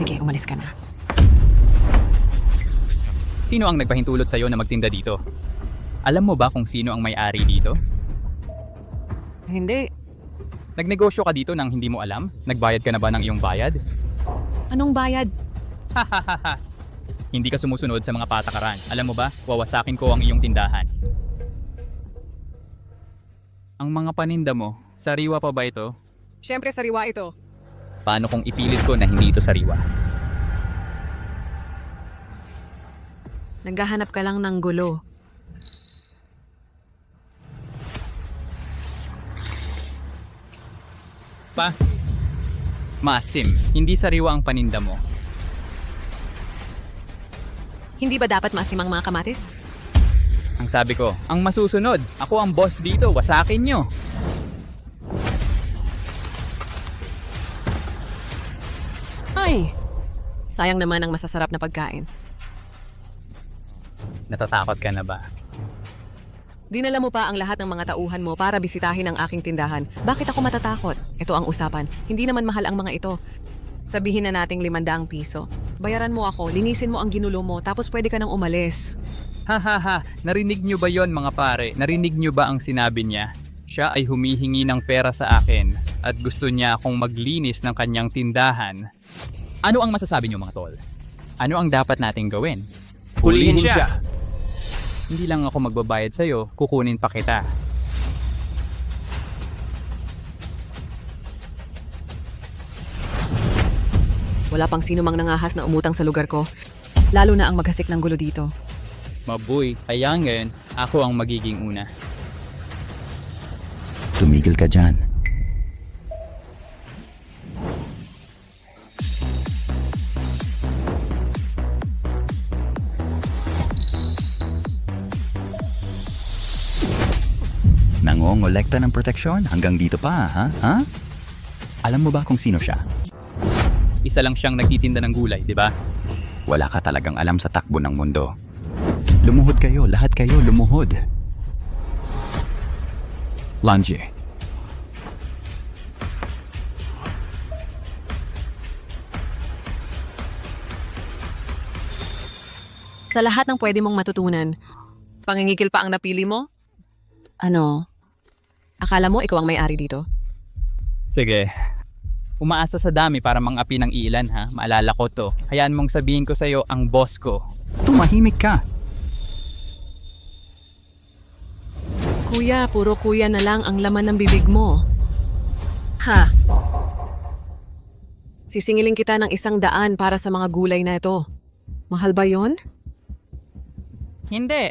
Sige, umalis ka na. Sino ang nagpahintulot sa'yo na magtinda dito? Alam mo ba kung sino ang may-ari dito? Hindi. Nagnegosyo ka dito nang hindi mo alam? Nagbayad ka na ba ng iyong bayad? Anong bayad? Hindi ka sumusunod sa mga patakaran. Alam mo ba, wawasakin ko ang iyong tindahan. Ang mga paninda mo, sariwa pa ba ito? Siyempre, sariwa ito. Paano kung ipilit ko na hindi ito sariwa? Naghahanap ka lang ng gulo. Maasim, hindi sariwa ang paninda mo. Hindi ba dapat maasim ang mga kamatis? Ang sabi ko, ang masusunod, ako ang boss dito, wasakin nyo. Ay! Sayang naman ang masasarap na pagkain. Natatakot ka na ba? Dinala mo pa ang lahat ng mga tauhan mo para bisitahin ang aking tindahan. Bakit ako matatakot? Ito ang usapan. Hindi naman mahal ang mga ito. Sabihin na nating 500 piso. Bayaran mo ako, linisin mo ang ginulo mo, tapos pwede ka nang umalis. Hahaha, narinig nyo ba yon mga pare? Narinig nyo ba ang sinabi niya? Siya ay humihingi ng pera sa akin at gusto niya akong maglinis ng kanyang tindahan. Ano ang masasabi nyo mga tol? Ano ang dapat nating gawin? Hulihin siya! Hindi lang ako magbabayad sa'yo, kukunin pa kita. Wala pang sino mang nangahas na umutang sa lugar ko. Lalo na ang maghasik ng gulo dito. Mabuy, kaya ngayon, ako ang magiging una. Tumigil ka dyan. Nangongolekta ng proteksyon hanggang dito pa, ha? Alam mo ba kung sino siya? Isa lang siyang nagtitinda ng gulay, di ba? Wala ka talagang alam sa takbo ng mundo. Lumuhod kayo, lahat kayo lumuhod. Lanji. Sa lahat ng pwede mong matutunan, pangingikil pa ang napili mo? Ano? Akala mo ikaw ang may-ari dito? Sige. Umaasa sa dami para mang-api ng ilan ha. Maalala ko to. Hayaan mong sabihin ko sa'yo ang boss ko. Tumahimik ka. Kuya, puro kuya na lang ang laman ng bibig mo. Ha? Sisingilin kita ng 100 para sa mga gulay na ito. Mahal ba yon? Hindi.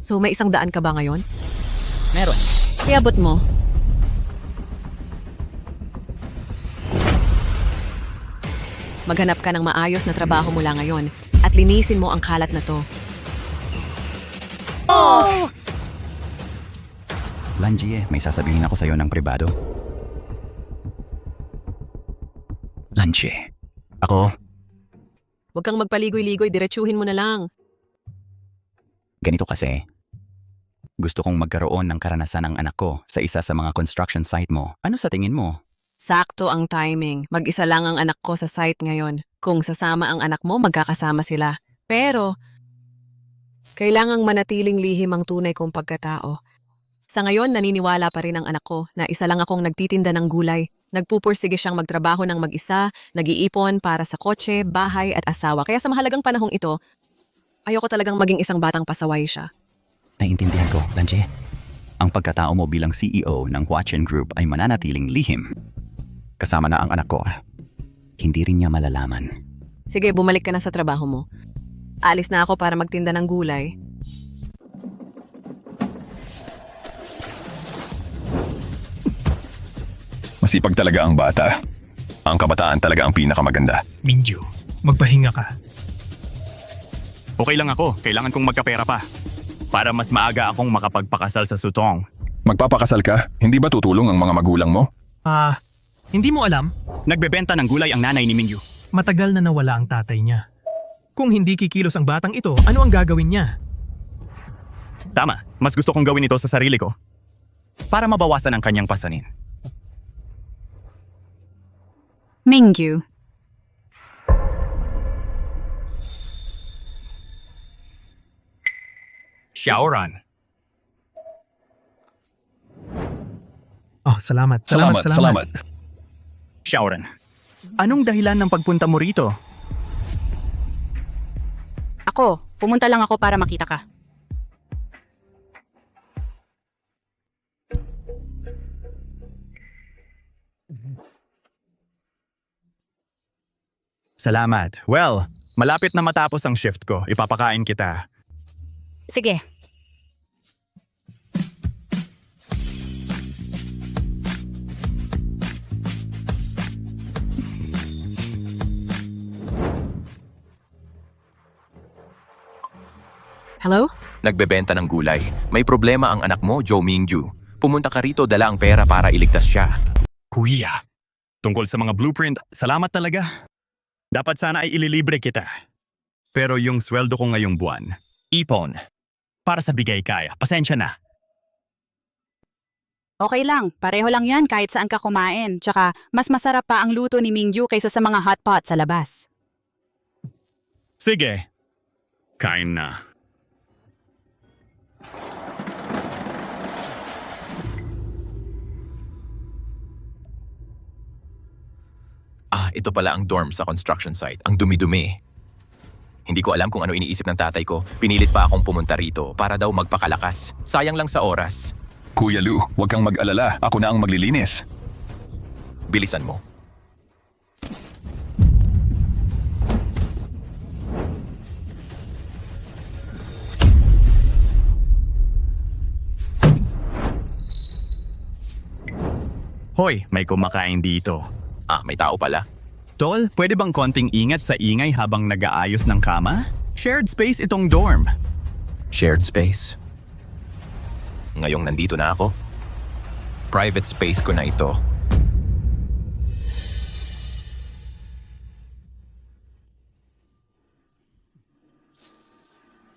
So may 100 ka ba ngayon? Meron. Iabot mo. Maghanap ka ng maayos na trabaho mula ngayon at linisin mo ang kalat na to. Lanji, may sasabihin ako sa'yo ng pribado. Lanji. Ako, Huwag kang magpaligoy-ligoy, diretsuhin mo na lang. ganito kasi. Gusto kong magkaroon ng karanasan ng anak ko sa isa sa mga construction site mo. Ano sa tingin mo? Sakto ang timing. Mag-isa lang ang anak ko sa site ngayon. Kung sasama ang anak mo, magkakasama sila. Pero, kailangang manatiling lihim ang tunay kong pagkatao. Sa ngayon, naniniwala pa rin ang anak ko na isa lang akong nagtitinda ng gulay. Nagpupursige siyang magtrabaho ng mag-isa, nag-iipon para sa kotse, bahay at asawa. Kaya sa mahalagang panahong ito, ayoko talagang maging isang batang pasaway siya. Naiintindihan ko, Lanji. Ang pagkatao mo bilang CEO ng Huachen Group ay mananatiling lihim. Kasama na ang anak ko. Hindi rin niya malalaman. Sige, bumalik ka na sa trabaho mo. Alis na ako para magtinda ng gulay. Masipag talaga ang bata. Ang kabataan talaga ang pinakamaganda. Minju, magpahinga ka. Okay lang ako. Kailangan kong magkapera pa. Para mas maaga akong makapagpakasal sa Sutong. Magpapakasal ka, hindi ba tutulong ang mga magulang mo? Hindi mo alam, Nagbebenta ng gulay ang nanay ni Mingyu. matagal na nawala ang tatay niya. Kung hindi kikilos ang batang ito, ano ang gagawin niya? Tama, mas gusto kong gawin ito sa sarili ko. Para mabawasan ang kanyang pasanin. Mingyu. Xiaoran. Oh, salamat. Xiaoran, anong dahilan ng pagpunta mo rito? Ako, pumunta lang ako para makita ka. Salamat. Well, malapit na matapos ang shift ko. Ipapakain kita. Sige. Hello? Nagbebenta ng gulay. May problema ang anak mo, Joe Mingju. Pumunta ka rito, dala ang pera para iligtas siya. Kuya, tungkol sa mga blueprint, salamat talaga. Dapat sana ay ililibre kita. Pero yung sweldo ko ngayong buwan, ipon. Para sa bigay kaya, pasensya na. Okay lang, pareho lang yan kahit saan ka kumain. Tsaka, mas masarap pa ang luto ni Mingyu kaysa sa mga hotpot sa labas. Sige, kain na. Ito pala ang dorm sa construction site. Ang dumi-dumi. Hindi ko alam kung ano iniisip ng tatay ko. Pinilit pa akong pumunta rito para daw magpakalakas. Sayang lang sa oras. Kuya Lu, huwag kang mag-alala. Ako na ang maglilinis. Bilisan mo. Hoy, may kumakain dito. May tao pala. Tol, pwede bang konting ingat sa ingay habang nag-aayos ng kama? Shared space itong dorm. Shared space. Ngayong nandito na ako, private space ko na ito.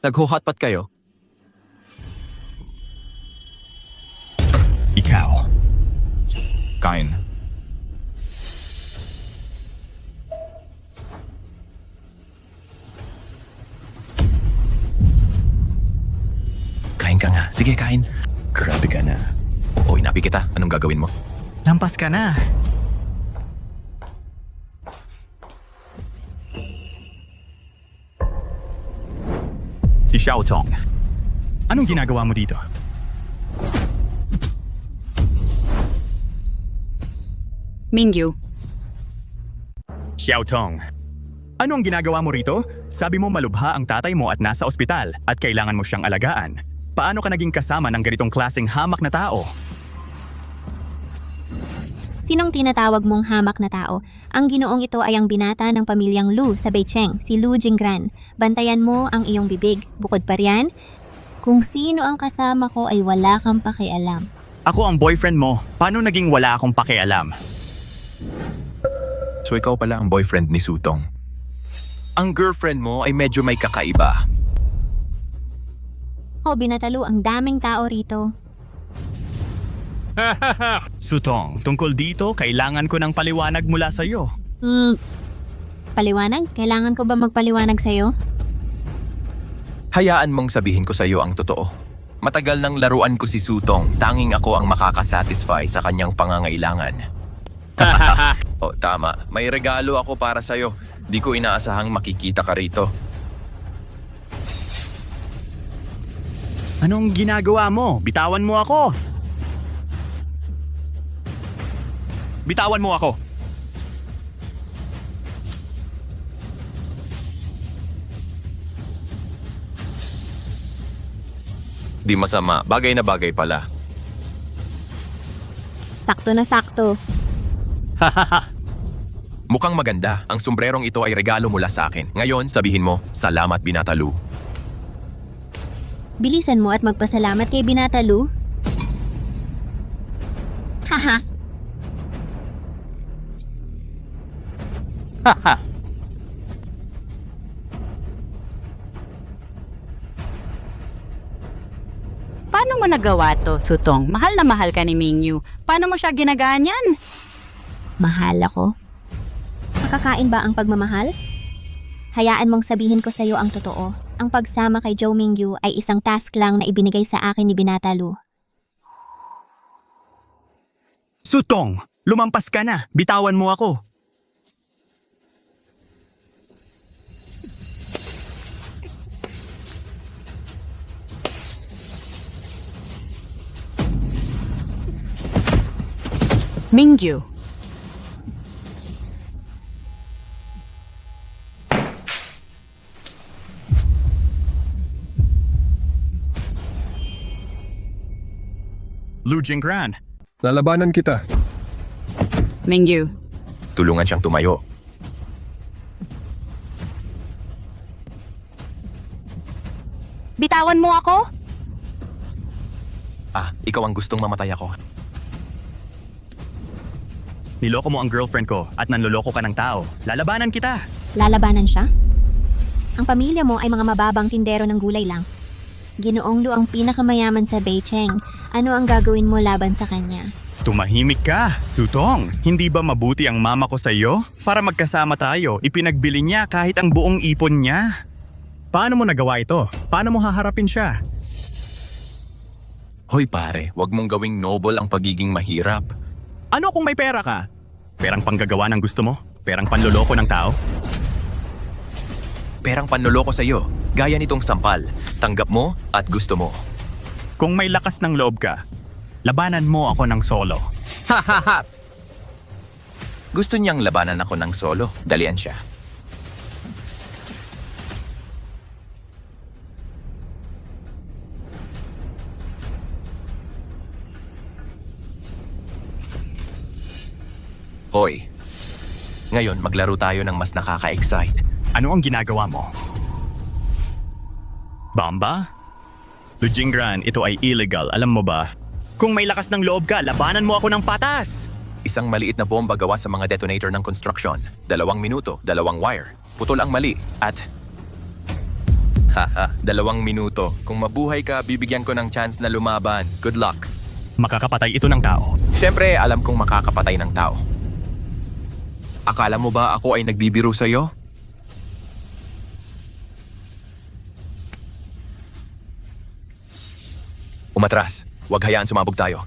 Nagho-hotpot kayo? Ikaw. Kain. Kain ka nga. Sige, kain. Grabe ka na. Oo, inapi kita. Anong gagawin mo? Lampas ka na. Si Xiao Tong. Anong ginagawa mo dito? Mingyu, Xiao Tong. Ano ang ginagawa mo rito? Sabi mo malubha ang tatay mo at nasa ospital at kailangan mo siyang alagaan. Paano ka naging kasama ng ganitong klaseng hamak na tao? Sinong tinatawag mong hamak na tao? Ang ginoong ito ay ang binata ng pamilyang Lu sa Beicheng, si Lu Jinggran. Bantayan mo ang iyong bibig. Bukod pa riyan, kung sino ang kasama ko ay wala kang pakialam. Ako ang boyfriend mo. Paano naging wala akong pakialam? So ikaw pala ang boyfriend ni Sutong. Ang girlfriend mo ay medyo may kakaiba. O Binatalu, ang daming tao rito. Sutong, tungkol dito, kailangan ko ng paliwanag mula sa iyo. Paliwanag? Kailangan ko ba magpaliwanag sa'yo? Hayaan mong sabihin ko sa iyo ang totoo. Matagal nang laruan ko si Sutong. Tanging ako ang makakasatisfy sa kanyang pangangailangan. Tama. May regalo ako para sa iyo. Di ko inaasahang makikita ka rito. Anong ginagawa mo? Bitawan mo ako! Bitawan mo ako! Di masama. Bagay na bagay pala. Sakto na sakto. Mukhang maganda. Ang sombrerong ito ay regalo mula sa akin. Ngayon, sabihin mo, salamat Binatalu. Bilisan mo at magpasalamat kay Binatalu. Haha. paano mo nagawa to, Sutong? Mahal na mahal ka ni Mingyu. Paano mo siya ginaganyan? Mahal ako. Makakain ba ang pagmamahal? Hayaan mong sabihin ko sa'yo ang totoo. ang pagsama kay Zhou Mingyu ay isang task lang na ibinigay sa akin ni Binata Lu. Sutong, lumampas ka na. Bitawan mo ako. Mingyu. Lu Jingran, Lalabanan kita. Mingyu. Tulungan siyang tumayo. Bitawan mo ako? Ikaw ang gustong mamatay ako. niloko mo ang girlfriend ko at nanloloko ka ng tao. Lalabanan kita. Lalabanan siya? Ang pamilya mo ay mga mababang tindero ng gulay lang. Ginoong Lu ang pinakamayaman sa Beicheng. Ano ang gagawin mo laban sa kanya? Tumahimik ka, Sutong. Hindi ba mabuti ang mama ko sa iyo? Para magkasama tayo, ipinagbili niya kahit ang buong ipon niya. Paano mo nagawa ito? Paano mo haharapin siya? Hoy pare, wag mong gawing noble ang pagiging mahirap. Ano kung may pera ka? Perang panggagawa ng gusto mo? Perang panloloko ng tao? Perang panloloko sa iyo, gaya nitong sampal. Tanggap mo at gusto mo. Kung may lakas ng loob ka, labanan mo ako ng solo. Hahaha! Gusto niyang labanan ako ng solo. Dalian siya. Hoy, ngayon maglaro tayo ng mas nakaka-excite. Ano ang ginagawa mo? Bamba? Lu Jingran, ito ay illegal, alam mo ba? Kung may lakas ng loob ka, labanan mo ako ng patas! Isang maliit na bomba gawa sa mga detonator ng construction. 2 minuto, 2 wire. Putol ang mali at... Haha, 2 minuto. Kung mabuhay ka, bibigyan ko ng chance na lumaban. Good luck. Makakapatay ito ng tao. Siyempre, alam kong makakapatay ng tao. Akala mo ba ako ay nagbibiro sa'yo? Umatras. Huwag hayaan sumabog tayo.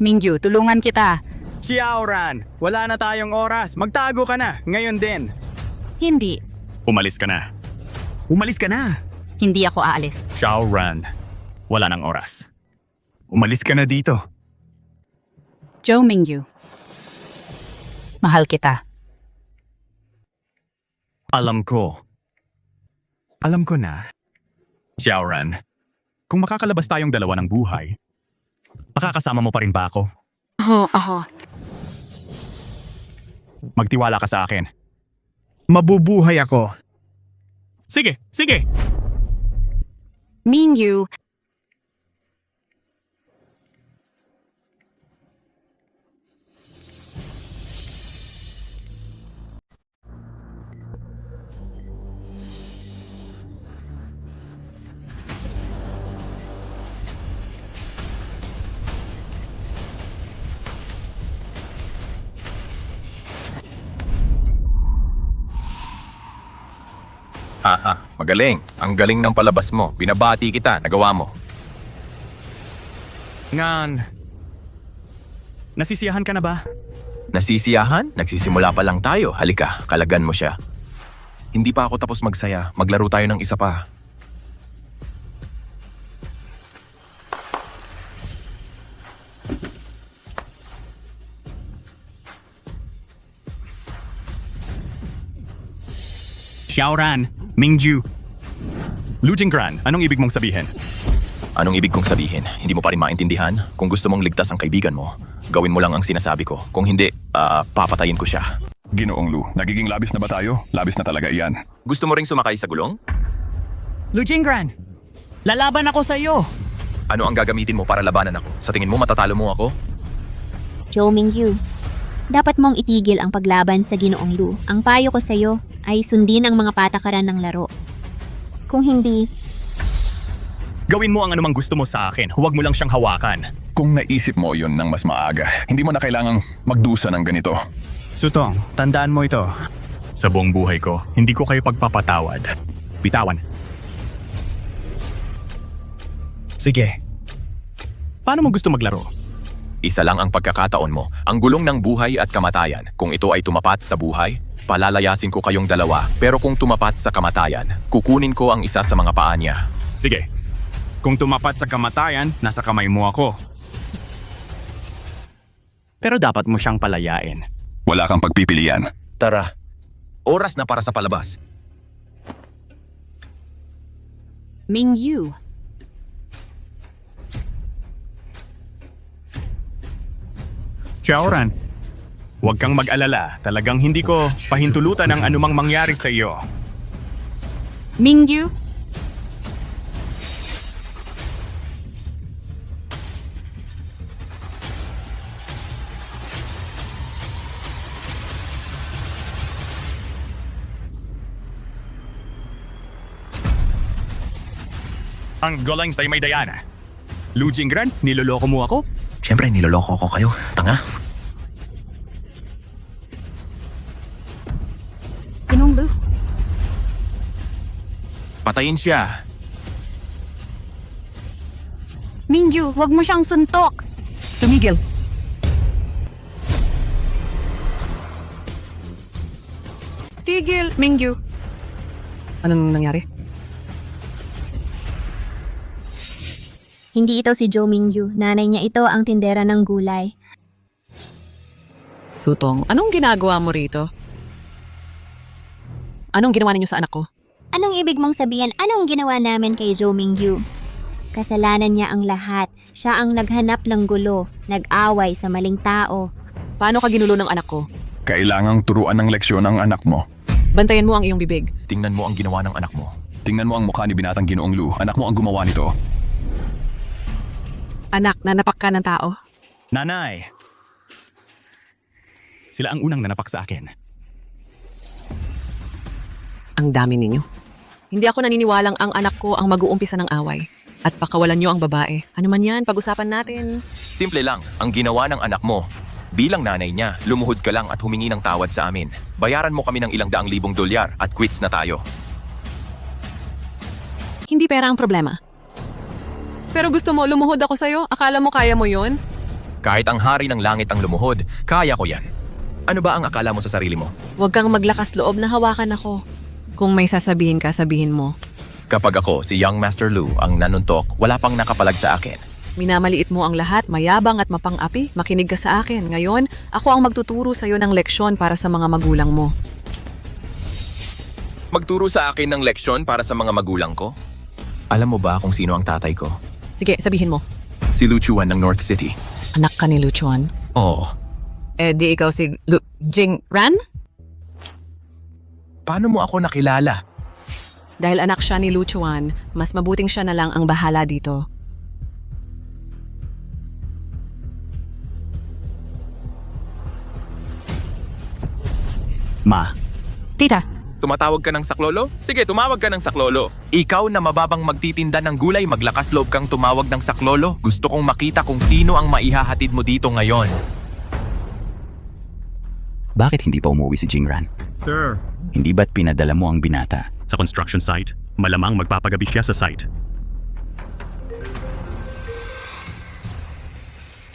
Mingyu, tulungan kita. Xiaoran, wala na tayong oras. Magtago ka na, ngayon din. Hindi. Umalis ka na. Umalis ka na! Hindi ako aalis. Xiaoran, wala nang oras. Umalis ka na dito. Zhou Mingyu. Mahal kita. Alam ko. Alam ko na. Xiaoran, kung makakalabas tayong dalawa ng buhay, makakasama mo pa rin ba ako? Ako. Magtiwala ka sa akin. Mabubuhay ako. Sige, sige! Mingyu. Haha, magaling. Ang galing ng palabas mo. Binabati kita. Nagawa mo. Ngan. Nasisiyahan ka na ba? Nasisiyahan? Nagsisimula pa lang tayo. Halika, kalagan mo siya. Hindi pa ako tapos magsaya. Maglaro tayo ng isa pa. Xiaoran, Mingyu. Lu Jingran, anong ibig mong sabihin? Anong ibig kong sabihin? Hindi mo pa rin maintindihan? Kung gusto mong ligtas ang kaibigan mo, gawin mo lang ang sinasabi ko. Kung hindi, papatayin ko siya. Ginoong Lu, nagiging labis na ba tayo? Labis na talaga iyan. Gusto mo ring sumakay sa gulong? Lu Jingran, lalaban ako sa iyo. Ano ang gagamitin mo para labanan ako? Sa tingin mo matatalo mo ako? Zhou Mingyu, dapat mong itigil ang paglaban sa Ginoong Lu. Ang payo ko sa iyo ay sundin ang mga patakaran ng laro. Kung hindi, Gawin mo ang anumang gusto mo sa akin. Huwag mo lang siyang hawakan. Kung naisip mo yon ng mas maaga, hindi mo na kailangang magdusa ng ganito. Sutong, tandaan mo ito. Sa buong buhay ko, hindi ko kayo pagpapatawad. Bitawan. Sige. Paano mo gusto maglaro? Isa lang ang pagkakataon mo, ang gulong ng buhay at kamatayan. Kung ito ay tumapat sa buhay, palalayasin ko kayong dalawa. Pero kung tumapat sa kamatayan, kukunin ko ang isa sa mga paa niya. Sige. Kung tumapat sa kamatayan, nasa kamay mo ako. Pero dapat mo siyang palayain. Wala kang pagpipilian. Tara, oras na para sa palabas. Mingyu. Xiaoran, huwag kang mag-alala. Talagang hindi ko pahintulutan ang anumang mangyari sa iyo. Mingyu. Ang galing sa may Diana. Lu Jingran, niloloko mo ako? Siyempre, niloloko ko kayo. Tanga. Pinong Lu. Patayin siya. Mingyu, wag mo siyang suntok. Tumigil. Tigil, Mingyu. Anong nangyari? Hindi ito si Jo Mingyu. Nanay niya ito ang tindera ng gulay. Sutong, anong ginagawa mo rito? Anong ginawa ninyo sa anak ko? Anong ibig mong sabihin? Anong ginawa namin kay Jo Mingyu? Kasalanan niya ang lahat. Siya ang naghanap ng gulo, nag-away sa maling tao. Paano ka ginulo ng anak ko? Kailangang turuan ng leksyon ang anak mo. Bantayan mo ang iyong bibig. Tingnan mo ang ginawa ng anak mo. Tingnan mo ang mukha ni binatang Ginoong Lu. Anak mo ang gumawa nito. Anak, nanapak ka ng tao. Nanay. Sila ang unang nanapak sa akin. Ang dami ninyo. Hindi ako naniniwalang ang anak ko ang mag-uumpisa ng away. At pakawalan nyo ang babae. Ano man yan, pag-usapan natin. Simple lang, ang ginawa ng anak mo. Bilang nanay niya, lumuhod ka lang at humingi ng tawad sa amin. Bayaran mo kami ng $200,000 at quits na tayo. Hindi pera ang problema. Pero gusto mo, lumuhod ako sa'yo? Akala mo kaya mo yon? Kahit ang hari ng langit ang lumuhod, kaya ko yan. Ano ba ang akala mo sa sarili mo? Huwag kang maglakas loob na hawakan ako. Kung may sasabihin ka, sabihin mo. Kapag ako, si Young Master Lu, ang nanuntok, wala pang nakapalag sa akin. Minamaliit mo ang lahat, mayabang at mapang-api. Makinig ka sa akin. Ngayon, ako ang magtuturo sa'yo ng leksyon para sa mga magulang mo. Magturo sa akin ng leksyon para sa mga magulang ko? Alam mo ba kung sino ang tatay ko? Sige, sabihin mo. Si Lu Chuan ng North City. Anak ka ni Lu Chuan? Oo. Di ikaw si Lu Jingran? Paano mo ako nakilala? Dahil anak siya ni Lu Chuan, mas mabuting siya na lang ang bahala dito. Ma, Tita. Tumatawag ka ng saklolo? Sige, tumawag ka ng saklolo. Ikaw na mababang magtitinda ng gulay, maglakas loob kang tumawag ng saklolo. Gusto kong makita kung sino ang maihahatid mo dito ngayon. Bakit hindi pa umuwi si Jingran? Sir. Hindi ba't pinadala mo ang binata? Sa construction site, malamang magpapagabi siya sa site.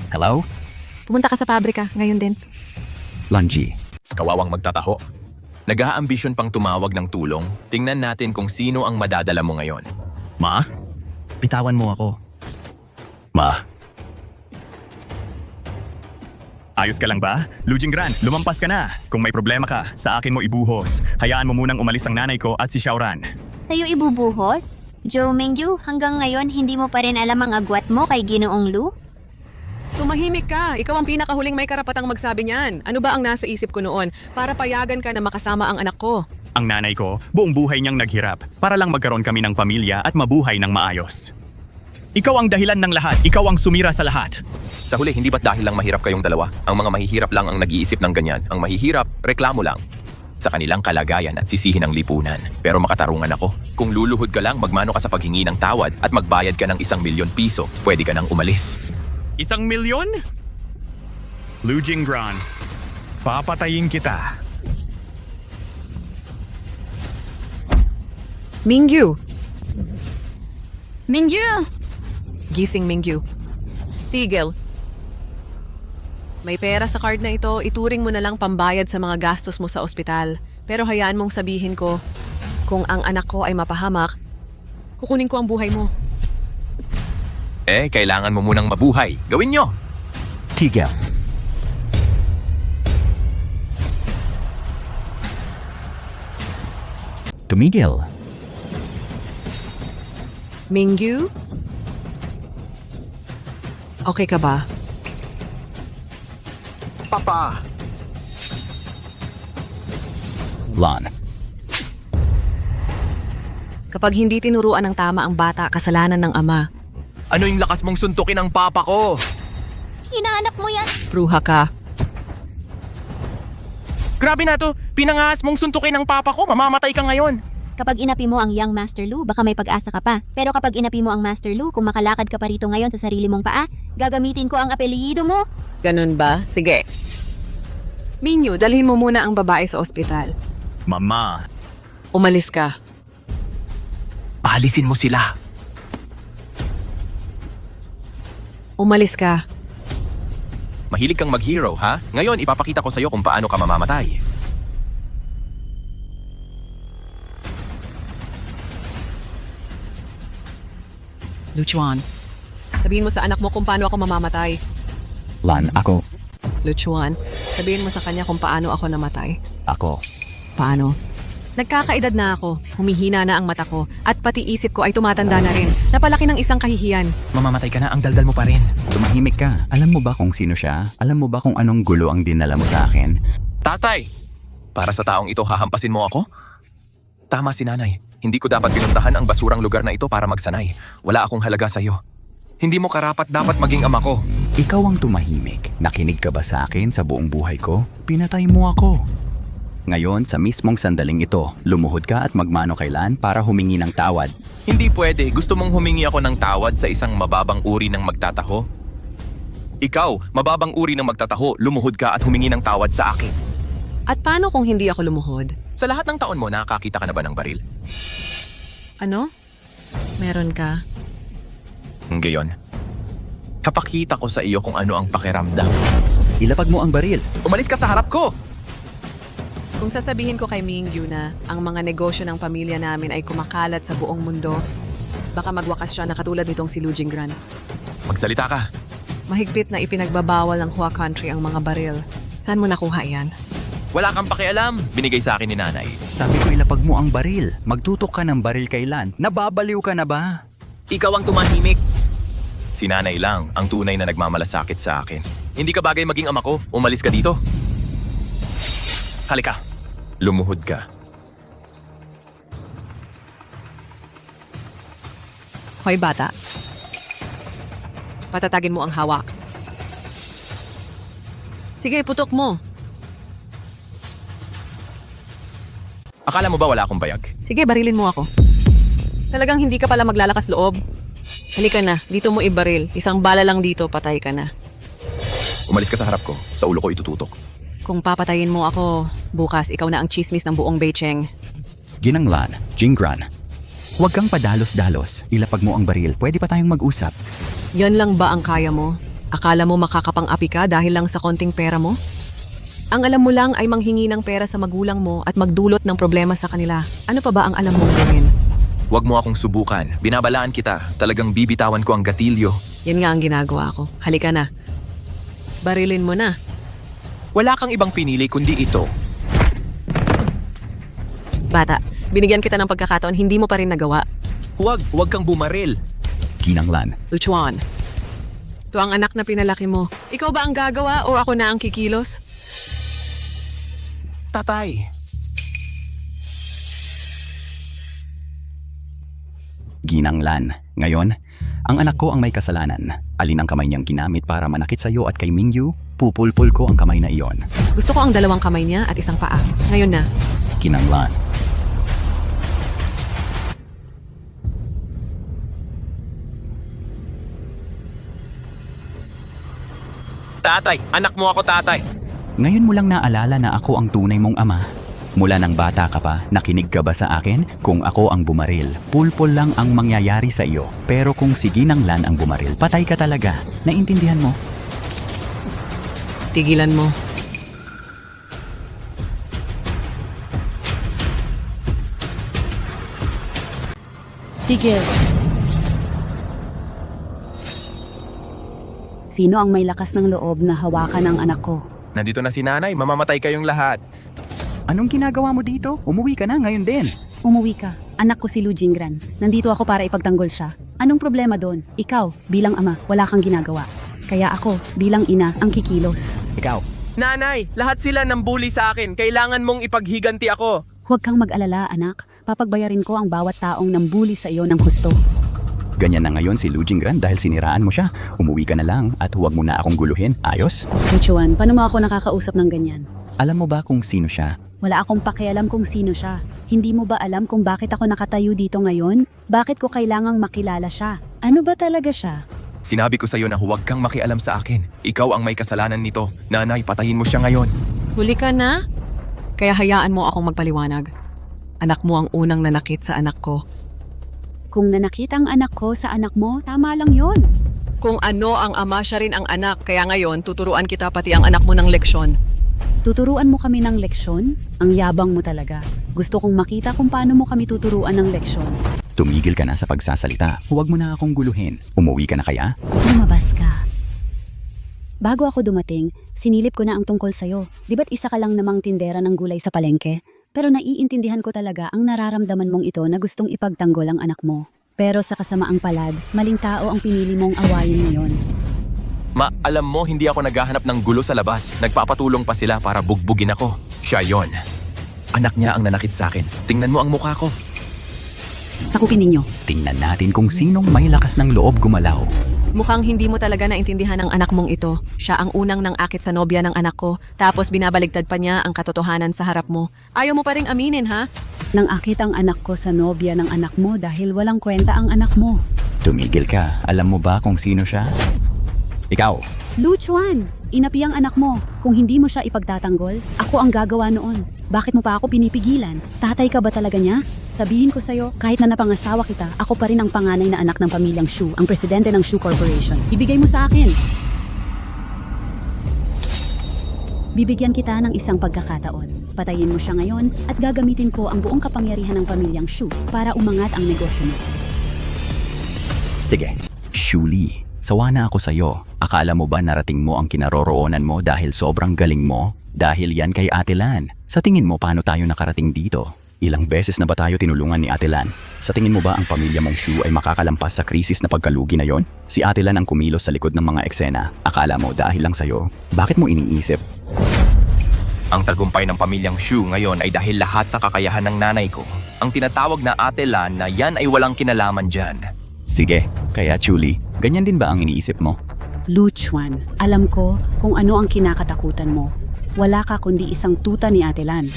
Hello? Pumunta ka sa pabrika, ngayon din. Lanji, Kawawang magtataho. Nag-aambisyon pang tumawag ng tulong. Tingnan natin kung sino ang madadala mo ngayon. Ma? Bitawan mo ako. Ma, Ayos ka lang ba? Lu Jingran, lumampas ka na. Kung may problema ka, sa akin mo ibuhos. Hayaan mo munang umalis ang nanay ko at si Xiaoran. Sa'yo ibubuhos? Jo Mingyu, hanggang ngayon hindi mo pa rin alam ang agwat mo kay Ginoong Lu? Tumahimik ka. Ikaw ang pinakahuling may karapatang magsabi niyan. Ano ba ang nasa isip ko noon para payagan ka na makasama ang anak ko? Ang nanay ko, buong buhay niyang naghirap para lang magkaroon kami ng pamilya at mabuhay ng maayos. Ikaw ang dahilan ng lahat. Ikaw ang sumira sa lahat. Sa huli, hindi ba't dahil lang mahirap kayong dalawa? Ang mga mahihirap lang ang nag-iisip ng ganyan. Ang mahihirap, reklamo lang. sa kanilang kalagayan at sisihin ang lipunan. Pero makatarungan ako. Kung luluhod ka lang, magmano ka sa paghingi ng tawad at magbayad ka ng 1,000,000 piso, pwede ka nang umalis. 1,000,000? Lu Jinggran, papatayin kita. Mingyu! Mingyu! Gising, Mingyu. Tigil. May pera sa card na ito, ituring mo na lang pambayad sa mga gastos mo sa ospital. Pero hayaan mong sabihin ko, kung ang anak ko ay mapahamak, kukunin ko ang buhay mo. Kailangan mo munang mabuhay. Gawin nyo! Tigil. Tumigil. Mingyu? Okay ka ba? Papa! Lan. Kapag hindi tinuruan ng tama ang bata, kasalanan ng ama. Ano yung lakas mong suntukin ang papa ko? Hinaanak mo yan. Pruha ka. Grabe na to, pinangas mong suntukin ng papa ko, mamamatay ka ngayon. Kapag inapi mo ang young Master Lu, baka may pag-asa ka pa. Pero kapag inapi mo ang Master Lu, kung makalakad ka pa rito ngayon sa sarili mong paa, gagamitin ko ang apelyido mo. Ganun ba? Sige. Mingyu, dalhin mo muna ang babae sa ospital. Mama, Umalis ka. Paalisin mo sila. Umalis ka. Mahilig kang mag-hero, ha? Ngayon, ipapakita ko sa'yo kung paano ka mamamatay. Luchuan, sabihin mo sa anak mo kung paano ako mamamatay. Lan, ako. Luchuan, sabihin mo sa kanya kung paano ako namatay. Ako. Paano? Nagkakaedad na ako, humihina na ang mata ko, at pati isip ko ay tumatanda na rin. Napalaki ng isang kahihiyan. Mamamatay ka na, ang daldal mo pa rin. Tumahimik ka. Alam mo ba kung sino siya? Alam mo ba kung anong gulo ang dinala mo sa akin? Tatay! Para sa taong ito, hahampasin mo ako? Tama si nanay. Hindi ko dapat pinuntahan ang basurang lugar na ito para magsanay. Wala akong halaga sa'yo. Hindi mo karapat dapat maging ama ko. Ikaw ang tumahimik. Nakinig ka ba sa akin sa buong buhay ko? Pinatay mo ako. Ngayon, sa mismong sandaling ito, lumuhod ka at magmano kay Lan para humingi ng tawad. Hindi pwede. Gusto mong humingi ako ng tawad sa isang mababang uri ng magtataho? Ikaw, mababang uri ng magtataho, lumuhod ka at humingi ng tawad sa akin. At paano kung hindi ako lumuhod? Sa lahat ng taon mo, nakakita ka na ba ng baril? Ano? Meron ka? Ngayon, kapakita ko sa iyo kung ano ang pakiramdam. Ilapag mo ang baril. Umalis ka sa harap ko! Kung sasabihin ko kay Mingyu na ang mga negosyo ng pamilya namin ay kumakalat sa buong mundo, baka magwakas siya na katulad nitong si Lu Jinggran. Magsalita ka. Mahigpit na ipinagbabawal ng Hua Country ang mga baril. Saan mo nakuha yan? Wala kang pakialam. Binigay sa akin ni nanay. Sabi ko ilapag mo ang baril. Magtutok ka ng baril kay Lan. Nababaliw ka na ba? Ikaw ang tumahimik. Si nanay lang ang tunay na nagmamalasakit sa akin. Hindi ka bagay maging ama ko. Umalis ka dito. Halika. Lumuhod ka. Hoy bata. Patatagin mo ang hawak. Sige, putok mo. Akala mo ba wala akong bayag? Sige, barilin mo ako. Talagang hindi ka pala maglalakas loob. Halika na, dito mo ibaril. Isang bala lang dito, patay ka na. Umalis ka sa harap ko. Sa ulo ko itututok. Kung papatayin mo ako, bukas ikaw na ang chismis ng buong Beicheng. Ginanglan, Jinggran. Huwag kang padalos-dalos. Ilapag mo ang baril. Pwede pa tayong mag-usap. Yon lang ba ang kaya mo? Akala mo makakapang-api ka dahil lang sa konting pera mo? Ang alam mo lang ay manghingi ng pera sa magulang mo at magdulot ng problema sa kanila. Ano pa ba ang alam mong gawin? Huwag mo akong subukan. Binabalaan kita. Talagang bibitawan ko ang gatilyo. Yan nga ang ginagawa ko. Halika na. Barilin mo na. Wala kang ibang pinili kundi ito. Bata, binigyan kita ng pagkakataon, hindi mo pa rin nagawa. Huwag kang bumaril. Ginanglan. Luchuan, ito ang anak na pinalaki mo. Ikaw ba ang gagawa o ako na ang kikilos? Tatay. Ginanglan. Ngayon, ang anak ko ang may kasalanan. Alin ang kamay niyang ginamit para manakit sa iyo at kay Mingyu, pupulpul ko ang kamay na iyon. Gusto ko ang dalawang kamay niya at isang paa. Ngayon na. Kinanglan. Tatay, anak mo ako tatay. Ngayon mo lang naalala na ako ang tunay mong ama. Mula nang bata ka pa, nakinig ka ba sa akin? Kung ako ang bumaril, pulpol lang ang mangyayari sa iyo. Pero kung si Ginanglan ang bumaril, patay ka talaga. Naintindihan mo? Tigilan mo. Tigil. Sino ang may lakas ng loob na hawakan ang anak ko? Nandito na si nanay, mamamatay kayong lahat. Anong ginagawa mo dito? Umuwi ka na ngayon din. Umuwi ka. Anak ko si Lu Jingran. Nandito ako para ipagtanggol siya. Anong problema doon? Ikaw, bilang ama, wala kang ginagawa. Kaya ako, bilang ina, ang kikilos. Ikaw. Nanay, lahat sila nang bully sa akin. Kailangan mong ipaghiganti ako. Huwag kang mag-alala, anak. Papagbayarin ko ang bawat taong nambuli sa iyo ng husto. Ganyan na ngayon si Lu Jingran dahil siniraan mo siya. Umuwi ka na lang at huwag mo na akong guluhin. Ayos? Chuan, paano mo ako nakakausap ng ganyan? Alam mo ba kung sino siya? Wala akong pakialam kung sino siya. Hindi mo ba alam kung bakit ako nakatayo dito ngayon? Bakit ko kailangang makilala siya? Ano ba talaga siya? Sinabi ko sa'yo na huwag kang makialam sa akin. Ikaw ang may kasalanan nito. Nanay, patayin mo siya ngayon. Huli ka na? Kaya hayaan mo akong magpaliwanag. Anak mo ang unang nanakit sa anak ko. Kung nanakit ang anak ko sa anak mo, tama lang yon. Kung ano ang ama, siya rin ang anak. Kaya ngayon, tuturuan kita pati ang anak mo ng leksyon. Tuturuan mo kami ng leksyon? Ang yabang mo talaga. Gusto kong makita kung paano mo kami tuturuan ng leksyon. Tumigil ka na sa pagsasalita. Huwag mo na akong guluhin. Umuwi ka na kaya? Lumabas ka. Bago ako dumating, sinilip ko na ang tungkol sa'yo. Di ba't isa ka lang namang tindera ng gulay sa palengke? Pero naiintindihan ko talaga ang nararamdaman mong ito na gustong ipagtanggol ang anak mo. Pero sa kasamaang palad, maling tao ang pinili mong awayin ngayon. Alam mo, hindi ako naghahanap ng gulo sa labas. Nagpapatulong pa sila para bugbugin ako. Siya yon. Anak niya ang nanakit sa akin. Tingnan mo ang mukha ko. Sakupin ninyo. Tingnan natin kung sinong may lakas ng loob gumalaw. Mukhang hindi mo talaga naintindihan ang anak mong ito. Siya ang unang nang-akit sa nobya ng anak ko, tapos binabaligtad pa niya ang katotohanan sa harap mo. Ayaw mo pa ring aminin, ha? Nang-akit ang anak ko sa nobya ng anak mo dahil walang kwenta ang anak mo. Tumigil ka. Alam mo ba kung sino siya? Ikaw. Lu Chuan, inapi ang anak mo. Kung hindi mo siya ipagtatanggol, ako ang gagawa noon. Bakit mo pa ako pinipigilan? Tatay ka ba talaga niya? Sabihin ko sa'yo, kahit na napangasawa kita, ako pa rin ang panganay na anak ng pamilyang Shu, ang presidente ng Shu Corporation. Ibigay mo sa akin. Bibigyan kita ng isang pagkakataon. Patayin mo siya ngayon at gagamitin ko ang buong kapangyarihan ng pamilyang Shu para umangat ang negosyo mo. Sige. Shu Li. Sawa na ako sa'yo. Akala mo ba narating mo ang kinaroroonan mo dahil sobrang galing mo? Dahil yan kay Ate Lan. Sa tingin mo paano tayo nakarating dito? Ilang beses na ba tayo tinulungan ni Ate Lan? Sa tingin mo ba ang pamilya mong Shu ay makakalampas sa krisis na pagkalugi na yon? Si Ate Lan ang kumilos sa likod ng mga eksena. Akala mo dahil lang sa'yo? Bakit mo iniisip? Ang tagumpay ng pamilyang Shu ngayon ay dahil lahat sa kakayahan ng nanay ko. Ang tinatawag na Ate Lan na yan ay walang kinalaman dyan. Sige, kaya Chuli, ganyan din ba ang iniisip mo? Lu Chuan, alam ko kung ano ang kinakatakutan mo. Wala ka kundi isang tuta ni Ate Lan.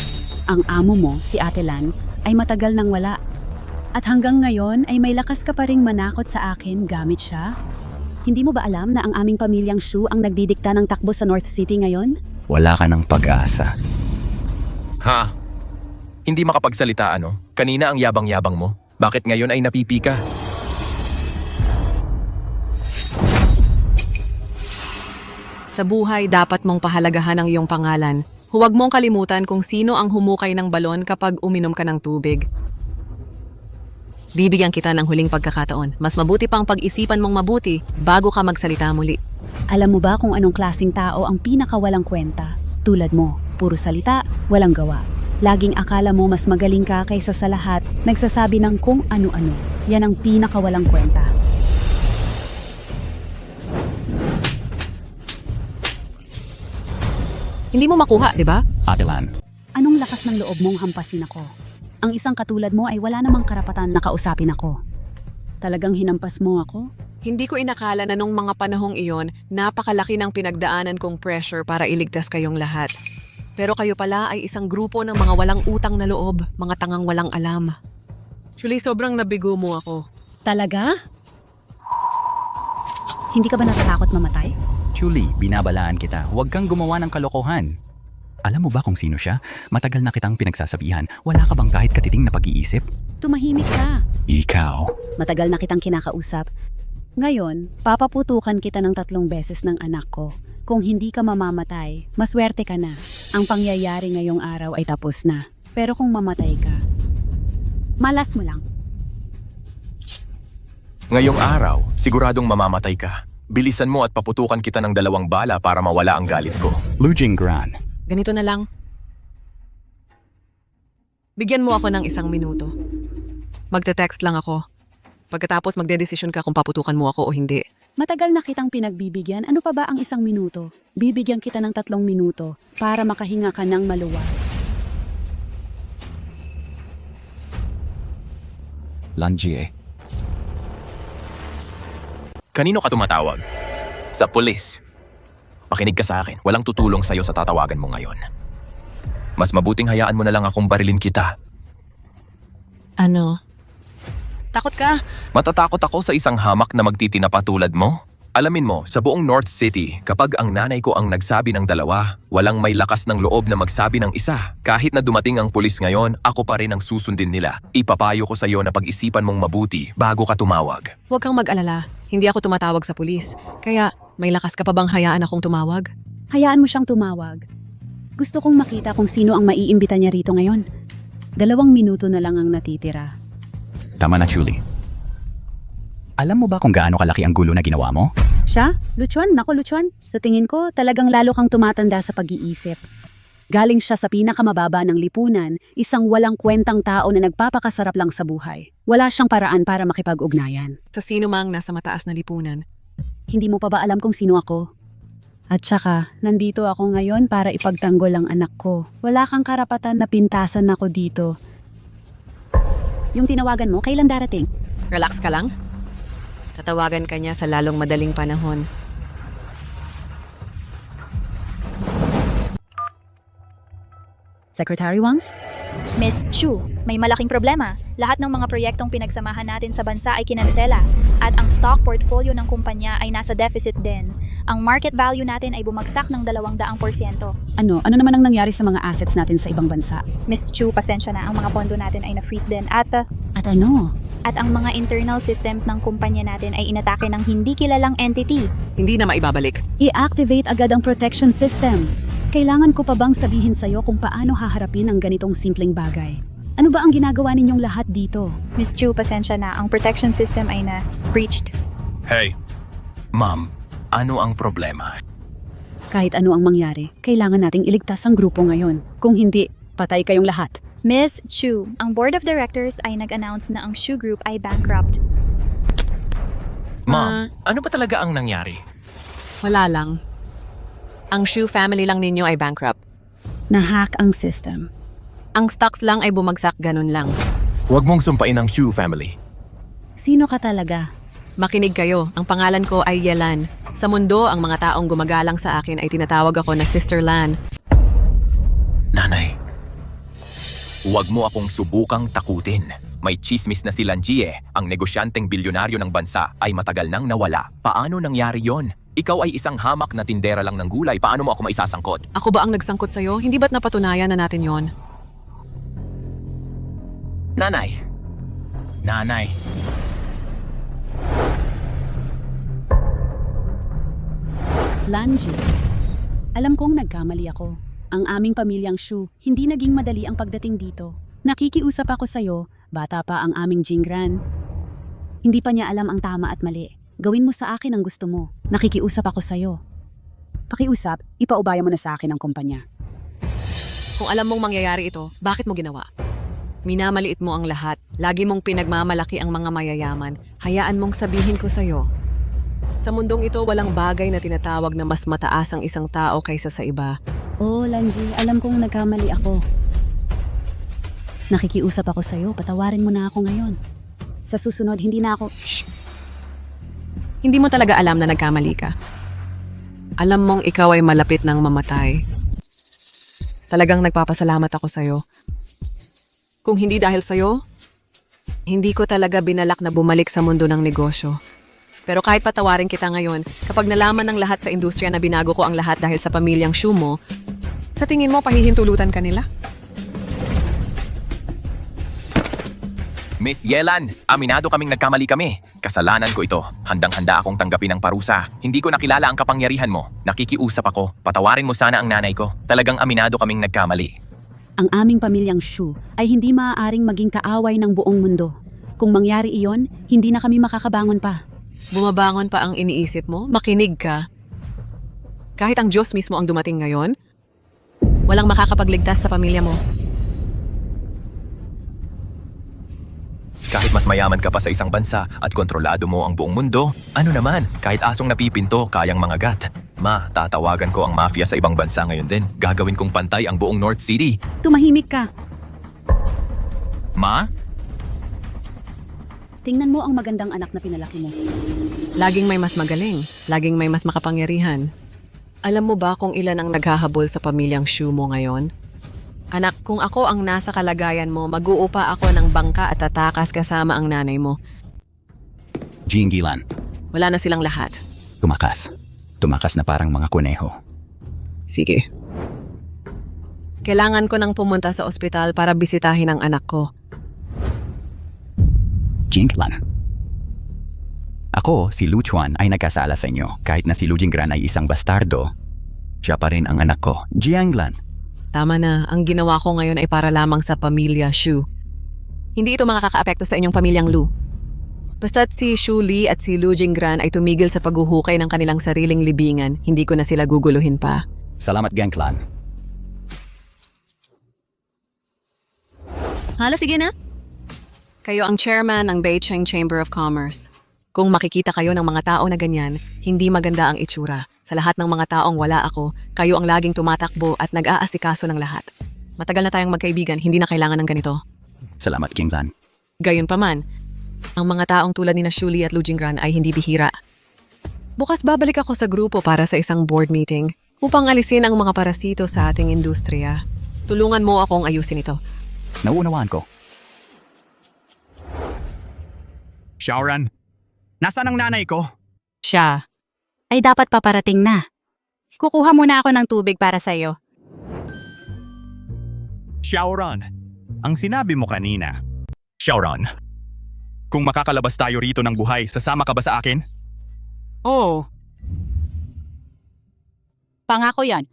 Ang amo mo, si Ate Lan, ay matagal nang wala. At hanggang ngayon ay may lakas ka pa ring manakot sa akin gamit siya? Hindi mo ba alam na ang aming pamilyang Shu ang nagdidikta ng takbo sa North City ngayon? Wala ka ng pag-asa. Ha? Hindi makapagsalita ano? Kanina ang yabang-yabang mo. Bakit ngayon ay napipi ka? Sa buhay, dapat mong pahalagahan ang iyong pangalan. Huwag mong kalimutan kung sino ang humukay ng balon kapag uminom ka ng tubig. Bibigyan kita ng huling pagkakataon. Mas mabuti pang pag-isipan mong mabuti bago ka magsalita muli. Alam mo ba kung anong klaseng tao ang pinakawalang kwenta? Tulad mo, puro salita, walang gawa. Laging akala mo mas magaling ka kaysa sa lahat, nagsasabi ng kung ano-ano. Yan ang pinakawalang kwenta. Hindi mo makuha, di ba? Ate Lan, Anong lakas ng loob mong hampasin ako? Ang isang katulad mo ay wala namang karapatan na kausapin ako. Talagang hinampas mo ako? Hindi ko inakala na nung mga panahong iyon, napakalaki ng pinagdaanan kong pressure para iligtas kayong lahat. Pero kayo pala ay isang grupo ng mga walang utang na loob, mga tangang walang alam. Actually, sobrang nabigo mo ako. Talaga? Hindi ka ba natatakot mamatay? Julie, binabalaan kita. Huwag kang gumawa ng kalokohan. Alam mo ba kung sino siya? Matagal na kitang pinagsasabihan. Wala ka bang kahit katiting na pag-iisip? Tumahimik ka. Ikaw. Matagal na kitang kinakausap. Ngayon, papaputukan kita ng 3 beses ng anak ko. Kung hindi ka mamamatay, maswerte ka na. Ang pangyayari ngayong araw ay tapos na. Pero kung mamatay ka, malas mo lang. Ngayong araw, siguradong mamamatay ka. Bilisan mo at paputukan kita ng 2 bala para mawala ang galit ko. Lu Jinggran. Ganito na lang. Bigyan mo ako ng 1 minuto. Magte-text lang ako. Pagkatapos magdedesisyon ka kung paputukan mo ako o hindi. Matagal na kitang pinagbibigyan. Ano pa ba ang 1 minuto? Bibigyan kita ng 3 minuto para makahinga ka ng maluwag. Lanjie. Kanino ka tumatawag? Sa pulis. Makinig ka sa akin. Walang tutulong sa'yo sa tatawagan mo ngayon. Mas mabuting hayaan mo na lang akong barilin kita. Ano? Takot ka? Matatakot ako sa isang hamak na magtitinapa tulad mo? Alamin mo, sa buong North City, kapag ang nanay ko ang nagsabi ng 2, walang may lakas ng loob na magsabi ng 1. Kahit na dumating ang pulis ngayon, ako pa rin ang susundin nila. Ipapayo ko sa iyo na pag-isipan mong mabuti bago ka tumawag. Huwag kang mag-alala. Hindi ako tumatawag sa pulis. Kaya, may lakas ka pa bang hayaan akong tumawag? Hayaan mo siyang tumawag. Gusto kong makita kung sino ang maiimbita niya rito ngayon. 2 minuto na lang ang natitira. Tama na, Julie. Alam mo ba kung gaano kalaki ang gulo na ginawa mo? Siya? Luchuan? Nako, Luchuan. Sa tingin ko, talagang lalo kang tumatanda sa pag-iisip. Galing siya sa pinakamababa ng lipunan, isang walang kwentang tao na nagpapakasarap lang sa buhay. Wala siyang paraan para makipag-ugnayan. Sa sino mang nasa mataas na lipunan. Hindi mo pa ba alam kung sino ako? At saka, nandito ako ngayon para ipagtanggol ang anak ko. Wala kang karapatan na pintasan ako dito. Yung tinawagan mo, kailan darating? Relax ka lang. Tatawagan ka niya sa lalong madaling panahon. Secretary Wang? Miss Chu, may malaking problema. Lahat ng mga proyektong pinagsamahan natin sa bansa ay kinansela at ang stock portfolio ng kumpanya ay nasa deficit din. Ang market value natin ay bumagsak ng 200%. Ano naman ang nangyari sa mga assets natin sa ibang bansa? Miss Chu, pasensya na, ang mga pondo natin ay na-freeze din at ano? At ang mga internal systems ng kumpanya natin ay inatake ng hindi kilalang entity. Hindi na maibabalik. I-activate agad ang protection system. Kailangan ko pa bang sabihin sa'yo kung paano haharapin ang ganitong simpleng bagay? Ano ba ang ginagawa ninyong lahat dito? Miss Chu, pasensya na, ang protection system ay na-breached. Hey, ma'am, ano ang problema? Kahit ano ang mangyari, kailangan nating iligtas ang grupo ngayon. Kung hindi, patay kayong lahat. Miss Chu, ang board of directors ay nag-announce na ang Chu Group ay bankrupt. Ma'am, ano ba talaga ang nangyari? Wala lang. Ang Shu family lang ninyo ay bankrupt. Na-hack ang system. Ang stocks lang ay bumagsak, ganun lang. Huwag mong sumpain ang Chu family. Sino ka talaga? Makinig kayo, ang pangalan ko ay Yelan. Sa mundo, ang mga taong gumagalang sa akin ay tinatawag ako na Sister Lan. Nanay, huwag mo akong subukang takutin. May chismis na si Lanjie, ang negosyanteng bilyonaryo ng bansa, ay matagal nang nawala. Paano nangyari yon? Ikaw ay isang hamak na tindera lang ng gulay. Paano mo ako maisasangkot? Ako ba ang nagsangkot sa'yo? Hindi ba't napatunayan na natin yon? Nanay. Nanay. Lanji, alam kong nagkamali ako. Ang aming pamilyang Shu, hindi naging madali ang pagdating dito. Nakikiusap ako sa'yo, bata pa ang aming Jinggran. Hindi pa niya alam ang tama at mali. Gawin mo sa akin ang gusto mo. Nakikiusap ako sa'yo. Pakiusap, ipaubaya mo na sa akin ang kumpanya. Kung alam mong mangyayari ito, bakit mo ginawa? Minamaliit mo ang lahat. Lagi mong pinagmamalaki ang mga mayayaman. Hayaan mong sabihin ko sa'yo. Sa mundong ito, walang bagay na tinatawag na mas mataas ang isang tao kaysa sa iba. Oh, Lanji, alam kong nagkamali ako. Nakikiusap ako sa'yo, patawarin mo na ako ngayon. Sa susunod, hindi na ako... Shh! Hindi mo talaga alam na nagkamali ka. Alam mong ikaw ay malapit ng mamatay. Talagang nagpapasalamat ako sa'yo. Kung hindi dahil sa'yo, hindi ko talaga binalak na bumalik sa mundo ng negosyo. Pero kahit patawarin kita ngayon, kapag nalaman ng lahat sa industriya na binago ko ang lahat dahil sa pamilyang Shu mo, sa tingin mo pahihintulutan ka nila? Miss Yelan, aminado kaming nagkamali kami. Kasalanan ko ito. Handang-handa akong tanggapin ang parusa. Hindi ko nakilala ang kapangyarihan mo. Nakikiusap ako. Patawarin mo sana ang nanay ko. Talagang aminado kaming nagkamali. Ang aming pamilyang Shu ay hindi maaaring maging kaaway ng buong mundo. Kung mangyari iyon, hindi na kami makakabangon pa. Bumabangon pa ang iniisip mo? Makinig ka. Kahit ang Diyos mismo ang dumating ngayon, walang makakapagligtas sa pamilya mo. Kahit mas mayaman ka pa sa isang bansa at kontrolado mo ang buong mundo, ano naman, kahit asong napipinto, kayang mangagat. Ma, tatawagan ko ang mafia sa ibang bansa ngayon din. Gagawin kong pantay ang buong North City. Tumahimik ka. Ma? Tingnan mo ang magandang anak na pinalaki mo. Laging may mas magaling. Laging may mas makapangyarihan. Alam mo ba kung ilan ang naghahabol sa pamilyang Shu mo ngayon? Anak, kung ako ang nasa kalagayan mo, mag-uupa ako ng bangka at tatakas kasama ang nanay mo. Jingilan, Wala na silang lahat. tumakas. Tumakas na parang mga kuneho. Sige. Kailangan ko nang pumunta sa ospital para bisitahin ang anak ko. Jingilan. Ako, si Lu Chuan, ay nagkasala sa inyo. Kahit na si Lu Jingran ay isang bastardo, siya pa rin ang anak ko, Jianglan. Tama na, ang ginawa ko ngayon ay para lamang sa pamilya Shu. Hindi ito makakaapekto sa inyong pamilyang Lu. Basta't si Shu Li at si Lu Jingran ay tumigil sa paghuhukay ng kanilang sariling libingan, hindi ko na sila guguluhin pa. Salamat, Gangklan. Hala, sige na. Kayo ang chairman ng Beijing Chamber of Commerce. Kung makikita kayo ng mga tao na ganyan, hindi maganda ang itsura. Sa lahat ng mga taong wala ako, kayo ang laging tumatakbo at nag-aasikaso ng lahat. Matagal na tayong magkaibigan, hindi na kailangan ng ganito. Salamat, Gangklan. Gayunpaman, ang mga taong tulad ni na Shu Li at Lu Jingran ay hindi bihira. Bukas babalik ako sa grupo para sa isang board meeting upang alisin ang mga parasito sa ating industriya. Tulungan mo akong ayusin ito. Nauunawaan ko. Shaoran, nasaan ang nanay ko? Siya ay dapat paparating na. Kukuha muna ako ng tubig para sa'yo. Shaoran, ang sinabi mo kanina. Shaoran, kung makakalabas tayo rito ng buhay, sasama ka ba sa akin? Oo. Pangako yan.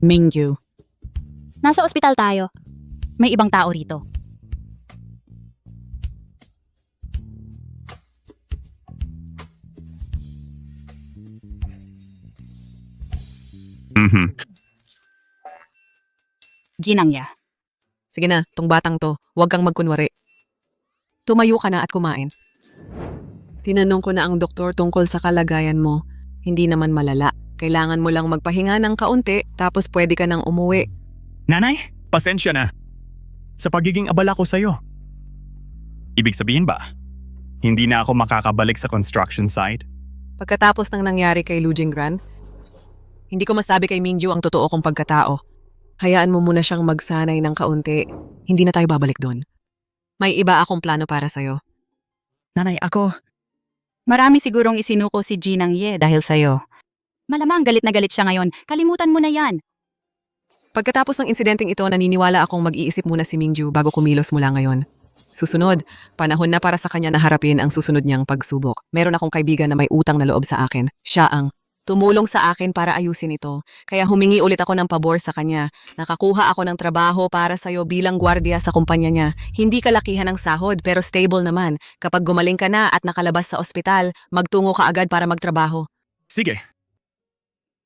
Mingyu, Nasa ospital tayo. may ibang tao rito. Ginangya. Sige na, tong batang to, huwag kang magkunwari. Tumayo ka na at kumain. Tinanong ko na ang doktor tungkol sa kalagayan mo. Hindi naman malala. Kailangan mo lang magpahinga ng kaunti, tapos pwede ka nang umuwi. Nanay, pasensya na. Sa pagiging abala ko sa'yo. Ibig sabihin ba, hindi na ako makakabalik sa construction site? Pagkatapos ng nangyari kay Lu Jingran, hindi ko masabi kay Mingju ang totoo kong pagkatao. Hayaan mo muna siyang magsanay ng kaunti. Hindi na tayo babalik doon. May iba akong plano para sa'yo. Nanay, ako... Marami sigurong isinuko si Jinang Ye dahil sa'yo. Malamang galit na galit siya ngayon. Kalimutan mo na yan. Pagkatapos ng insidenteng ito, naniniwala akong mag-iisip muna si Mingju bago kumilos mula ngayon. Susunod, panahon na para sa kanya na harapin ang susunod niyang pagsubok. Meron akong kaibigan na may utang na loob sa akin. Siya ang tumulong sa akin para ayusin ito. Kaya humingi ulit ako ng pabor sa kanya. Nakakuha ako ng trabaho para sa'yo bilang gwardiya sa kumpanya niya. Hindi kalakihan ng sahod pero stable naman. Kapag gumaling ka na at nakalabas sa ospital, magtungo ka agad para magtrabaho. Sige.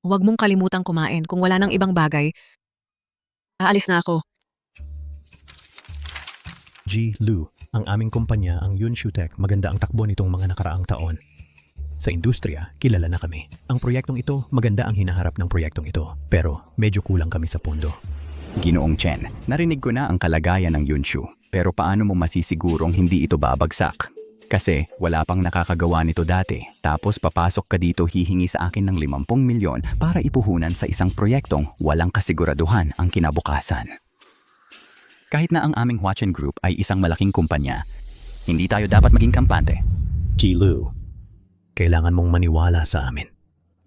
Huwag mong kalimutang kumain. Kung wala nang ibang bagay, aalis na ako. G. Lu, ang aming kumpanya, ang Yunshu Tech, maganda ang takbo nitong mga nakaraang taon. Sa industriya, kilala na kami. Ang proyektong ito, maganda ang hinaharap ng proyektong ito. Pero medyo kulang kami sa pondo. Ginoong Chen, narinig ko na ang kalagayan ng Yunshu. Pero paano mo masisigurong hindi ito babagsak? Kasi wala pang nakakagawa nito dati. Tapos papasok ka dito hihingi sa akin ng 50 milyon para ipuhunan sa isang proyektong walang kasiguraduhan ang kinabukasan. Kahit na ang aming Huachin Group ay isang malaking kumpanya, hindi tayo dapat maging kampante. Ji-Lu, kailangan mong maniwala sa amin.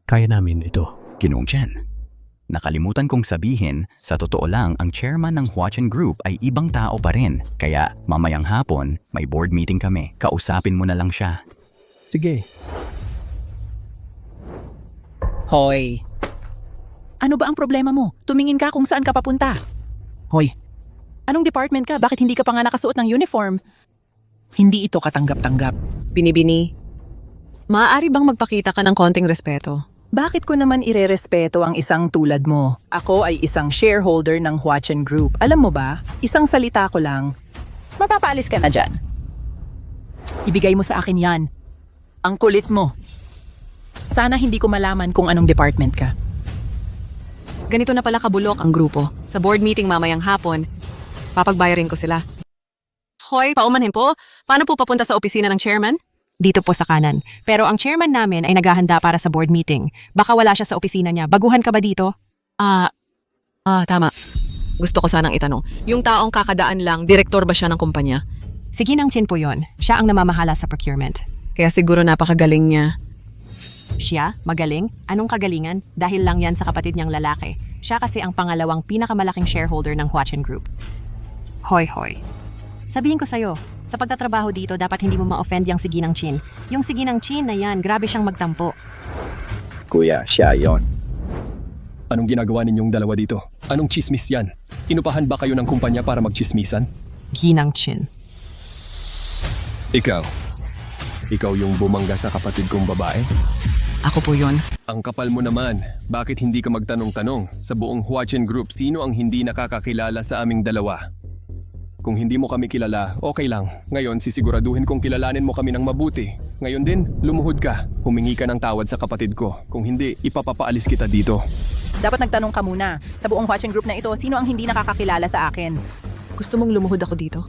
Kaya namin ito. Ginoong Chen. Nakalimutan kong sabihin, sa totoo lang ang chairman ng Huachin Group ay ibang tao pa rin. Kaya mamayang hapon, may board meeting kami. Kausapin mo na lang siya. Sige. Hoy. Ano ba ang problema mo? Tumingin ka kung saan ka papunta. Hoy. Anong department ka? Bakit hindi ka pa nga nakasuot ng uniform? Hindi ito katanggap-tanggap. Binibini, maaari bang magpakita ka ng konting respeto? Bakit ko naman irerespeto ang isang tulad mo? Ako ay isang shareholder ng Huachin Group. Alam mo ba, isang salita ko lang, mapapaalis ka na dyan. Ibigay mo sa akin yan. Ang kulit mo. Sana hindi ko malaman kung anong department ka. Ganito na pala kabulok ang grupo. Sa board meeting mamayang hapon, papagbayarin ko sila. Hoy, paumanhin po. Paano po papunta sa opisina ng chairman? Dito po sa kanan. Pero ang chairman namin ay naghahanda para sa board meeting. Baka wala siya sa opisina niya. Baguhan ka ba dito? Tama. Gusto ko sanang itanong. Yung taong kakadaan lang, direktor ba siya ng kumpanya? Si Ginang Chin po yon. Siya ang namamahala sa procurement. Kaya siguro napakagaling niya. Siya? Magaling? Anong kagalingan? Dahil lang yan sa kapatid niyang lalaki. Siya kasi ang pangalawang pinakamalaking shareholder ng Huachin Group. Hoy. Sabihin ko sa'yo, sa pagtatrabaho dito, dapat hindi mo ma-offend yung si Ginang Chin. Yung si Ginang Chin na yan, grabe siyang magtampo. Kuya, siya yon. Anong ginagawa ninyong dalawa dito? Anong chismis yan? Inupahan ba kayo ng kumpanya para magchismisan? Ginang Chin. Ikaw yung bumangga sa kapatid kong babae? Ako po yun. Ang kapal mo naman. Bakit hindi ka magtanong-tanong? Sa buong Huachin Group, sino ang hindi nakakakilala sa aming dalawa? Kung hindi mo kami kilala, okay lang. Ngayon, sisiguraduhin kong kilalanin mo kami ng mabuti. Ngayon din, lumuhod ka. Humingi ka ng tawad sa kapatid ko. Kung hindi, ipapapaalis kita dito. Dapat nagtanong ka muna. Sa buong Huachin Group na ito, sino ang hindi nakakakilala sa akin? Gusto mong lumuhod ako dito?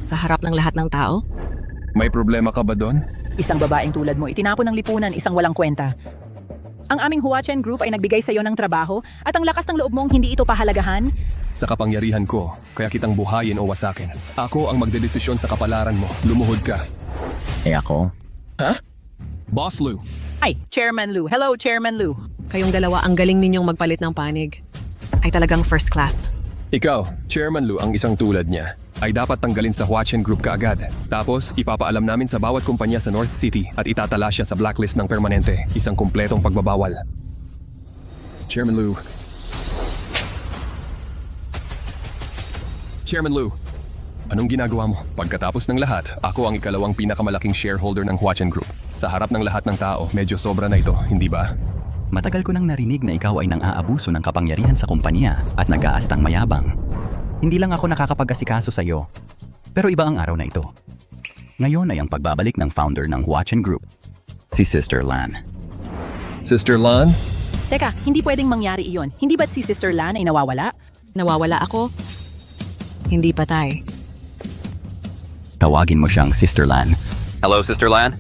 Sa harap ng lahat ng tao? May problema ka ba doon? Isang babaeng tulad mo, itinapon ng lipunan, isang walang kwenta. Ang aming Huachin Group ay nagbigay sa iyo ng trabaho at ang lakas ng loob mong hindi ito pahalagahan? Sa kapangyarihan ko, kaya kitang buhayin o wasakin. Ako ang magdedesisyon sa kapalaran mo. Lumuhod ka. Ako? Boss Lou. Ay, Chairman Lou. Hello, Chairman Lou. Kayong dalawa, ang galing ninyong magpalit ng panig. Ay talagang first class. Ikaw, Chairman Lou, ang isang tulad niya, ay dapat tanggalin sa Huachin Group kaagad. Tapos, ipapaalam namin sa bawat kumpanya sa North City at itatala siya sa blacklist ng permanente. Isang kumpletong pagbabawal. Chairman Lou. Anong ginagawa mo? Pagkatapos ng lahat, ako ang ikalawang pinakamalaking shareholder ng Huachin Group. Sa harap ng lahat ng tao, medyo sobra na ito, hindi ba? Matagal ko nang narinig na ikaw ay nang-aabuso ng kapangyarihan sa kumpanya at nag-aastang mayabang. Hindi lang ako nakakapag-asikaso sa iyo, pero iba ang araw na ito. Ngayon ay ang pagbabalik ng founder ng Huachin Group, si Sister Lan. Sister Lan? Teka, hindi pwedeng mangyari iyon. Hindi ba't si Sister Lan ay nawawala? Nawawala ako? Hindi patay. Tawagin mo siyang Sister Lan. Hello, Sister Lan?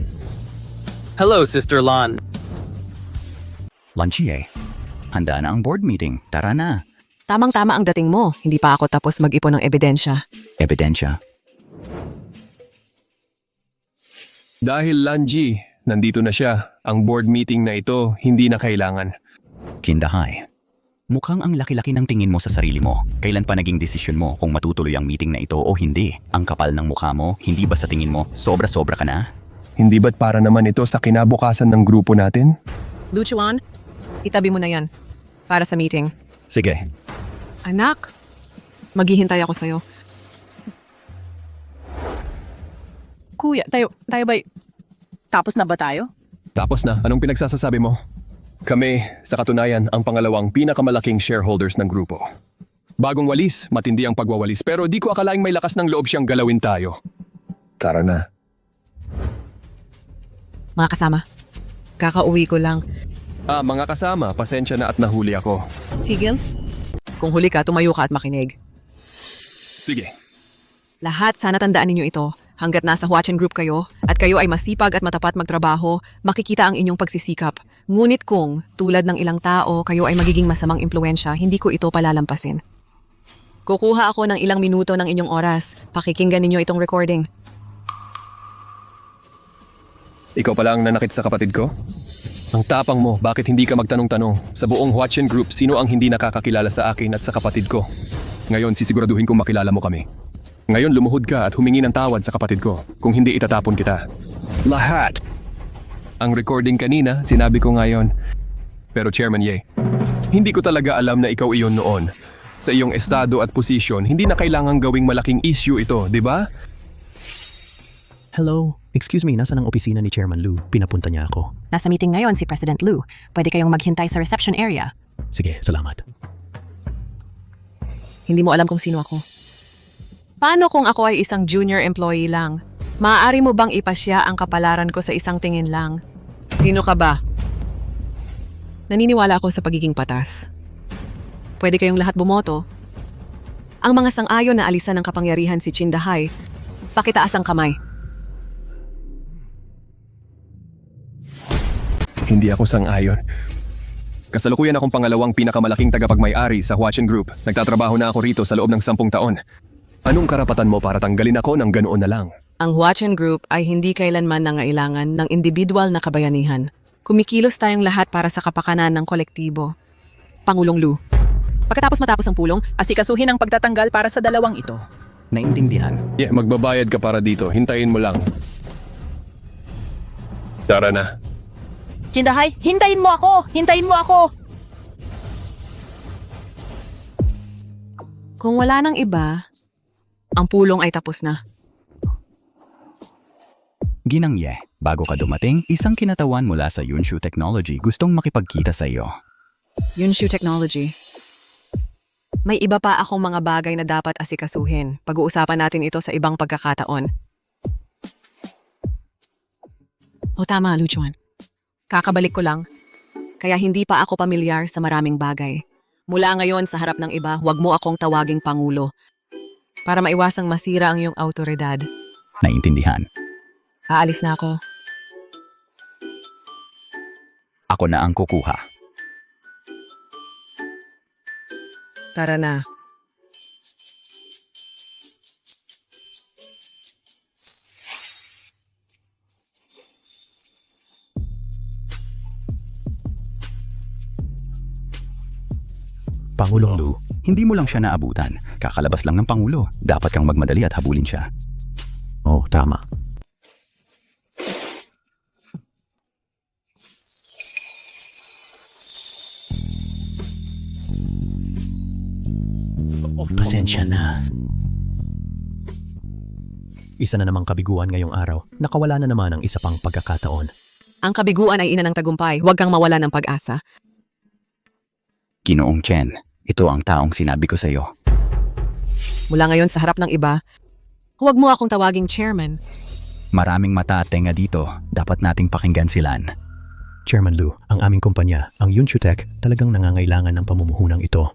Hello, Sister Lan. Lanchie, handa na ang board meeting. Tara na. Tamang-tama ang dating mo. Hindi pa ako tapos mag-ipon ng ebidensya. Ebidensya. Dahil Lanji, nandito na siya. Ang board meeting na ito, hindi na kailangan. Kindahay. Mukhang ang laki-laki ng tingin mo sa sarili mo. Kailan pa naging desisyon mo kung matutuloy ang meeting na ito o hindi? Ang kapal ng mukha mo, hindi ba sa tingin mo, sobra-sobra ka na? Hindi ba't para naman ito sa kinabukasan ng grupo natin? Luchuan, itabi mo na yan. Para sa meeting. Sige. Anak, maghihintay ako sa'yo. Kuya, tayo ba? Tapos na ba tayo? Tapos na, anong pinagsasasabi mo? Kami, sa katunayan, ang pangalawang pinakamalaking shareholders ng grupo. Bagong walis, matindi ang pagwawalis, pero di ko akalaing may lakas ng loob siyang galawin tayo. Tara na. Mga kasama, kakauwi ko lang. Mga kasama, pasensya na at nahuli ako. Tigil? Kung huli ka, tumayo ka at makinig. Sige. Lahat sana tandaan ninyo ito. Hanggat nasa Huachin Group kayo at kayo ay masipag at matapat magtrabaho, makikita ang inyong pagsisikap. Ngunit kung, tulad ng ilang tao, kayo ay magiging masamang impluensya, hindi ko ito palalampasin. Kukuha ako ng ilang minuto ng inyong oras. Pakikinggan ninyo itong recording. Ikaw pala ang nanakit sa kapatid ko? Ang tapang mo, bakit hindi ka magtanong-tanong? Sa buong Huachin Group, sino ang hindi nakakakilala sa akin at sa kapatid ko? Ngayon, sisiguraduhin kong makilala mo kami. Ngayon, lumuhod ka at humingi ng tawad sa kapatid ko. Kung hindi, itatapon kita. Lahat! Ang recording kanina, sinabi ko ngayon. Pero Chairman Ye, hindi ko talaga alam na ikaw iyon noon. Sa iyong estado at posisyon, hindi na kailangang gawing malaking issue ito, di ba? Hello? Excuse me, nasa ng opisina ni Chairman Lu? Pinapunta niya ako. Nasa meeting ngayon si President Lu. Pwede kayong maghintay sa reception area. Sige, salamat. Hindi mo alam kung sino ako. Paano kung ako ay isang junior employee lang? Maaari mo bang ipasya ang kapalaran ko sa isang tingin lang? Sino ka ba? Naniniwala ako sa pagiging patas. Pwede kayong lahat bumoto. Ang mga sang-ayon na alisan ng kapangyarihan si Chindahay, pakitaas ang kamay. Hindi ako sang-ayon. Kasalukuyan akong pangalawang pinakamalaking tagapagmay-ari sa Huachin Group. Nagtatrabaho na ako rito sa loob ng 10 taon. Anong karapatan mo para tanggalin ako ng ganoon na lang? Ang Huachin Group ay hindi kailanman nangailangan ng individual na kabayanihan. Kumikilos tayong lahat para sa kapakanan ng kolektibo. Pangulong Lu. Pagkatapos matapos ang pulong, Asikasuhin ang pagtatanggal para sa dalawang ito. Naintindihan? Yeah, magbabayad ka para dito. Hintayin mo lang. Tara na. Chindahay, hintayin mo ako! Hintayin mo ako! Kung wala nang iba, ang pulong ay tapos na. Ginangye, bago ka dumating, isang kinatawan mula sa Yunshu Technology gustong makipagkita sa iyo. Yunshu Technology. May iba pa akong mga bagay na dapat asikasuhin. Pag-uusapan natin ito sa ibang pagkakataon. O tama, Luchuan. Kakabalik ko lang. Kaya hindi pa ako pamilyar sa maraming bagay. Mula ngayon sa harap ng iba, huwag mo akong tawaging Pangulo. Para maiwasang masira ang iyong autoridad. Naintindihan? Aalis na ako. Ako na ang kukuha. Tara na. Pangulong Lu. Hindi mo lang siya naabutan. Kakalabas lang ng Pangulo. Dapat kang magmadali at habulin siya. Oh, tama. Pasensya na. Isa na namang kabiguan ngayong araw. Nakawala na naman ang isa pang pagkakataon. Ang kabiguan ay ina ng tagumpay. Huwag kang mawala ng pag-asa. Ginoong Chen, ito ang taong sinabi ko sa iyo. Mula ngayon sa harap ng iba, huwag mo akong tawaging chairman. Maraming mata at tenga dito. Dapat nating pakinggan silan. Chairman Lu, ang aming kumpanya, ang Yunshu Tech, talagang nangangailangan ng pamumuhunang ito.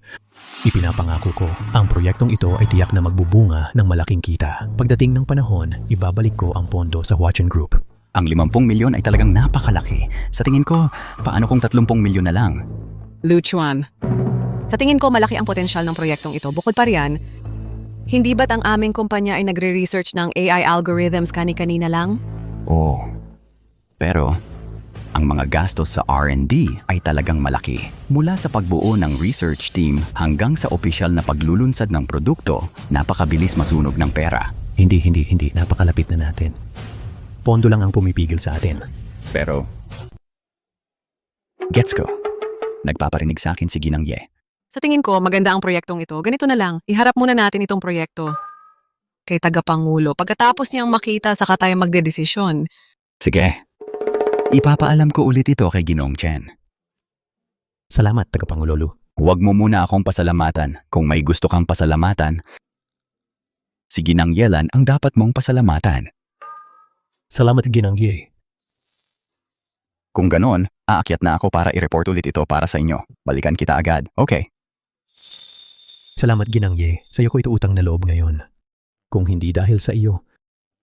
Ipinapangako ko, ang proyektong ito ay tiyak na magbubunga ng malaking kita. Pagdating ng panahon, ibabalik ko ang pondo sa Huachin Group. Ang 50 milyon ay talagang napakalaki. Sa tingin ko, paano kung 30 milyon na lang? Luchuan. Sa tingin ko malaki ang potensyal ng proyektong ito. Bukod pa riyan, hindi ba't ang aming kumpanya ay nagre-research ng AI algorithms kani-kanina lang? Oo. Pero, ang mga gastos sa R&D ay talagang malaki. Mula sa pagbuo ng research team hanggang sa opisyal na paglulunsad ng produkto, napakabilis masunog ng pera. Hindi. Napakalapit na natin. Pondo lang ang pumipigil sa atin. Pero, gets ko. Nagpaparinig sa akin si Ginang Ye. Sa tingin ko, maganda ang proyektong ito. Ganito na lang, iharap muna natin itong proyekto kay tagapangulo. Pagkatapos niyang makita, saka tayo magdedesisyon. Sige. Ipapaalam ko ulit ito kay Ginoong Chen. Salamat, Tagapangulo Lu. Huwag mo muna akong pasalamatan. Kung may gusto kang pasalamatan, si Ginang Yelan ang dapat mong pasalamatan. Salamat, Ginang Ye. Kung ganon, aakyat na ako para i-report ulit ito para sa inyo. Balikan kita agad. Okay. Salamat, Ginang Ye. Sa'yo ko ito utang na loob ngayon. kung hindi dahil sa iyo.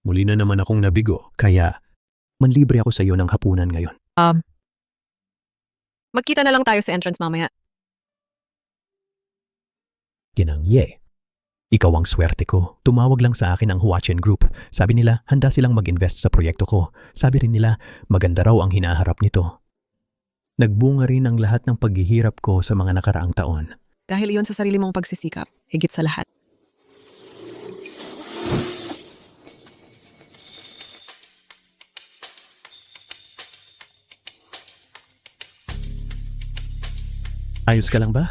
Muli na naman akong nabigo, kaya manlibre ako sa iyo ng hapunan ngayon. Magkita na lang tayo sa entrance mamaya. Ginangye. Ikaw ang swerte ko. Tumawag lang sa akin ang Huachen Group. Sabi nila, handa silang mag-invest sa proyekto ko. Sabi rin nila, maganda raw ang hinaharap nito. Nagbunga rin ang lahat ng paghihirap ko sa mga nakaraang taon. Dahil iyon sa sarili mong pagsisikap, higit sa lahat. Ayos ka lang ba?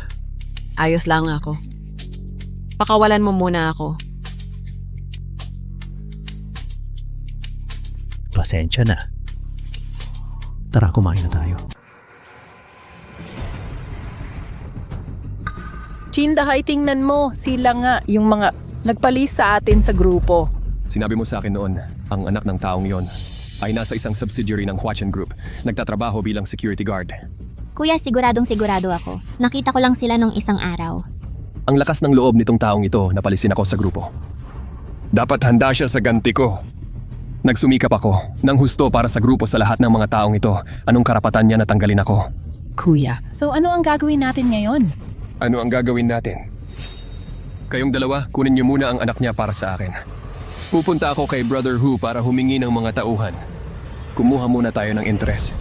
Ayos lang ako. Pakawalan mo muna ako. Pasensya na. Tara, kumain na tayo. Chindahay, tingnan mo. Sila nga, yung mga nagpalis sa atin sa grupo. Sinabi mo sa akin noon, ang anak ng taong yon ay nasa isang subsidiary ng Huachen Group. Nagtatrabaho bilang security guard. Kuya, siguradong sigurado ako. Nakita ko lang sila nung isang araw. Ang lakas ng loob nitong taong ito, napalisin ako sa grupo. Dapat handa siya sa ganti ko. Nagsumikap ako ng husto para sa grupo sa lahat ng mga taong ito. Anong karapatan niya na tanggalin ako? Kuya, so ano ang gagawin natin ngayon? Ano ang gagawin natin? Kayong dalawa, kunin niyo muna ang anak niya para sa akin. Pupunta ako kay Brother Hu para humingi ng mga tauhan. Kumuha muna tayo ng interes.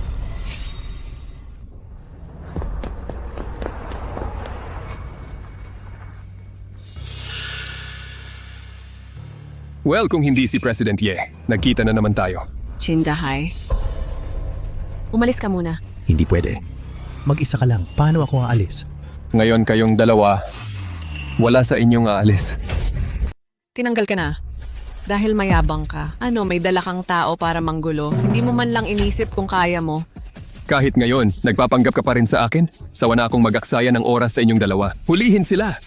Well, kung hindi si President Ye, nagkita na naman tayo. Chindahay. Umalis ka muna. Hindi pwede. Mag-isa ka lang. Paano ako aalis? Ngayon kayong dalawa, wala sa inyong aalis. Tinanggal ka na. Dahil mayabang ka. Ano, may dala kang tao para manggulo. Hindi mo man lang inisip kung kaya mo. Kahit ngayon, nagpapanggap ka pa rin sa akin? Sawa na akong mag-aksaya ng oras sa inyong dalawa. Hulihin sila!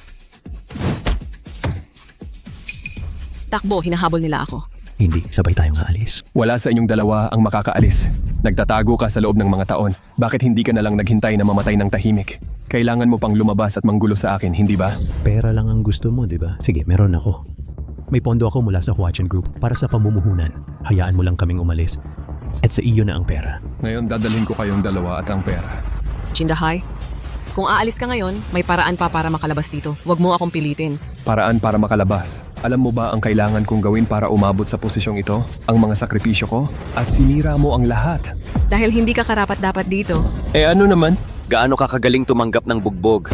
Takbo, hinahabol nila ako. Hindi, sabay tayong aalis. Wala sa inyong dalawa ang makakaalis. Nagtatago ka sa loob ng mga taon. Bakit hindi ka na lang naghintay na mamatay ng tahimik? Kailangan mo pang lumabas at manggulo sa akin, hindi ba? Pera lang ang gusto mo, di ba? Sige, meron ako. May pondo ako mula sa Huachen Group para sa pamumuhunan. Hayaan mo lang kaming umalis. At sa iyo na ang pera. Ngayon dadalhin ko kayong dalawa at ang pera. Chindahay, kung aalis ka ngayon, may paraan pa para makalabas dito. Huwag mo akong pilitin. Paraan para makalabas. Alam mo ba ang kailangan kong gawin para umabot sa posisyong ito? Ang mga sakripisyo ko? At sinira mo ang lahat. Dahil hindi ka karapat-dapat dito. Eh ano naman? Gaano ka kagaling tumanggap ng bugbog?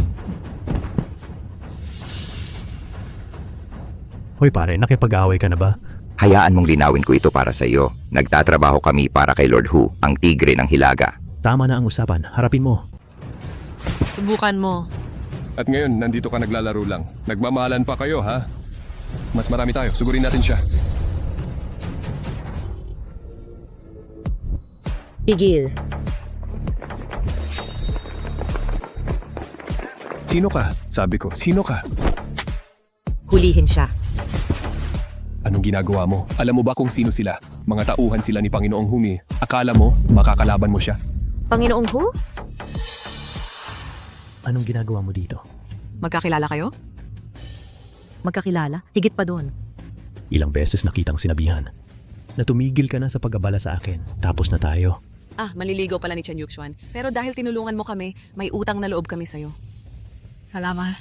Hoy pare, nakipag-away ka na ba? Hayaan mong linawin ko ito para sa iyo. Nagtatrabaho kami para kay Lord Hu, ang tigre ng Hilaga. Tama na ang usapan. Harapin mo. Subukan mo. At ngayon, nandito ka naglalaro lang. Nagmamahalan pa kayo, ha? Mas marami tayo. Sugurin natin siya. Tigil. Sino ka? Sabi ko, sino ka? Hulihin siya. Anong ginagawa mo? Alam mo ba kung sino sila? Mga tauhan sila ni Panginoong Humi. Akala mo, makakalaban mo siya? Panginoong Hu? Anong ginagawa mo dito? Magkakilala kayo? Magkakilala? Higit pa doon. Ilang beses nakitang sinabihan na tumigil ka na sa pag-abala sa akin. Tapos na tayo. Maliligaw pala ni Chen Yuxuan. Pero dahil tinulungan mo kami, may utang na loob kami sa'yo. Salamat.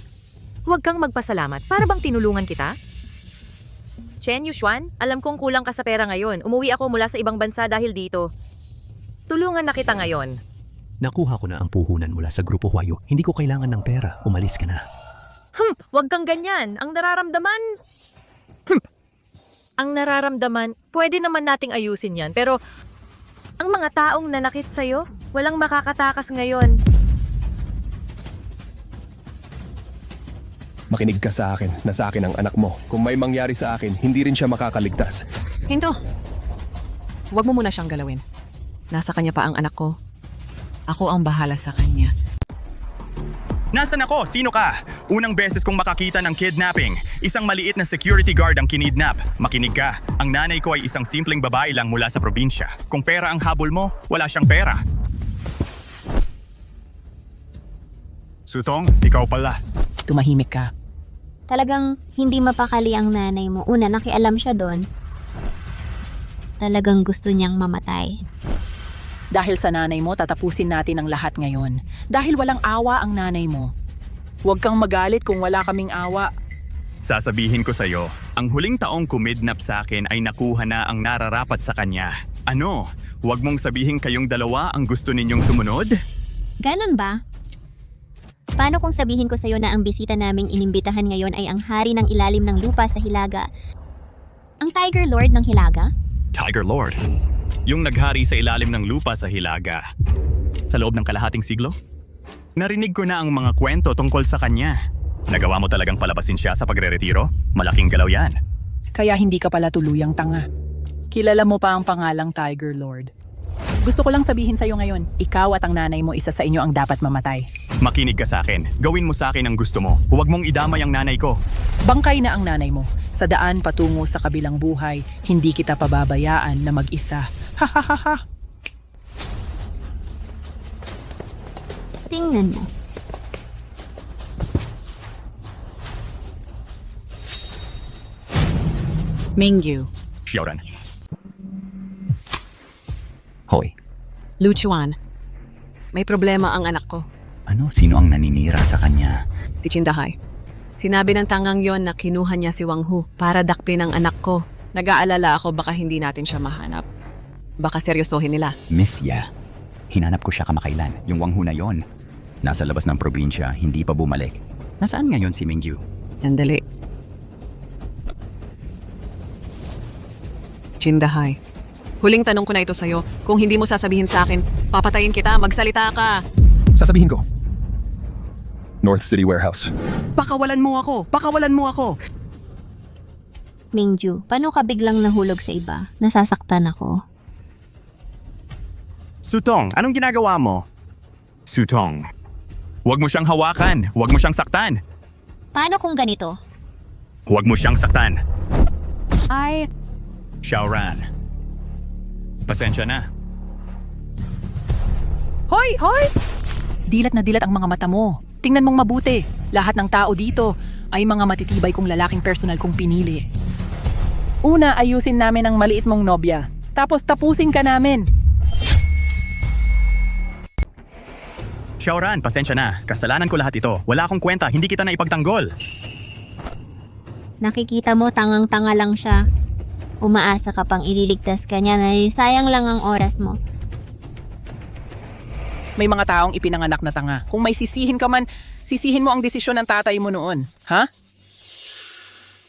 Huwag kang magpasalamat. Para bang tinulungan kita? Chen Yuxuan, alam kong kulang ka sa pera ngayon. Umuwi ako mula sa ibang bansa dahil dito. Tulungan na kita ngayon. Nakuha ko na ang puhunan mula sa Grupo Huayo. Hindi ko kailangan ng pera. Umalis ka na. Huwag kang ganyan. Ang nararamdaman, pwede naman nating ayusin yan. Pero, ang mga taong nanakit sa'yo, walang makakatakas ngayon. Makinig ka sa akin, na sa akin ang anak mo. Kung may mangyari sa akin, hindi rin siya makakaligtas. Hinto. Huwag mo muna siyang galawin. Nasa kanya pa ang anak ko. Ako ang bahala sa kanya. Nasaan ako? Sino ka? Unang beses kong makakita ng kidnapping. Isang maliit na security guard ang kinidnap. Makinig ka. Ang nanay ko ay isang simpleng babae lang mula sa probinsya. Kung pera ang habol mo, wala siyang pera. Sutong, ikaw pala. Tumahimik ka. Talagang hindi mapakali ang nanay mo. Una, nakialam siya doon. Talagang gusto niyang mamatay. Dahil sa nanay mo, tatapusin natin ang lahat ngayon. Dahil walang awa ang nanay mo. Huwag kang magalit kung wala kaming awa. Sasabihin ko sa'yo, ang huling taong kumidnap sa akin ay nakuha na ang nararapat sa kanya. Ano? Huwag mong sabihin kayong dalawa ang gusto ninyong sumunod? Ganon ba? Paano kung sabihin ko sa'yo na ang bisita naming inimbitahan ngayon ay ang hari ng ilalim ng lupa sa Hilaga? Ang Tiger Lord ng Hilaga? Tiger Lord? Yung naghari sa ilalim ng lupa sa Hilaga. Sa loob ng kalahating siglo? Narinig ko na ang mga kwento tungkol sa kanya. Nagawa mo talagang palabasin siya sa pagre-retiro? Malaking galaw yan. Kaya hindi ka pala tuluyang tanga. Kilala mo pa ang pangalang Tiger Lord. Gusto ko lang sabihin sa'yo ngayon, ikaw at ang nanay mo isa sa inyo ang dapat mamatay. Makinig ka sa akin. Gawin mo sa akin ang gusto mo. Huwag mong idamay ang nanay ko. Bangkay na ang nanay mo. Sa daan patungo sa kabilang buhay, hindi kita pababayaan na mag-isa. Ha ha ha ha. Tingnan mo. Mingyu. Xiaoran. Hoy, Luchuan, may problema ang anak ko. ano? Sino ang naninira sa kanya? Si Chindahay. Sinabi ng tangang yon na kinuha niya si Wang Hu para dakpin ang anak ko. Nag-aalala ako baka hindi natin siya mahanap. Baka seryosohin nila. Miss Ya. Hinanap ko siya kamakailan. Yung Wang Hu na yon. Nasa labas ng probinsya, hindi pa bumalik. Nasaan ngayon si Mingyu? Sandali. Chindahay. Huling tanong ko na ito sa'yo. Kung hindi mo sasabihin sa akin, papatayin kita, magsalita ka. Sasabihin ko. North City Warehouse. Pakawalan mo ako! Pakawalan mo ako! Mingju, paano ka biglang nahulog sa iba? Nasasaktan ako. Sutong, anong ginagawa mo? Sutong. Huwag mo siyang hawakan. Huwag mo siyang saktan. Paano kung ganito? Huwag mo siyang saktan. Ay, Xiaoran. Pasensya na. Hoy! Hoy! Dilat na dilat ang mga mata mo. Tingnan mong mabuti. Lahat ng tao dito ay mga matitibay kong lalaking personal kong pinili. Una, ayusin namin ang maliit mong nobya. Tapos tapusin ka namin. Xiaoran, pasensya na. Kasalanan ko lahat ito. Wala akong kwenta. Hindi kita na ipagtanggol. Nakikita mo, tangang-tanga lang siya. Umaasa ka pang ililigtas ka niya na sayang lang ang oras mo. May mga taong ipinanganak na tanga. Kung may sisihin ka man, sisihin mo ang desisyon ng tatay mo noon. Ha?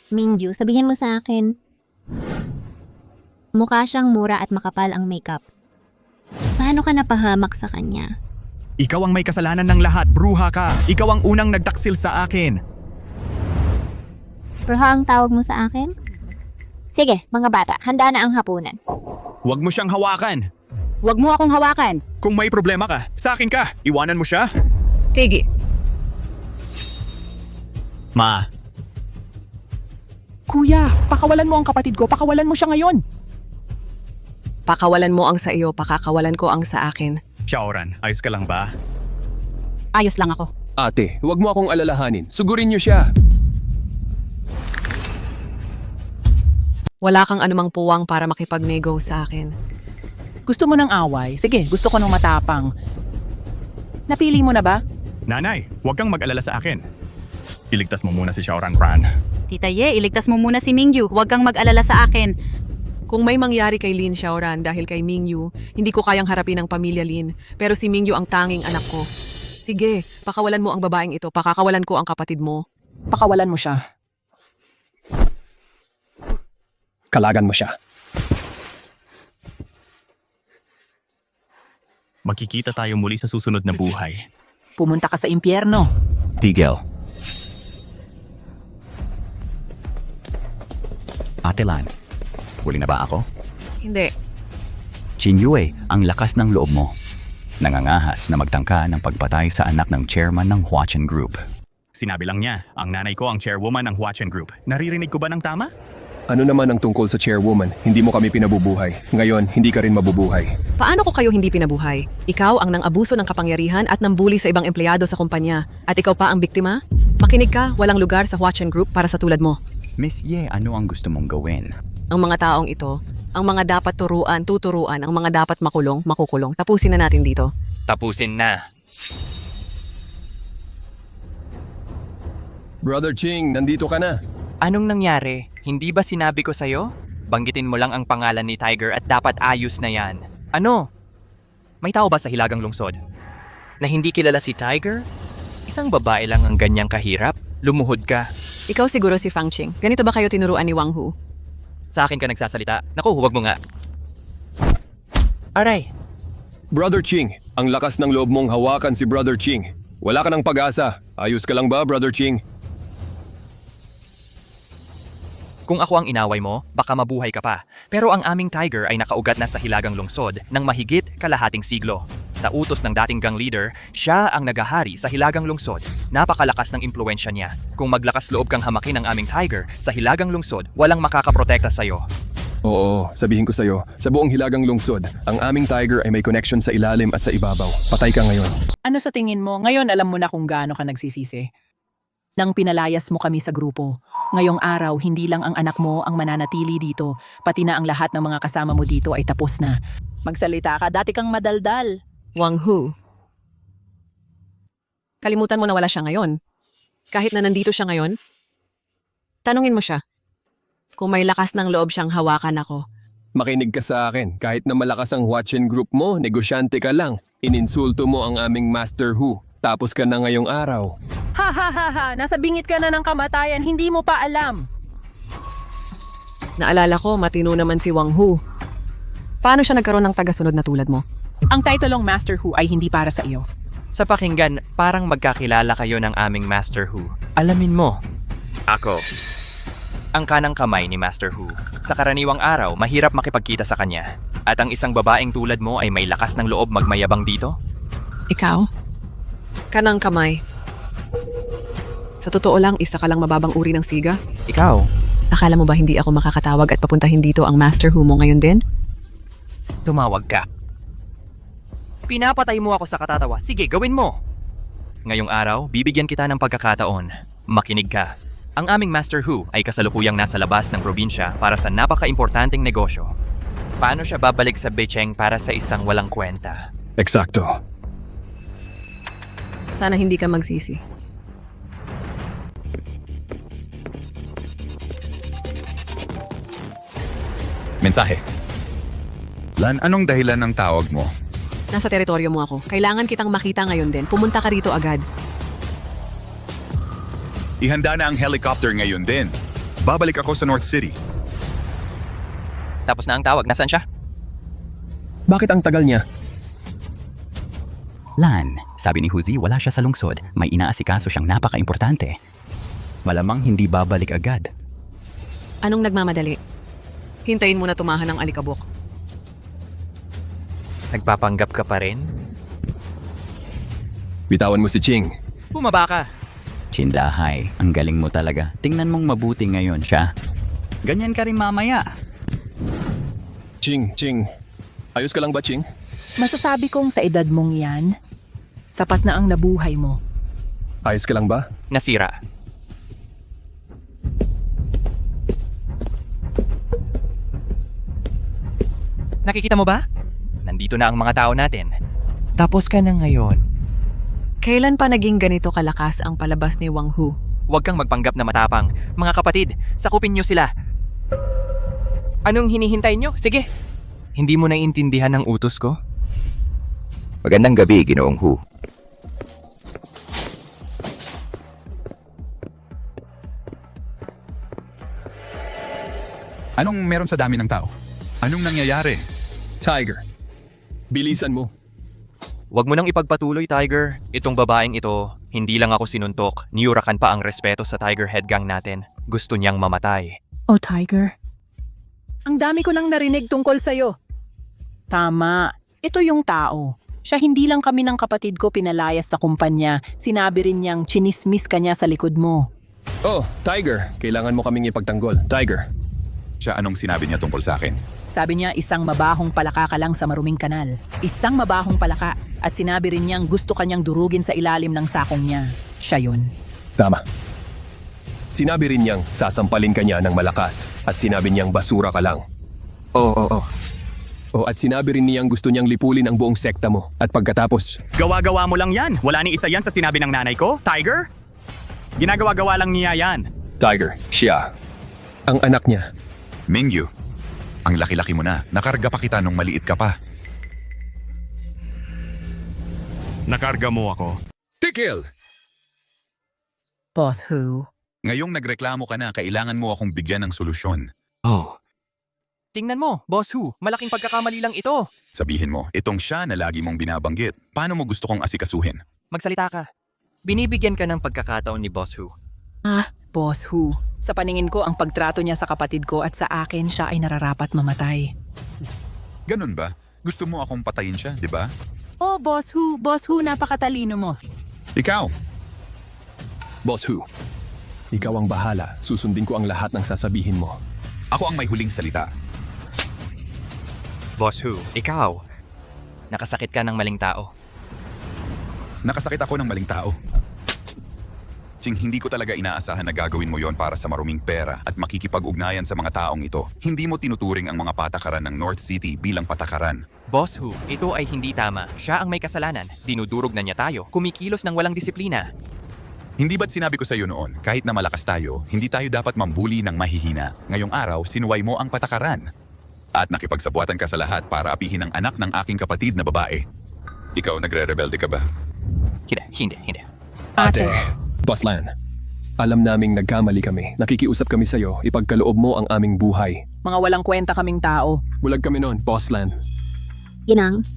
Mingju, sabihin mo sa akin. Mukha siyang mura at makapal ang makeup. Paano ka napahamak sa kanya? Ikaw ang may kasalanan ng lahat. Bruha ka. Ikaw ang unang nagtaksil sa akin. Bruha ang tawag mo sa akin? Sige, mga bata, handa na ang hapunan. Huwag mo siyang hawakan. wag mo akong hawakan. Kung may problema ka, sa akin ka. Iwanan mo siya. Tigi. Ma, Kuya, pakawalan mo ang kapatid ko. Pakawalan mo siya ngayon. Pakawalan mo ang sa iyo, pakakawalan ko ang sa akin. Xiaoran, ayos ka lang ba? Ayos lang ako. Ate, huwag mo akong alalahanin. Sugurin niyo siya. Wala kang anumang puwang para makipag-nego sa akin. Gusto mo ng away? Sige, gusto ko ng matapang. Napili mo na ba? Nanay, huwag kang mag-alala sa akin. Iligtas mo muna si Xiaoran Ran. Tita Ye, iligtas mo muna si Mingyu. Huwag kang mag-alala sa akin. Kung may mangyari kay Lin Xiaoran dahil kay Mingyu, hindi ko kayang harapin ang pamilya Lin. Pero si Mingyu ang tanging anak ko. Sige, pakawalan mo ang babaeng ito. Pakakawalan ko ang kapatid mo. Pakawalan mo siya. Kalagan mo siya. Magkikita tayo muli sa susunod na buhay. Pumunta ka sa impyerno. Tigel. Ate Lan, huli na ba ako? Hindi. Chinyue, ang lakas ng loob mo. Nangangahas na magtangka ng pagpatay sa anak ng chairman ng Huachen Group. Sinabi lang niya, ang nanay ko ang chairwoman ng Huachen Group. Naririnig ko ba ng tama? Ano naman ang tungkol sa chairwoman? Hindi mo kami pinabubuhay. Ngayon, hindi ka rin mabubuhay. Paano ko kayo hindi pinabuhay? Ikaw ang nang-abuso ng kapangyarihan at nambuli sa ibang empleyado sa kumpanya. At ikaw pa ang biktima? Makinig ka, walang lugar sa Huachin Group para sa tulad mo. Miss Ye, ano ang gusto mong gawin? Ang mga taong ito, ang mga dapat tuturuan, ang mga dapat makukulong. Tapusin na natin dito. Tapusin na. Brother Ching, nandito ka na. Anong nangyari? Hindi ba sinabi ko sa'yo? Banggitin mo lang ang pangalan ni Tiger at dapat ayos na yan. Ano? May tao ba sa Hilagang Lungsod na hindi kilala si Tiger? Isang babae lang ang ganyang kahirap? Lumuhod ka. Ikaw siguro si Fang Ching. Ganito ba kayo tinuruan ni Wang Hu? Sa akin ka nagsasalita. Naku, huwag mo nga. Aray, Brother Ching, ang lakas ng loob mong hawakan si Brother Ching. Wala ka ng pag-asa. Ayos ka lang ba, Brother Ching? kung ako ang inaway mo, baka mabuhay ka pa. Pero ang aming Tiger ay nakaugat na sa Hilagang Lungsod ng mahigit kalahating siglo. Sa utos ng dating gang leader, siya ang nagahari sa Hilagang Lungsod. Napakalakas ng impluensya niya. Kung maglakas loob kang hamakin ang aming Tiger sa Hilagang Lungsod, walang makakaprotekta sa'yo. Oo, sabihin ko sa'yo, sa buong Hilagang Lungsod, ang aming Tiger ay may connection sa ilalim at sa ibabaw. Patay ka ngayon. Ano sa tingin mo? Ngayon alam mo na kung gaano ka nagsisisi. Nang pinalayas mo kami sa grupo, ngayong araw hindi lang ang anak mo ang mananatili dito, pati na ang lahat ng mga kasama mo dito ay tapos na. Magsalita ka, dati kang madaldal. Wang Hu. Kalimutan mo na wala siya ngayon. Kahit na nandito siya ngayon, tanungin mo siya. Kung may lakas ng loob siyang hawakan ako. Makinig ka sa akin, kahit na malakas ang Huachin Group mo, negosyante ka lang. Ininsulto mo ang aming Master Hu. Tapos ka na ngayong araw. Ha ha ha ha, nasa bingit ka na ng kamatayan, hindi mo pa alam. Naalala ko, matino naman si Wang Hu. Paano siya nagkaroon ng tagasunod na tulad mo? Ang titulong Master Hu ay hindi para sa iyo. Sa pakinggan, parang magkakilala kayo ng aming Master Hu. Alamin mo, ako, ang kanang kamay ni Master Hu. Sa karaniwang araw, mahirap makipagkita sa kanya. At ang isang babaeng tulad mo ay may lakas ng loob magmayabang dito? Ikaw? Kanang kamay. Sa totoo lang, isa ka lang mababang uri ng siga. Ikaw? Akala mo ba hindi ako makakatawag at papuntahin dito ang Master Hu mo ngayon din? Tumawag ka. Pinapatay mo ako sa katatawa. Sige, gawin mo. Ngayong araw, bibigyan kita ng pagkakataon. Makinig ka. Ang aming Master Hu ay kasalukuyang nasa labas ng probinsya para sa napaka-importanteng negosyo. Paano siya babalik sa Beicheng para sa isang walang kwenta? Eksakto. Sana hindi ka magsisi. Mensahe. Lan, anong dahilan ng tawag mo? Nasa teritoryo mo ako. Kailangan kitang makita ngayon din. Pumunta ka rito agad. Ihanda na ang helicopter ngayon din. Babalik ako sa North City. Tapos na ang tawag. Nasaan siya? Bakit ang tagal niya? Lan, sabi ni Huzi, wala siya sa lungsod. May inaasikaso siyang napaka-importante. Malamang hindi babalik agad. Anong nagmamadali? Hintayin mo na tumahan ng alikabok. Nagpapanggap ka pa rin? Bitawan mo si Ching. Bumaba ka. Chindahay, ang galing mo talaga. Tingnan mong mabuti ngayon siya. Ganyan ka rin mamaya. Ching. Ayos ka lang ba, Ching? Masasabi kong sa edad mong yan, sapat na ang nabuhay mo. Ayos ka lang ba? Nasira. Nakikita mo ba? Nandito na ang mga tao natin. Tapos ka na ngayon. Kailan pa naging ganito kalakas ang palabas ni Wang Hu? Huwag kang magpanggap na matapang. Mga kapatid, sakupin niyo sila. Anong hinihintay niyo? Sige. Hindi mo naiintindihan ang utos ko? Magandang gabi, Ginoong Hu. Anong meron sa dami ng tao? Anong nangyayari? Tiger, bilisan mo. Huwag mo nang ipagpatuloy, Tiger. Itong babaeng ito, hindi lang ako sinuntok. Niyurakan pa ang respeto sa Tiger Head Gang natin. Gusto niyang mamatay. Oh, Tiger. Ang dami ko nang narinig tungkol sa'yo. Tama. Ito yung tao. Siya hindi lang kami ng kapatid ko pinalayas sa kumpanya. Sinabi rin niyang chinismis ka niya sa likod mo. Oh, Tiger. Kailangan mo kaming ipagtanggol. Tiger. Siya anong sinabi niya tungkol sa akin? Sabi niya isang mabahong palaka ka lang sa maruming kanal. Isang mabahong palaka. At sinabi rin niyang gusto kanyang durugin sa ilalim ng sakong niya. Siya yun. Tama. Sinabi rin niyang sasampalin ka niya ng malakas at sinabi niyang basura ka lang. Oo. At sinabi rin niyang gusto niyang lipulin ang buong sekta mo. At pagkatapos, Gawa-gawa mo lang yan. Wala ni isa yan sa sinabi ng nanay ko, Tiger. Ginagawa-gawa lang niya yan. Tiger, siya. Ang anak niya. Mingyu, ang laki-laki mo na. Nakarga pa kita nung maliit ka pa. Nakarga mo ako. Tikil! Boss Who? Ngayong nagreklamo ka na, kailangan mo akong bigyan ng solusyon. Oh. Tingnan mo, Boss Who, malaking pagkakamali lang ito. Sabihin mo, itong siya na lagi mong binabanggit. Paano mo gusto kong asikasuhin? Magsalita ka. Binibigyan ka ng pagkakataon ni Boss Who. Boss Who? Sa paningin ko, ang pagtrato niya sa kapatid ko at sa akin, siya ay nararapat mamatay. Ganun ba? Gusto mo akong patayin siya, di ba? Oh, Boss Who? Boss Who, napakatalino mo. Ikaw, Boss Who, ikaw ang bahala. Susundin ko ang lahat ng sasabihin mo. ako ang may huling salita. Boss Who, ikaw. Nakasakit ka ng maling tao. Nakasakit ako ng maling tao. Ching, hindi ko talaga inaasahan na gagawin mo yon para sa maruming pera at makikipag-ugnayan sa mga taong ito. Hindi mo tinuturing ang mga patakaran ng North City bilang patakaran. Boss Who, ito ay hindi tama. Siya ang may kasalanan. Dinudurog na niya tayo. Kumikilos ng walang disiplina. Hindi ba't sinabi ko sa iyo noon, kahit na malakas tayo, hindi tayo dapat mambuli ng mahihina. Ngayong araw, sinuway mo ang patakaran. At nakipagsabuatan ka sa lahat para apihin ang anak ng aking kapatid na babae. Ikaw nagre-rebelde ka ba? Hindi. Ate, Boss Lan, alam naming nagkamali kami. Nakikiusap kami sa'yo, ipagkaloob mo ang aming buhay. Mga walang kwenta kaming tao. Bulag kami noon, Boss Lan. Ginang,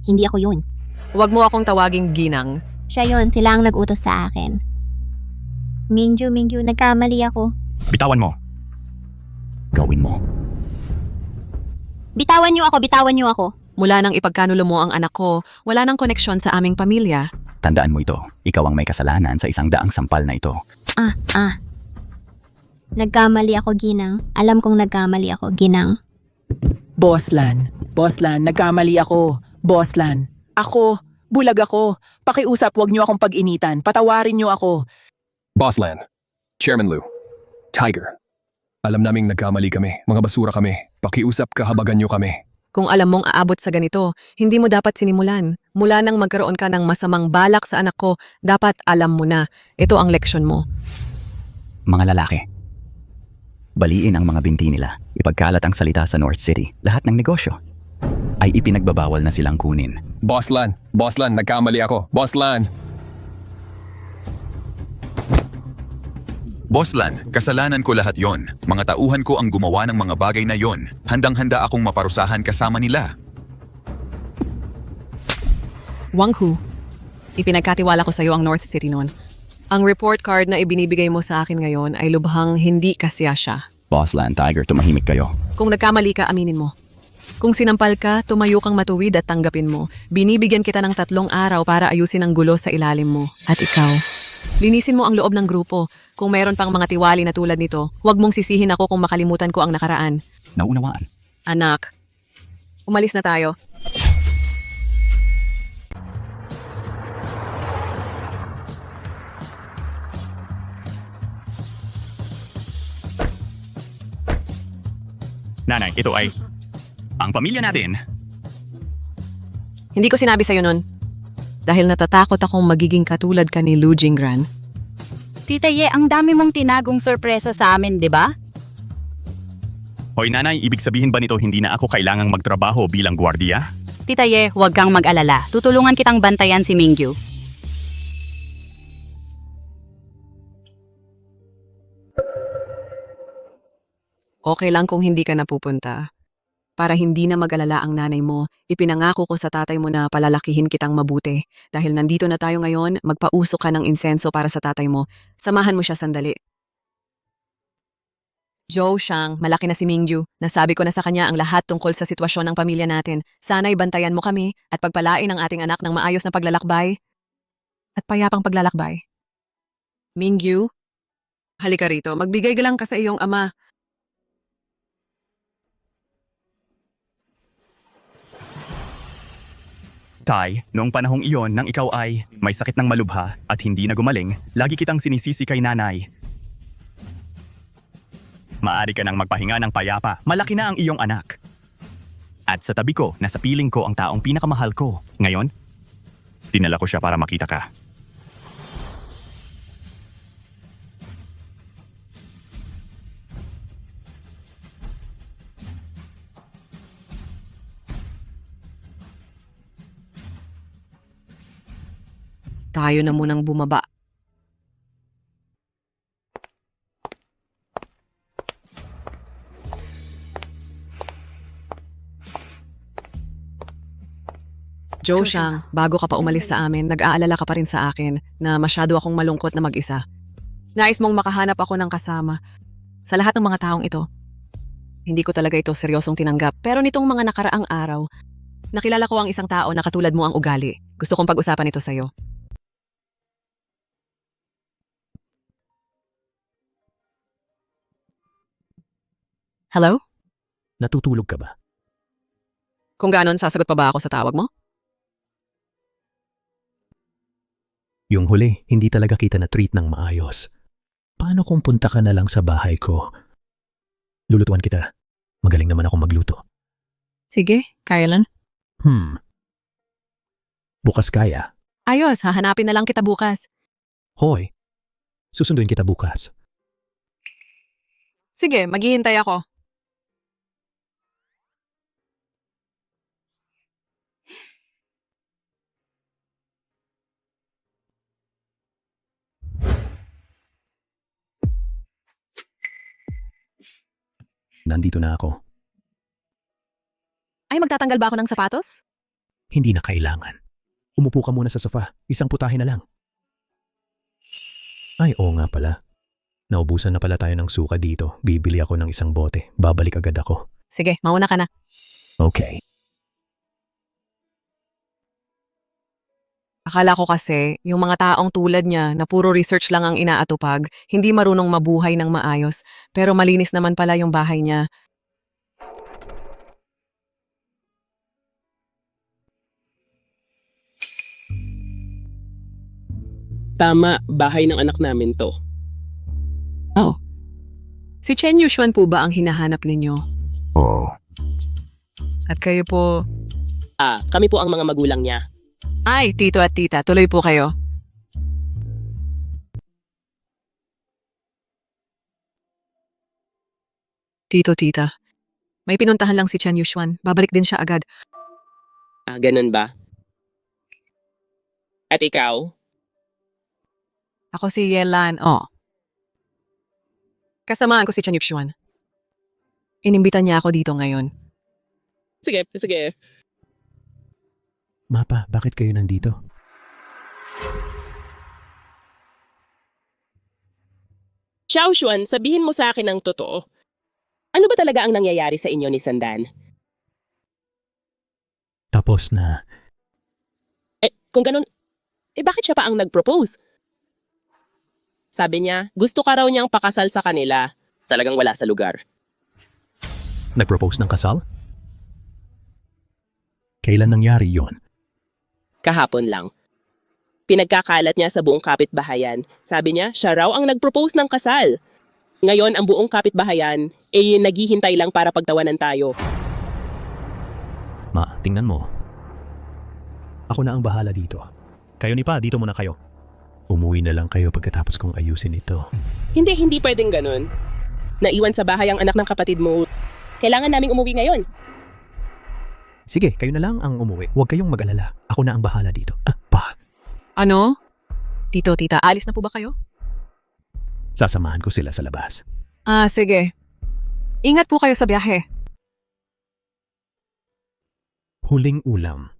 hindi ako yun. Huwag mo akong tawaging ginang. Siya yun, sila ang nag-utos sa akin. Mingyu, nagkamali ako. Bitawan mo. Gawin mo. Bitawan niyo ako. Mula nang ipagkanulo mo ang anak ko, wala nang koneksyon sa aming pamilya. Tandaan mo ito. Ikaw ang may kasalanan sa 100 sampal na ito. Nagkamali ako, Ginang. Alam kong nagkamali ako, Ginang. Boss Lan, nagkamali ako. Boss Lan, ako, bulag ako. Pakiusap, wag niyo akong pag-initan. Patawarin niyo ako. Boss Lan, Chairman Lu, Tiger. Alam naming nagkamali kami, mga basura kami. Pakiusap, kahabagan niyo kami. Kung alam mong aabot sa ganito, hindi mo dapat sinimulan. Mula nang magkaroon ka ng masamang balak sa anak ko, dapat alam mo na. Ito ang leksyon mo. Mga lalaki. Baliin ang mga binti nila. Ipagkalat ang salita sa North City. Lahat ng negosyo ay ipinagbabawal na silang kunin. Boss Lan, nagkamali ako. Boss Lan. Boss Lan, kasalanan ko lahat yon. Mga tauhan ko ang gumawa ng mga bagay na yon. Handang-handa akong maparusahan kasama nila. Wang Hu, ipinagkatiwala ko sa iyo ang North City noon. Ang report card na ibinibigay mo sa akin ngayon ay lubhang hindi kasya siya. Boss Lan, Tiger, tumahimik kayo. Kung nagkamali ka, aminin mo. Kung sinampal ka, tumayo kang matuwid at tanggapin mo. Binibigyan kita ng 3 araw para ayusin ang gulo sa ilalim mo. At ikaw, linisin mo ang loob ng grupo. Kung mayroon pang mga tiwali na tulad nito, huwag mong sisihin ako kung makalimutan ko ang nakaraan. Naunawaan. Anak, umalis na tayo. Nanay, ito ay ang pamilya natin. Hindi ko sinabi sa'yo nun. Dahil natatakot akong magiging katulad ka ni Lu Jingran. Tita Ye, ang dami mong tinagong sorpresa sa amin, di ba? Hoy nanay, ibig sabihin ba nito hindi na ako kailangang magtrabaho bilang gwardiya? Tita Ye, huwag kang mag-alala. Tutulungan kitang bantayan si Mingyu. Okay lang kung hindi ka napupunta. Para hindi na mag-alala ang nanay mo, ipinangako ko sa tatay mo na palalakihin kitang mabuti. Dahil nandito na tayo ngayon, magpausok ka ng insenso para sa tatay mo. Samahan mo siya sandali. Joe Shang, malaki na si Mingyu. Nasabi ko na sa kanya ang lahat tungkol sa sitwasyon ng pamilya natin. Sana'y bantayan mo kami at pagpalain ang ating anak ng maayos na paglalakbay at payapang paglalakbay. Mingyu, halika rito. Magbigay ka lang ka sa iyong ama. Tai, noong panahong iyon nang ikaw ay may sakit ng malubha at hindi na gumaling, lagi kitang sinisisi kay nanay. Maari ka nang magpahinga ng payapa, malaki na ang iyong anak. At sa tabi ko, nasa piling ko ang taong pinakamahal ko. Ngayon, dinala ko siya para makita ka. Tayo na munang bumaba. Joshang, bago ka pa umalis sa amin, nag-aalala ka pa rin sa akin na masyado akong malungkot na mag-isa. Nais mong makahanap ako ng kasama. Sa lahat ng mga taong ito, hindi ko talaga ito seryosong tinanggap. Pero nitong mga nakaraang araw, nakilala ko ang isang tao na katulad mo ang ugali. Gusto kong pag-usapan ito sa'yo. Hello? Natutulog ka ba? Kung ganon, sasagot pa ba ako sa tawag mo? Yung huli, hindi talaga kita na-treat ng maayos. Paano kung punta ka na lang sa bahay ko? Lulutuan kita. Magaling naman ako magluto. Sige, kailan? Bukas kaya. Ayos, hahanapin na lang kita bukas. Hoy, susunduin kita bukas. Sige, maghihintay ako. Nandito na ako. Ay, magtatanggal ba ako ng sapatos? Hindi na kailangan. Umupo ka muna sa sofa. Isang putahe na lang. Ay, oo nga pala. Naubusan na pala tayo ng suka dito. Bibili ako ng isang bote. Babalik agad ako. Sige, mauna ka na. Okay. Akala ko kasi, yung mga taong tulad niya na puro research lang ang inaatupag, hindi marunong mabuhay ng maayos, pero malinis naman pala yung bahay niya. Tama, bahay ng anak namin to. Oh. Si Chen Yuxuan po ba ang hinahanap ninyo? Oo. At kayo po... Kami po ang mga magulang niya. Ay, tito at tita, tuloy po kayo. Tito, tita. May pinuntahan lang si Chen Yuxuan. Babalik din siya agad. Ganun ba? At ikaw? Ako si Yelan. Oh. Kasamaan ko si Chen Yuxuan. Inimbitan niya ako dito ngayon. Sige, sige. Mapa, bakit kayo nandito? Xiaoshuan, sabihin mo sa akin ang totoo. Ano ba talaga ang nangyayari sa inyo ni Sandan? Tapos na. Kung ganun, bakit siya pa ang nag-propose? Sabi niya, gusto ka raw niyang pakasal sa kanila. Talagang wala sa lugar. Nag-propose ng kasal? Kailan nangyari yon? Kahapon lang. Pinagkakalat niya sa buong kapitbahayan. Sabi niya, siya raw ang nag-propose ng kasal. Ngayon, ang buong kapitbahayan, naghihintay lang para pagtawanan tayo. Ma, tingnan mo. Ako na ang bahala dito. Kayo ni Pa, dito muna kayo. Umuwi na lang kayo pagkatapos kong ayusin ito. Hindi pwedeng ganun. Naiwan sa bahay ang anak ng kapatid mo. Kailangan naming umuwi ngayon. Sige, kayo na lang ang umuwi. Huwag kayong mag-alala. Ako na ang bahala dito. Pa. Ano? Tito, tita, alis na po ba kayo? Sasamahan ko sila sa labas. Sige. Ingat po kayo sa biyahe. Huling ulam.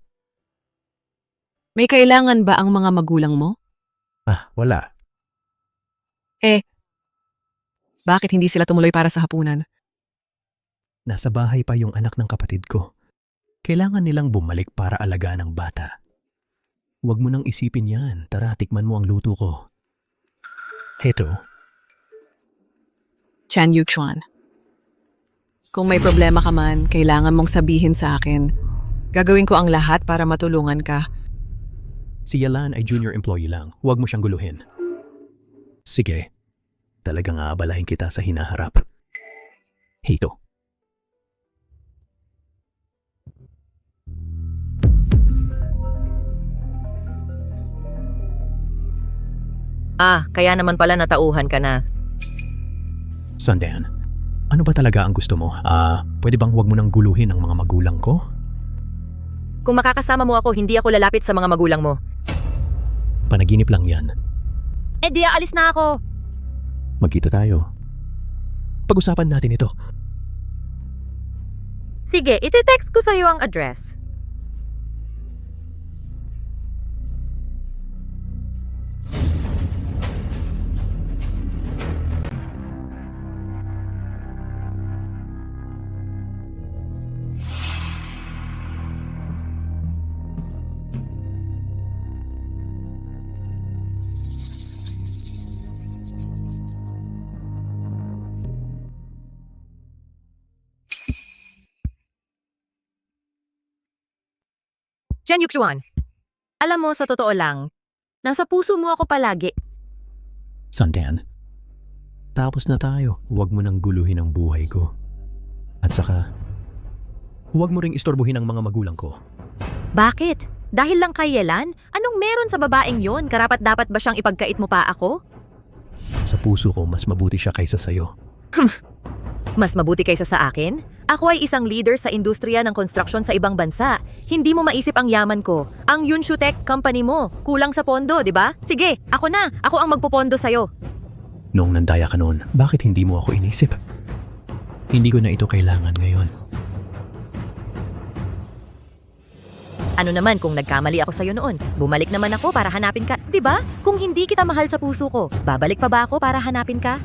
May kailangan ba ang mga magulang mo? Wala. Bakit hindi sila tumuloy para sa hapunan? Nasa bahay pa yung anak ng kapatid ko. Kailangan nilang bumalik para alagaan ang bata. Huwag mo nang isipin yan. Tara, tikman mo ang luto ko. Heto. Chen Yuxuan. Kung may problema ka man, kailangan mong sabihin sa akin. Gagawin ko ang lahat para matulungan ka. Si Yalan ay junior employee lang. Huwag mo siyang guluhin. Sige. Talagang aabalahin kita sa hinaharap. Hito. Kaya naman pala natauhan ka na. Sundan, ano ba talaga ang gusto mo? Pwede bang huwag mo nang guluhin ang mga magulang ko? Kung makakasama mo ako, hindi ako lalapit sa mga magulang mo. Panaginip lang yan. Di aalis na ako. Magkita tayo. Pag-usapan natin ito. Sige, iti-text ko sa'yo ang address. Chen Yuxuan, alam mo, sa totoo lang, nasa puso mo ako palagi. Sundan, tapos na tayo. Huwag mo nang guluhin ang buhay ko. At saka, huwag mo ring istorbohin ang mga magulang ko. Bakit? Dahil lang kay Yelan? Anong meron sa babaeng yon? Karapat-dapat ba siyang ipagkait mo pa ako? Sa puso ko, mas mabuti siya kaysa sa'yo. Mas mabuti kaysa sa akin? Ako ay isang leader sa industriya ng construction sa ibang bansa. Hindi mo maisip ang yaman ko. Ang Yunshu Tech company mo, kulang sa pondo, di ba? Sige, ako na. Ako ang magpopondo sa'yo. Noong nandaya ka noon, bakit hindi mo ako inisip? Hindi ko na ito kailangan ngayon. Ano naman kung nagkamali ako sa'yo noon? Bumalik naman ako para hanapin ka, di ba? Kung hindi kita mahal sa puso ko, babalik pa ba ako para hanapin ka?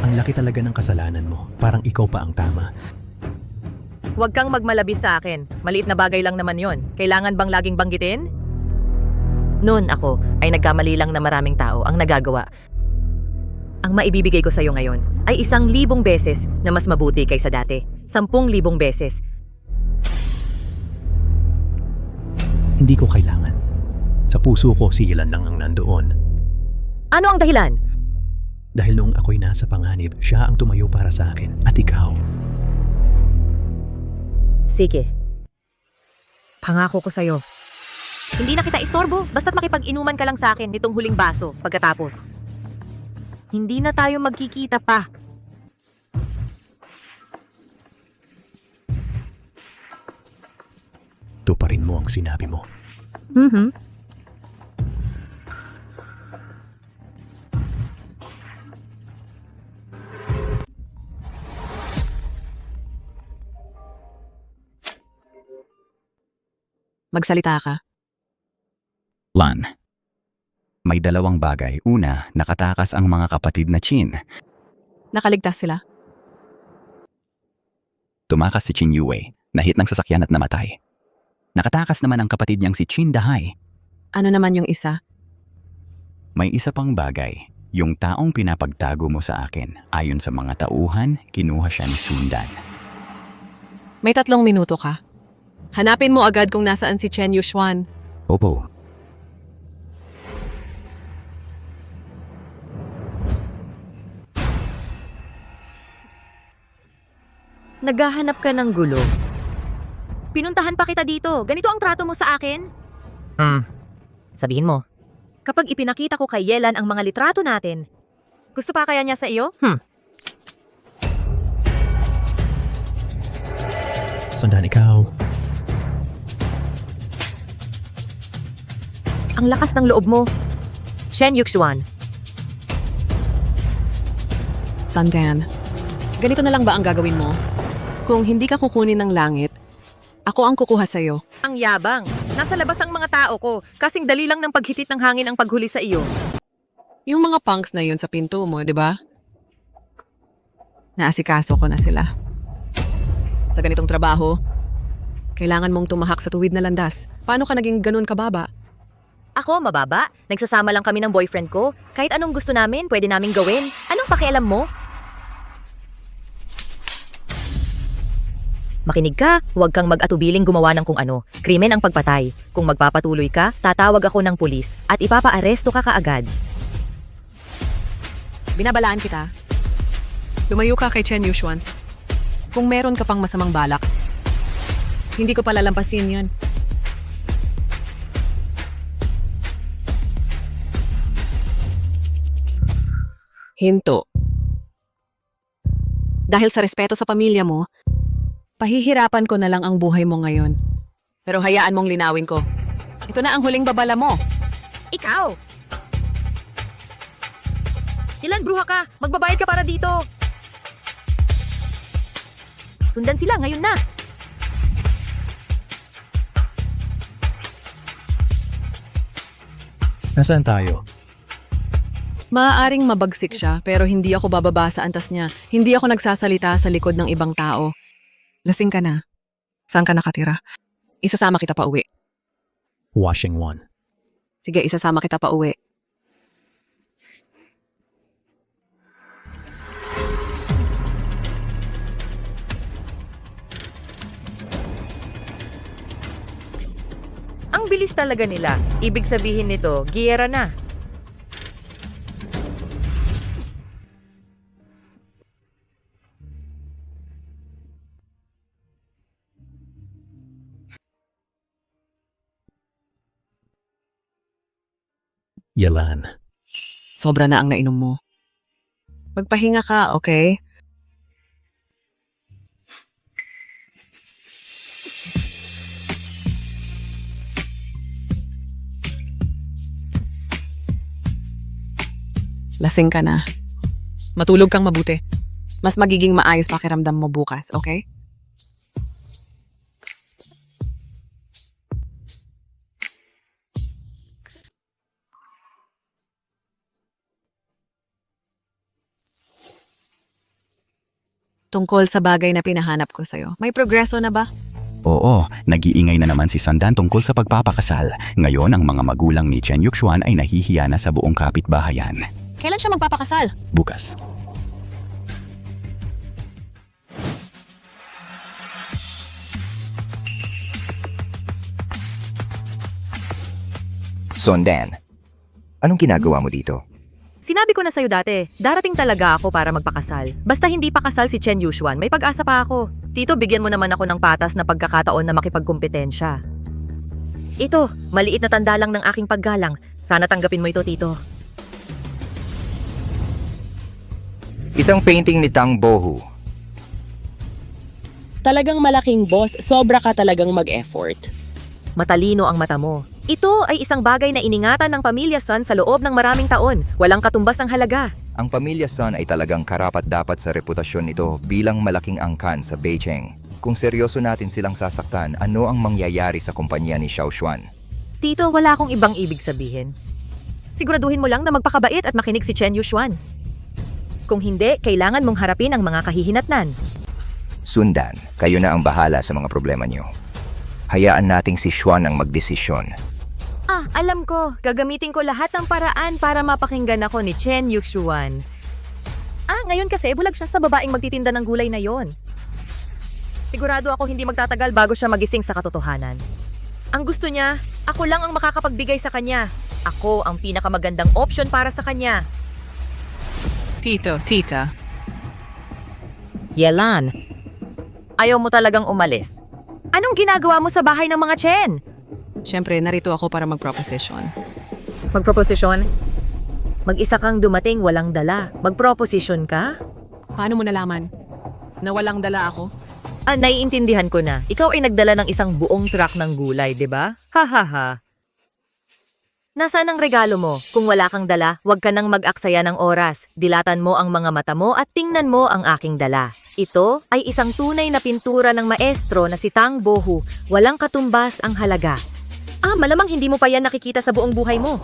Ang laki talaga ng kasalanan mo. Parang ikaw pa ang tama. Huwag kang magmalabis sa akin. Maliit na bagay lang naman yon. Kailangan bang laging banggitin? Noon ako ay nagkamali lang na maraming tao ang nagagawa. Ang maibibigay ko sa'yo ngayon ay 1,000 beses na mas mabuti kaysa dati. 10,000 beses. Hindi ko kailangan. Sa puso ko si Ilan lang ang nandoon. Ano ang dahilan? Dahil noong ako'y nasa panganib, siya ang tumayo para sa akin. At ikaw. Sige. Pangako ko sa'yo. Hindi na kita istorbo, basta't makipag-inuman ka lang sa akin nitong huling baso pagkatapos. Hindi na tayo magkikita pa. Tuparin mo ang sinabi mo. Magsalita ka. Lan, may dalawang bagay. Una, nakatakas ang mga kapatid na Chin. Nakaligtas sila. Tumakas si Chin Yue, nahit ng sasakyan at namatay. Nakatakas naman ang kapatid niyang si Chin Dahay. Ano naman yung isa? May isa pang bagay. Yung taong pinapagtago mo sa akin, ayon sa mga tauhan, kinuha siya ni Sundan. May 3 minuto ka. Hanapin mo agad kung nasaan si Chen Yuxuan. Opo. Naghahanap ka ng gulo. Pinuntahan pa kita dito. Ganito ang trato mo sa akin? Sabihin mo. Kapag ipinakita ko kay Yelan ang mga litrato natin, gusto pa kaya niya sa iyo? Sundan, ikaw. Ang lakas ng loob mo. Chen Yuxuan. Sundan, ganito na lang ba ang gagawin mo? Kung hindi ka kukunin ng langit, ako ang kukuha sa'yo. Ang yabang. Nasa labas ang mga tao ko. Kasing dali lang ng paghitit ng hangin ang paghuli sa iyo. Yung mga punks na yun sa pinto mo, di ba? Naasikaso ko na sila. Sa ganitong trabaho, kailangan mong tumahak sa tuwid na landas. Paano ka naging ganun kababa? Ako, mababa. Nagsasama lang kami ng boyfriend ko. Kahit anong gusto namin, pwede naming gawin. Anong pakialam mo? Makinig ka, huwag kang mag-atubiling gumawa ng kung ano. Krimen ang pagpatay. Kung magpapatuloy ka, tatawag ako ng pulis at ipapaaresto ka kaagad. Binabalaan kita. Lumayo ka kay Chen Yuxuan. Kung meron ka pang masamang balak, hindi ko palalampasin yan. Hinto. Dahil sa respeto sa pamilya mo, pahihirapan ko na lang ang buhay mo ngayon. Pero hayaan mong linawin ko. Ito na ang huling babala mo. Ikaw! Ilan bruha ka? Magbabayad ka para dito! Sundan sila ngayon na! Nasaan tayo? Maaaring mabagsik siya, pero hindi ako bababa sa antas niya. Hindi ako nagsasalita sa likod ng ibang tao. Lasing ka na. Saan ka nakatira? Isasama kita pa uwi. Washing 1. Sige, isasama kita pa uwi. Ang bilis talaga nila. Ibig sabihin nito, giyera na. Yelan. Sobra na ang nainom mo. Magpahinga ka, okay? Lasing ka na. Matulog kang mabuti. Mas magiging maayos pakiramdam mo bukas, okay? Tungkol sa bagay na pinahanap ko sa'yo. May progreso na ba? Oo, nag-iingay na naman si Sandan tungkol sa pagpapakasal. Ngayon, ang mga magulang ni Chen Yuxuan ay nahihiya na sa buong kapitbahayan. Kailan siya magpapakasal? Bukas. Sondan, anong ginagawa mo dito? Sinabi ko na sa'yo dati, darating talaga ako para magpakasal. Basta hindi pa kasal si Chen Yuxuan, may pag-asa pa ako. Tito, bigyan mo naman ako ng patas na pagkakataon na makipagkumpetensya. Ito, maliit na tanda lang ng aking paggalang. Sana tanggapin mo ito, Tito. Isang painting ni Tang Bohu. Talagang malaking boss, sobra ka talagang mag-effort. Matalino ang mata mo. Ito ay isang bagay na iningatan ng pamilya Sun sa loob ng maraming taon. Walang katumbas ang halaga. Ang pamilya Sun ay talagang karapat-dapat sa reputasyon nito bilang malaking angkan sa Beijing. Kung seryoso natin silang sasaktan, ano ang mangyayari sa kumpanya ni Xiao Xuan? Tito, wala akong ibang ibig sabihin. Siguraduhin mo lang na magpakabait at makinig si Chen Yuxuan. Kung hindi, kailangan mong harapin ang mga kahihinatnan. Sundan, kayo na ang bahala sa mga problema niyo. Hayaan nating si Xuan ang magdesisyon. Alam ko. Gagamitin ko lahat ng paraan para mapakinggan ako ni Chen Yuxuan. Ngayon kasi bulag siya sa babaeng magtitinda ng gulay na yon. Sigurado ako hindi magtatagal bago siya magising sa katotohanan. Ang gusto niya, ako lang ang makakapagbigay sa kanya. Ako ang pinakamagandang option para sa kanya. Tita. Yelan, ayaw mo talagang umalis. Anong ginagawa mo sa bahay ng mga Chen? Siyempre, narito ako para mag-proposition. Mag-proposition? Mag-isa kang dumating walang dala. Mag-proposition ka? Paano mo nalaman? Na walang dala ako? Naiintindihan ko na. Ikaw ay nagdala ng isang buong truck ng gulay, di ba? Ha. Nasaan ang regalo mo? Kung wala kang dala, huwag ka nang mag-aksaya ng oras. Dilatan mo ang mga mata mo at tingnan mo ang aking dala. Ito ay isang tunay na pintura ng maestro na si Tang Bohu. Walang katumbas ang halaga. Malamang hindi mo pa yan nakikita sa buong buhay mo.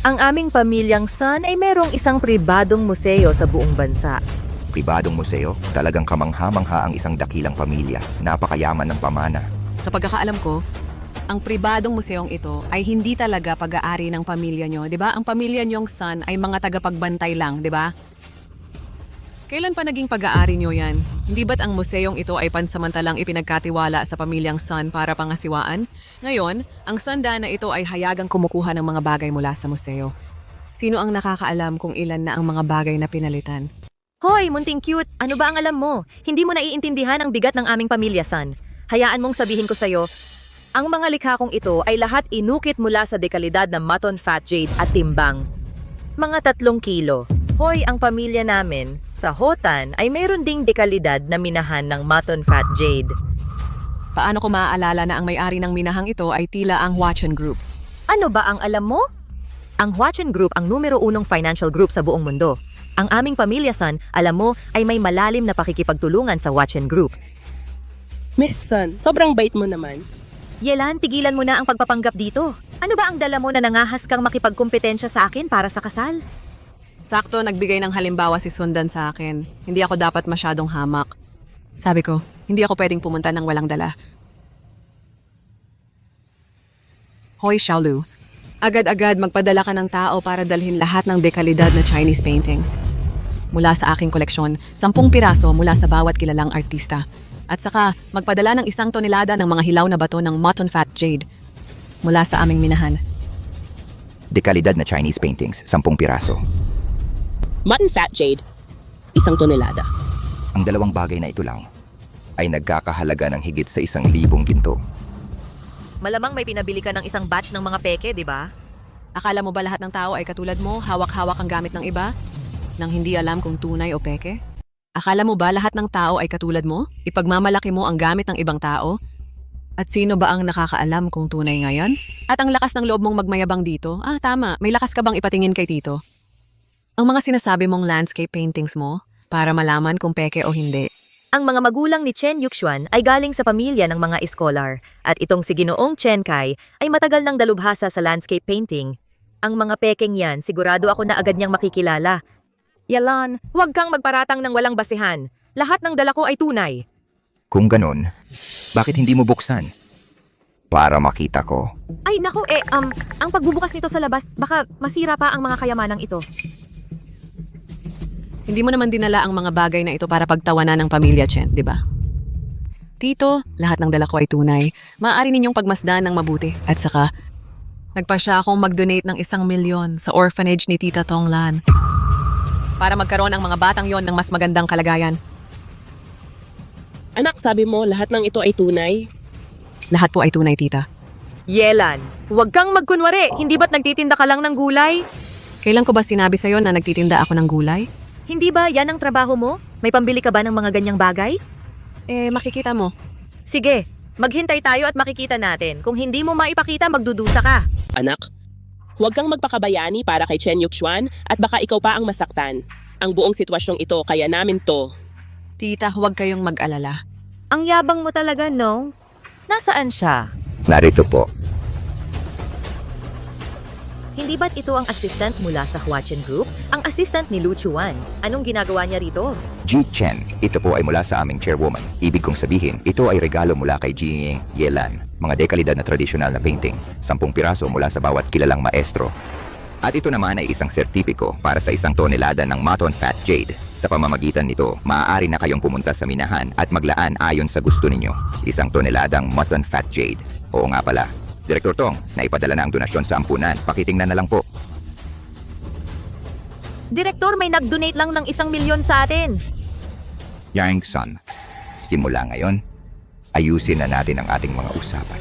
Ang aming pamilyang Sun ay merong isang pribadong museo sa buong bansa. Pribadong museo, talagang kamangha-mangha ang isang dakilang pamilya. Napakayaman ng pamana. Sa pagkakaalam ko, ang pribadong museong ito ay hindi talaga pag-aari ng pamilya nyo, di ba? Ang pamilya nyong Sun ay mga tagapagbantay lang, di ba? Kailan pa naging pag-aari niyo yan? Hindi ba't ang museyong ito ay pansamantalang ipinagkatiwala sa pamilyang Sun para pangasiwaan? Ngayon, ang sanda na ito ay hayagang kumukuha ng mga bagay mula sa museo. Sino ang nakakaalam kung ilan na ang mga bagay na pinalitan? Hoy, munting cute! Ano ba ang alam mo? Hindi mo naiintindihan ang bigat ng aming pamilya, San. Hayaan mong sabihin ko sa'yo, ang mga likha kong ito ay lahat inukit mula sa dekalidad ng mutton fat jade at timbang. Mga 3 kilo. Hoy, ang pamilya namin, sa Hotan, ay mayroon ding dekalidad na minahan ng mutton fat jade. Paano ko maaalala na ang may-ari ng minahang ito ay tila ang Huachen Group? Ano ba ang alam mo? Ang Huachen Group ang numero 1 financial group sa buong mundo. Ang aming pamilya, San, alam mo, ay may malalim na pakikipagtulungan sa Huachen Group. Miss Sun, sobrang bait mo naman. Yelan, tigilan mo na ang pagpapanggap dito. Ano ba ang dala mo na nangahas kang makipagkumpetensya sa akin para sa kasal? Sakto, nagbigay ng halimbawa si Sundan sa akin. Hindi ako dapat masyadong hamak. Sabi ko, hindi ako pwedeng pumunta ng walang dala. Hoy, Xiaolu. Agad-agad magpadala ka ng tao para dalhin lahat ng dekalidad na Chinese paintings. Mula sa aking koleksyon, 10 piraso mula sa bawat kilalang artista. At saka, magpadala ng 1 tonelada ng mga hilaw na bato ng mutton fat jade mula sa aming minahan. Dekalidad na Chinese paintings, 10 piraso. Mutton fat jade, 1 tonelada. Ang dalawang bagay na ito lang ay nagkakahalaga ng higit sa 1,000 ginto. Malamang may pinabili ka ng isang batch ng mga peke, di ba? Akala mo ba lahat ng tao ay katulad mo, hawak-hawak ang gamit ng iba? Nang hindi alam kung tunay o peke? Akala mo ba lahat ng tao ay katulad mo? Ipagmamalaki mo ang gamit ng ibang tao? At sino ba ang nakakaalam kung tunay ngayon? At ang lakas ng loob mong magmayabang dito? Tama, may lakas ka bang ipatingin kay Tito? Ang mga sinasabi mong landscape paintings mo, para malaman kung peke o hindi. Ang mga magulang ni Chen Yuxuan ay galing sa pamilya ng mga scholar, at itong si Ginoong Chen Kai ay matagal ng dalubhasa sa landscape painting. Ang mga pekeng yan, sigurado ako na agad niyang makikilala. Yalan, huwag kang magparatang ng walang basihan. Lahat ng dala ko ay tunay. Kung ganun, bakit hindi mo buksan? Para makita ko. Ay naku, ang pagbubukas nito sa labas, baka masira pa ang mga kayamanang ito. Hindi mo naman dinala ang mga bagay na ito para pagtawanan ng pamilya Chen, di ba? Tito, lahat ng dala ko ay tunay. Maaari ninyong pagmasdan ng mabuti. At saka, nagpa siya akong mag-donate ng 1 milyon sa orphanage ni Tita Tonglan para magkaroon ang mga batang yon ng mas magandang kalagayan. Anak, sabi mo lahat ng ito ay tunay? Lahat po ay tunay, Tita. Yelan, huwag kang magkunwari. Hindi ba't nagtitinda ka lang ng gulay? Kailan ko ba sinabi sa'yo na nagtitinda ako ng gulay? Hindi ba yan ang trabaho mo? May pambili ka ba ng mga ganyang bagay? Makikita mo. Sige, maghintay tayo at makikita natin. Kung hindi mo maipakita, magdudusa ka. Anak, huwag kang magpakabayani para kay Chen Yuxuan at baka ikaw pa ang masaktan. Ang buong sitwasyong ito, kaya namin to. Tita, huwag kayong mag-alala. Ang yabang mo talaga, no? Nasaan siya? Narito po. Hindi ba't ito ang assistant mula sa Huachen Group? Ang assistant ni Lu Chuan. Anong ginagawa niya rito? Ji Chen, ito po ay mula sa aming chairwoman. Ibig kong sabihin, ito ay regalo mula kay Jiying Yelan. Mga dekalidad na tradisyonal na painting. 10 piraso mula sa bawat kilalang maestro. At ito naman ay isang sertipiko para sa 1 tonelada ng mutton fat jade. Sa pamamagitan nito, maaari na kayong pumunta sa minahan at maglaan ayon sa gusto ninyo. 1 toneladang mutton fat jade. Oo nga pala. Direktor Tong, naipadala na ang donasyon sa ampunan. Pakitingnan na lang po. Direktor, may nag-donate lang ng 1 milyon sa atin. Yang Sun, simula ngayon, ayusin na natin ang ating mga usapan.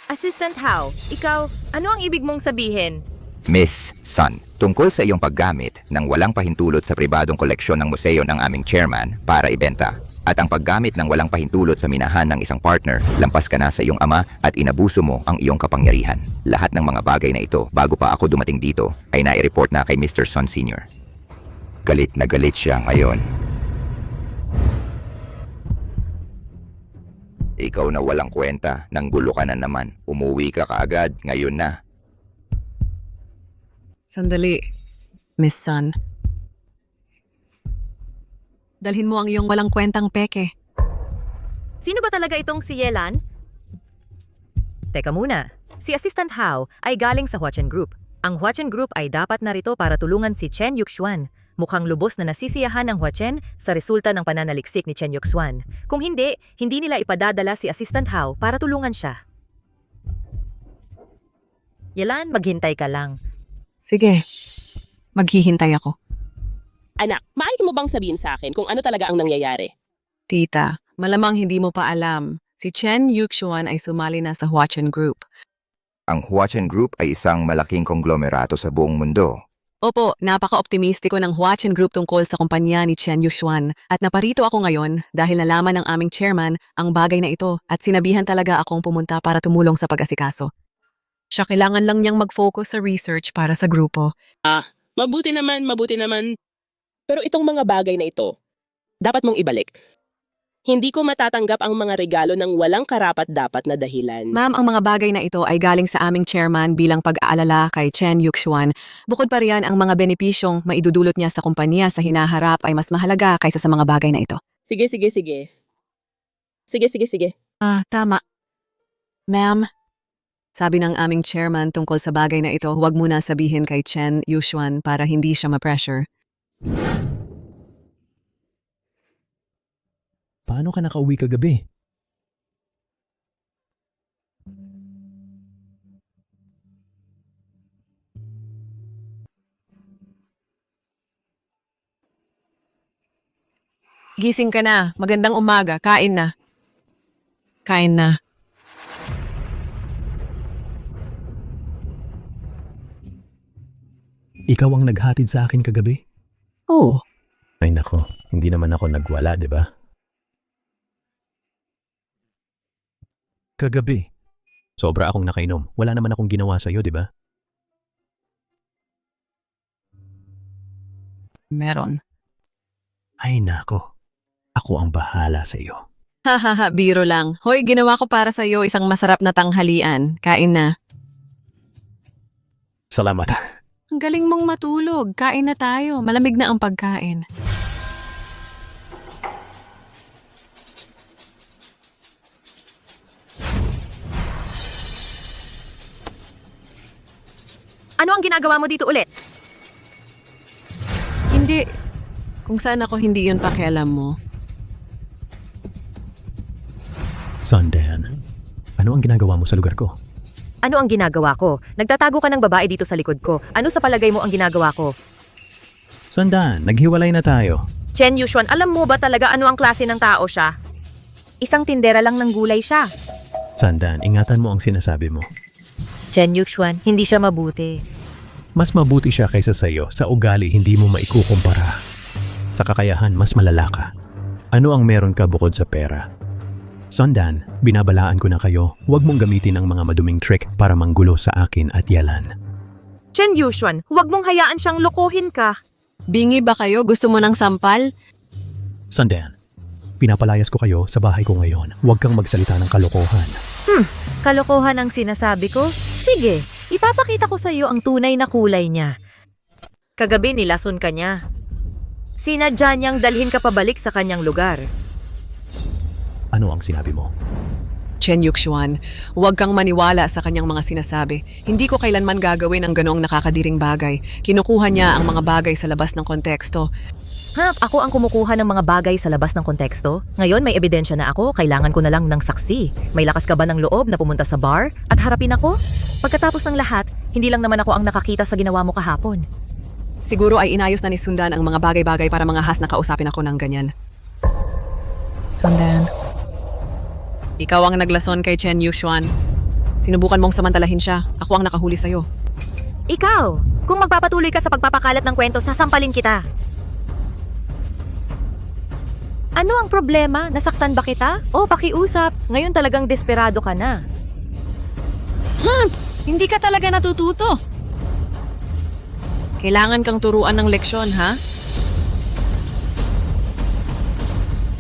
Assistant Hao, ikaw, ano ang ibig mong sabihin? Miss Sun, tungkol sa iyong paggamit ng walang pahintulot sa pribadong koleksyon ng museo ng aming chairman para ibenta at ang paggamit ng walang pahintulot sa minahan ng isang partner, lampas ka na sa iyong ama at inabuso mo ang iyong kapangyarihan. Lahat ng mga bagay na ito, bago pa ako dumating dito, ay nai-report na kay Mr. Sun Sr. Galit na galit siya ngayon. Ikaw na walang kwenta, nang gulo ka na naman. Umuwi ka kaagad, ngayon na. Sandali, Miss Sun. Dalhin mo ang iyong walang kwentang peke. Sino ba talaga itong si Yelan? Teka muna, si Assistant Hao ay galing sa Huachen Group. Ang Huachen Group ay dapat narito para tulungan si Chen Yuxuan. Mukhang lubos na nasisiyahan ang Hua-chen sa resulta ng pananaliksik ni Chen Yuxuan. Kung hindi, hindi nila ipadadala si Assistant Hao para tulungan siya. Yelan, maghintay ka lang. Sige, maghihintay ako. Anak, maaari mo bang sabihin sa akin kung ano talaga ang nangyayari? Tita, malamang hindi mo pa alam. Si Chen Yuxuan ay sumali na sa Huachen Group. Ang Huachen Group ay isang malaking konglomerato sa buong mundo. Opo, napaka-optimistiko ng Huachen Group tungkol sa kumpanya ni Chen Yuxuan at naparito ako ngayon dahil nalaman ng aming chairman ang bagay na ito at sinabihan talaga akong pumunta para tumulong sa pag-asikaso. Siya kailangan lang niyang mag-focus sa research para sa grupo. Mabuti naman. Pero itong mga bagay na ito, dapat mong ibalik. Hindi ko matatanggap ang mga regalo ng walang karapat-dapat na dahilan. Ma'am, ang mga bagay na ito ay galing sa aming chairman bilang pag-aalala kay Chen Yuxuan. Bukod pa riyan, ang mga benepisyong maidudulot niya sa kumpanya sa hinaharap ay mas mahalaga kaysa sa mga bagay na ito. Sige. Tama. Ma'am, sabi ng aming chairman tungkol sa bagay na ito, huwag muna sabihin kay Chen Yuxuan para hindi siya ma-pressure. Paano ka nakauwi kagabi? Gising ka na. Magandang umaga. Kain na. Ikaw ang naghatid sa akin kagabi? Oo. Ay nako, hindi naman ako nagwala, di ba? Kagabi. Sobra akong nakainom. Wala naman akong ginawa sa'yo, di ba? Meron. Ay nako, ako ang bahala sa iyo. Hahaha, biro lang. Hoy, ginawa ko para sa'yo isang masarap na tanghalian. Kain na. Salamat. Ang galing mong matulog. Kain na tayo. Malamig na ang pagkain. Ano ang ginagawa mo dito ulit? Hindi. Kung saan ako, hindi yun pakialam mo. Sundan, ano ang ginagawa mo sa lugar ko? Ano ang ginagawa ko? Nagtatago ka ng babae dito sa likod ko. Ano sa palagay mo ang ginagawa ko? Sundan, naghiwalay na tayo. Chen Yuxuan, alam mo ba talaga ano ang klase ng tao siya? Isang tindera lang ng gulay siya. Sundan, ingatan mo ang sinasabi mo. Chen Yuxuan, hindi siya mabuti. Mas mabuti siya kaysa sa iyo. Sa ugali, hindi mo maikukumpara. Sa kakayahan, mas malala ka. Ano ang meron ka bukod sa pera? Sundan, binabalaan ko na kayo, huwag mong gamitin ang mga maduming trick para manggulo sa akin at Yelan. Chen Yuxuan, huwag mong hayaan siyang lokohin ka. Bingi ba kayo? Gusto mo ng sampal? Sundan, pinapalayas ko kayo sa bahay ko ngayon. Huwag kang magsalita ng kalokohan. Kalokohan ang sinasabi ko? Sige, ipapakita ko sa iyo ang tunay na kulay niya. Kagabi nilason ka niya. Sinadya niyang dalhin ka pabalik sa kanyang lugar. Ano ang sinabi mo? Chen Yuxuan, huwag kang maniwala sa kanyang mga sinasabi. Hindi ko kailanman gagawin ang ganoong nakakadiring bagay. Kinukuha niya ang mga bagay sa labas ng konteksto. Ako ang kumukuha ng mga bagay sa labas ng konteksto? Ngayon may ebidensya na ako, kailangan ko na lang ng saksi. May lakas ka ba ng loob na pumunta sa bar at harapin ako? Pagkatapos ng lahat, hindi lang naman ako ang nakakita sa ginawa mo kahapon. Siguro ay inayos na ni Sundan ang mga bagay-bagay para mga has na kausapin ako ng ganyan. Sundan, ikaw ang naglason kay Chen Yuxuan. Sinubukan mong samantalahin siya. Ako ang nakahuli sa'yo. Ikaw! Kung magpapatuloy ka sa pagpapakalat ng kwento, sasampalin kita. Ano ang problema? Nasaktan ba kita? O pakiusap, ngayon talagang desperado ka na. Hindi ka talaga natututo. Kailangan kang turuan ng leksyon, ha?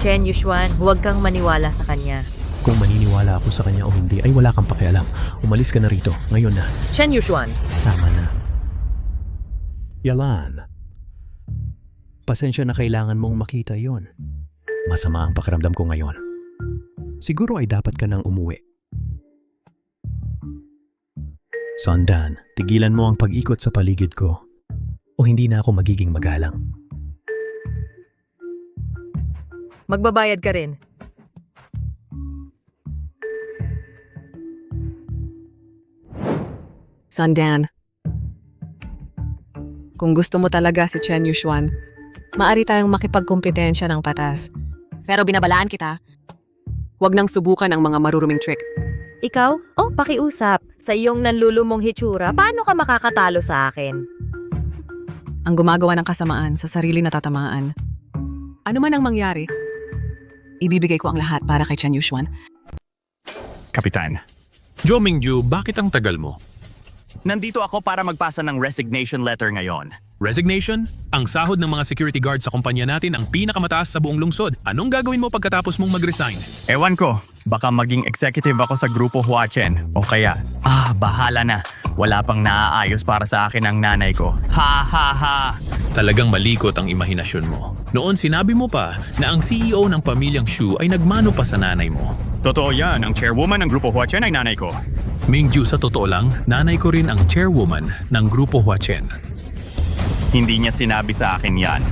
Chen Yuxuan, huwag kang maniwala sa kanya. Kung maniniwala ako sa kanya o hindi, ay wala kang pakialam. Umalis ka na rito, ngayon na. Chen Yuxuan. Tama na. Yelan, pasensya na kailangan mong makita yon. Masama ang pakiramdam ko ngayon. Siguro ay dapat ka nang umuwi. Sundan, tigilan mo ang pag-ikot sa paligid ko o hindi na ako magiging magalang. magbabayad ka rin. Sundan. Kung gusto mo talaga si Chen Yuxuan, maari tayong makipagkumpetensya ng patas. Pero binabalaan kita, huwag nang subukan ang mga maruruming trick. Ikaw? Oh, pakiusap. Sa iyong nanlulumong hitsura, paano ka makakatalo sa akin? Ang gumagawa ng kasamaan sa sarili natatamaan. Ano man ang mangyari, ibibigay ko ang lahat para kay Chen Yuxuan. Kapitan, Jo Mingju, bakit ang tagal mo? nandito ako para magpasa ng resignation letter ngayon. Resignation? Ang sahod ng mga security guard sa kumpanya natin ang pinakamataas sa buong lungsod. Anong gagawin mo pagkatapos mong mag-resign? Ewan ko, baka maging executive ako sa grupo Huachen. O kaya, bahala na. Wala pang naaayos para sa akin ang nanay ko. Ha ha ha! Talagang malikot ang imahinasyon mo. Noon sinabi mo pa na ang CEO ng pamilyang Shu ay nagmano pa sa nanay mo. Totoo yan, ang chairwoman ng grupo Huachen ay nanay ko. Mingju, sa totoo lang, nanay ko rin ang chairwoman ng grupo Huachen. Hindi niya sinabi sa akin yan.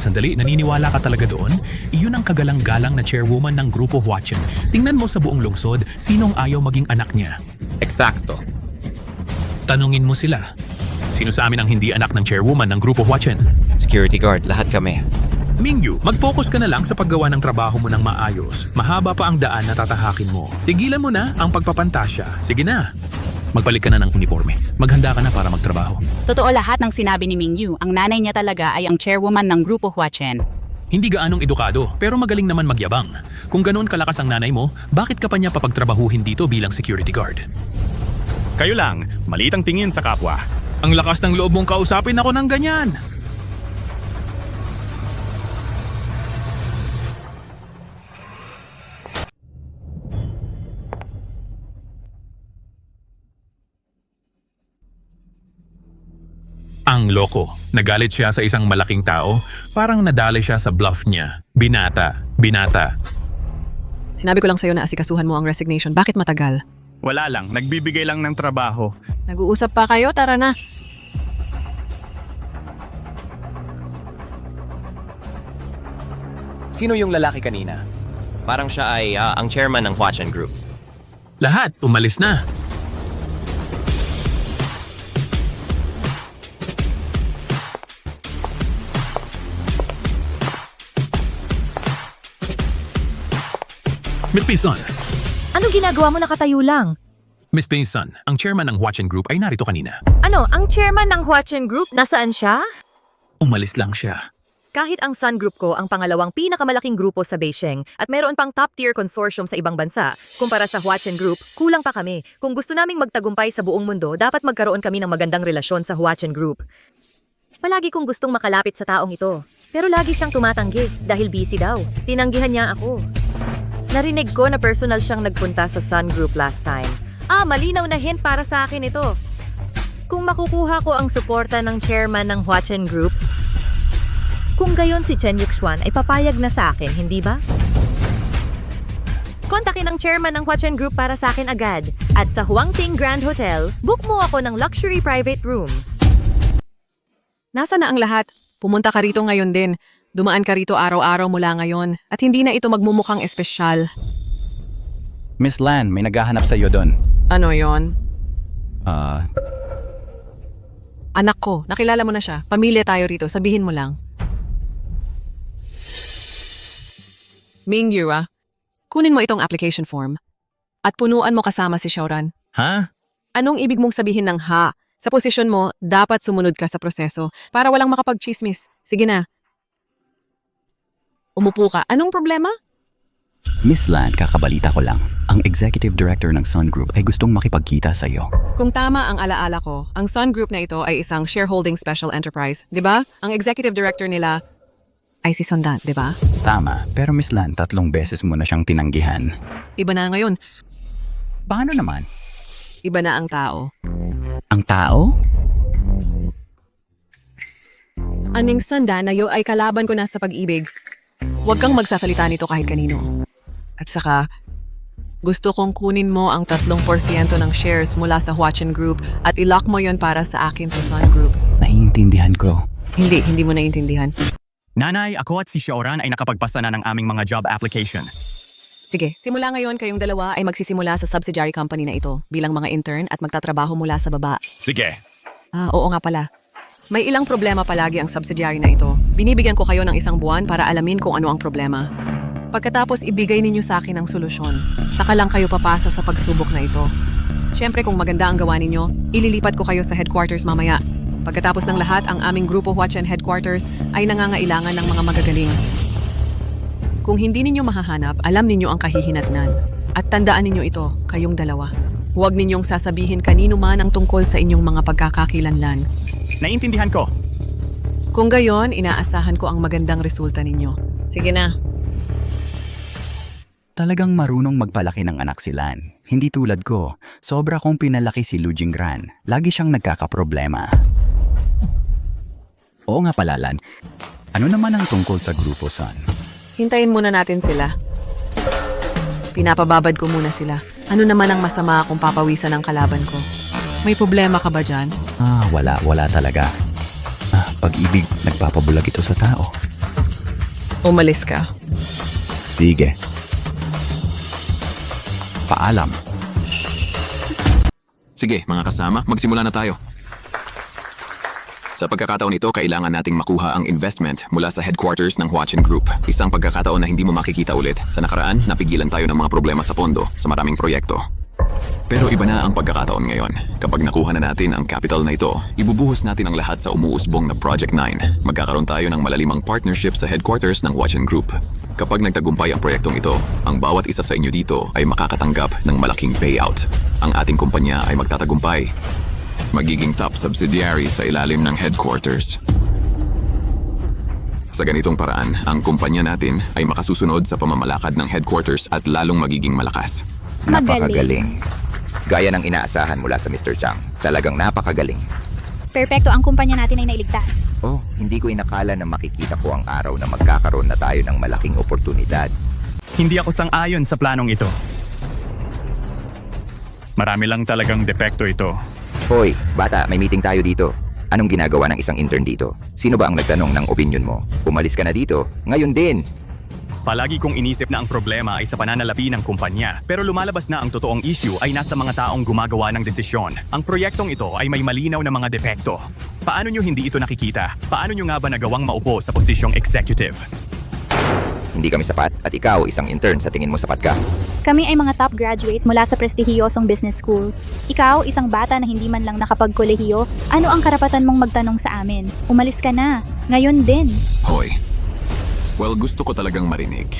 Sandali, naniniwala ka talaga doon? Iyon ang kagalang-galang na chairwoman ng grupo Huachen. Tingnan mo sa buong lungsod, sinong ayaw maging anak niya? Eksakto. Tanungin mo sila. Sino sa amin ang hindi anak ng chairwoman ng grupo Huachen? Security guard, lahat kami. Mingyu, mag-focus ka na lang sa paggawa ng trabaho mo ng maayos. Mahaba pa ang daan na tatahakin mo. Tigilan mo na ang pagpapantasya. Sige na. Magbalik ka na ng uniforme. Maghanda ka na para magtrabaho. Totoo lahat ng sinabi ni Mingyu. Ang nanay niya talaga ay ang chairwoman ng Grupo Huachen. Hindi gaanong edukado, pero magaling naman magyabang. Kung ganoon kalakas ang nanay mo, bakit ka pa niya papagtrabahuhin dito bilang security guard? Kayo lang, maliit ang tingin sa kapwa. Ang lakas ng loob mong kausapin ako ng ganyan. Ang loko. Nagalit siya sa isang malaking tao. Parang nadali siya sa bluff niya. Binata. Sinabi ko lang sa'yo na asikasuhan mo ang resignation. Bakit matagal? Wala lang, nagbibigay lang ng trabaho. Nag-uusap pa kayo? Tara na. Sino yung lalaki kanina? Parang siya ay ang chairman ng Huachen Group. Lahat umalis na. Miss Pinson. Ano ginagawa mo nakatayo lang? Miss Pinson, ang chairman ng Huachen Group ay narito kanina. Ano, ang chairman ng Huachen Group, nasaan siya? Umalis lang siya. Kahit ang Sun Group ko ang pangalawang pinakamalaking grupo sa Beijing at meron pang top-tier consortium sa ibang bansa, kumpara sa Huachen Group, kulang pa kami. Kung gusto naming magtagumpay sa buong mundo, dapat magkaroon kami ng magandang relasyon sa Huachen Group. Palagi kong gustong makalapit sa taong ito, pero lagi siyang tumatanggi dahil busy daw. Tinanggihan niya ako. Narinig ko na personal siyang nagpunta sa Sun Group last time. Malinaw na hint para sa akin ito. Kung makukuha ko ang suporta ng chairman ng Huachen Group, kung gayon si Chen Yuxuan ay papayag na sa akin, hindi ba? Kontakin ang chairman ng Huachen Group para sa akin agad. At sa Huangting Grand Hotel, book mo ako ng luxury private room. Nasa na ang lahat? Pumunta ka rito ngayon din. Dumaan ka rito araw-araw mula ngayon. At hindi na ito magmumukhang espesyal. Miss Lan, may naghahanap sa iyo doon. Ano yon? Anak ko, nakilala mo na siya. Pamilya tayo rito, sabihin mo lang. Mingyu, kunin mo itong application form. At punuan mo kasama si Xiaoran. Ha? Anong ibig mong sabihin ng ha? Sa posisyon mo, dapat sumunod ka sa proseso para walang makapag-chismis. Sige na. Umupo ka. Anong problema? Miss Lan, kakabalita ko lang. Ang executive director ng Sun Group ay gustong makipagkita sa iyo. Kung tama ang alaala ko, ang Sun Group na ito ay isang shareholding special enterprise. 'Di ba? Ang executive director nila ay si Sondan, 'di ba? Tama, pero Miss Lan, 3 beses mo na siyang tinanggihan. Iba na ngayon. Paano naman? Iba na ang tao. Ang tao? Aning Sondan na yo ay kalaban ko na sa pag-ibig. Huwag kang magsasalita nito kahit kanino. At saka, gusto kong kunin mo ang 3% ng shares mula sa Huachen Group at ilock mo yon para sa akin sa Sun Group. Naiintindihan ko. Hindi mo naiintindihan. Nanay, ako at si Xiaoran ay nakapagpasa na ng aming mga job application. Sige, simula ngayon kayong dalawa ay magsisimula sa subsidiary company na ito bilang mga intern at magtatrabaho mula sa baba. Sige. Oo nga pala. May ilang problema palagi ang subsidiary na ito. Binibigyan ko kayo ng isang buwan para alamin kung ano ang problema. Pagkatapos ibigay ninyo sa akin ang solusyon. Saka lang kayo papasa sa pagsubok na ito. Siyempre kung maganda ang gawa ninyo, ililipat ko kayo sa headquarters mamaya. Pagkatapos ng lahat, ang aming Grupo Huachen headquarters ay nangangailangan ng mga magagaling. Kung hindi ninyo mahahanap, alam ninyo ang kahihinatnan. At tandaan ninyo ito, kayong dalawa. Huwag ninyong sasabihin kanino man ang tungkol sa inyong mga pagkakakilanlan. Naiintindihan ko. Kung gayon, inaasahan ko ang magandang resulta ninyo. Sige na. Talagang marunong magpalaki ng anak si Lan. Hindi tulad ko. Sobra kong pinalaki si Lu Jinggran. Lagi siyang nagkakaproblema. Oo nga pala, Lan. Ano naman ang tungkol sa grupo, Son? Hintayin muna natin sila. Pinapababad ko muna sila. Ano naman ang masama kung papawisan ng kalaban ko? May problema ka ba dyan? Wala talaga. Pag-ibig, nagpapabulag ito sa tao. Umalis ka. Sige. Paalam. Sige, mga kasama, magsimula na tayo. Sa pagkakataon ito, kailangan nating makuha ang investment mula sa headquarters ng Huachen Group. Isang pagkakataon na hindi mo makikita ulit. Sa nakaraan, napigilan tayo ng mga problema sa pondo sa maraming proyekto. Pero iba na ang pagkakataon ngayon. Kapag nakuha na natin ang capital na ito, ibubuhos natin ang lahat sa umuusbong na Project 9. Magkakaroon tayo ng malalimang partnership sa headquarters ng Huachen Group. Kapag nagtagumpay ang proyektong ito, ang bawat isa sa inyo dito ay makakatanggap ng malaking payout. Ang ating kumpanya ay magtatagumpay. Magiging top subsidiary sa ilalim ng headquarters. Sa ganitong paraan, ang kumpanya natin ay makasusunod sa pamamalakad ng headquarters at lalong magiging malakas. Napakagaling. Gaya ng inaasahan mula sa Mr. Chang. Talagang napakagaling. Perpekto, ang kumpanya natin ay nailigtas. Oh, hindi ko inakala na makikita ko ang araw na magkakaroon na tayo ng malaking oportunidad. Hindi ako sang-ayon sa planong ito. Marami lang talagang depekto ito. Hoy, bata, may meeting tayo dito. Anong ginagawa ng isang intern dito? Sino ba ang nagtanong ng opinion mo? Umalis ka na dito. Ngayon din. Palagi kong inisip na ang problema ay sa pananalapi ng kumpanya. Pero lumalabas na ang totoong issue ay nasa mga taong gumagawa ng desisyon. Ang proyektong ito ay may malinaw na mga depekto. Paano nyo hindi ito nakikita? Paano nyo nga ba nagawang maupo sa posisyong executive? Hindi kami sapat at ikaw, isang intern, sa tingin mo sapat ka? Kami ay mga top graduate mula sa prestihiyosong business schools. Ikaw, isang bata na hindi man lang nakapagkolehiyo, ano ang karapatan mong magtanong sa amin? Umalis ka na. Ngayon din. Hoy. Well, gusto ko talagang marinig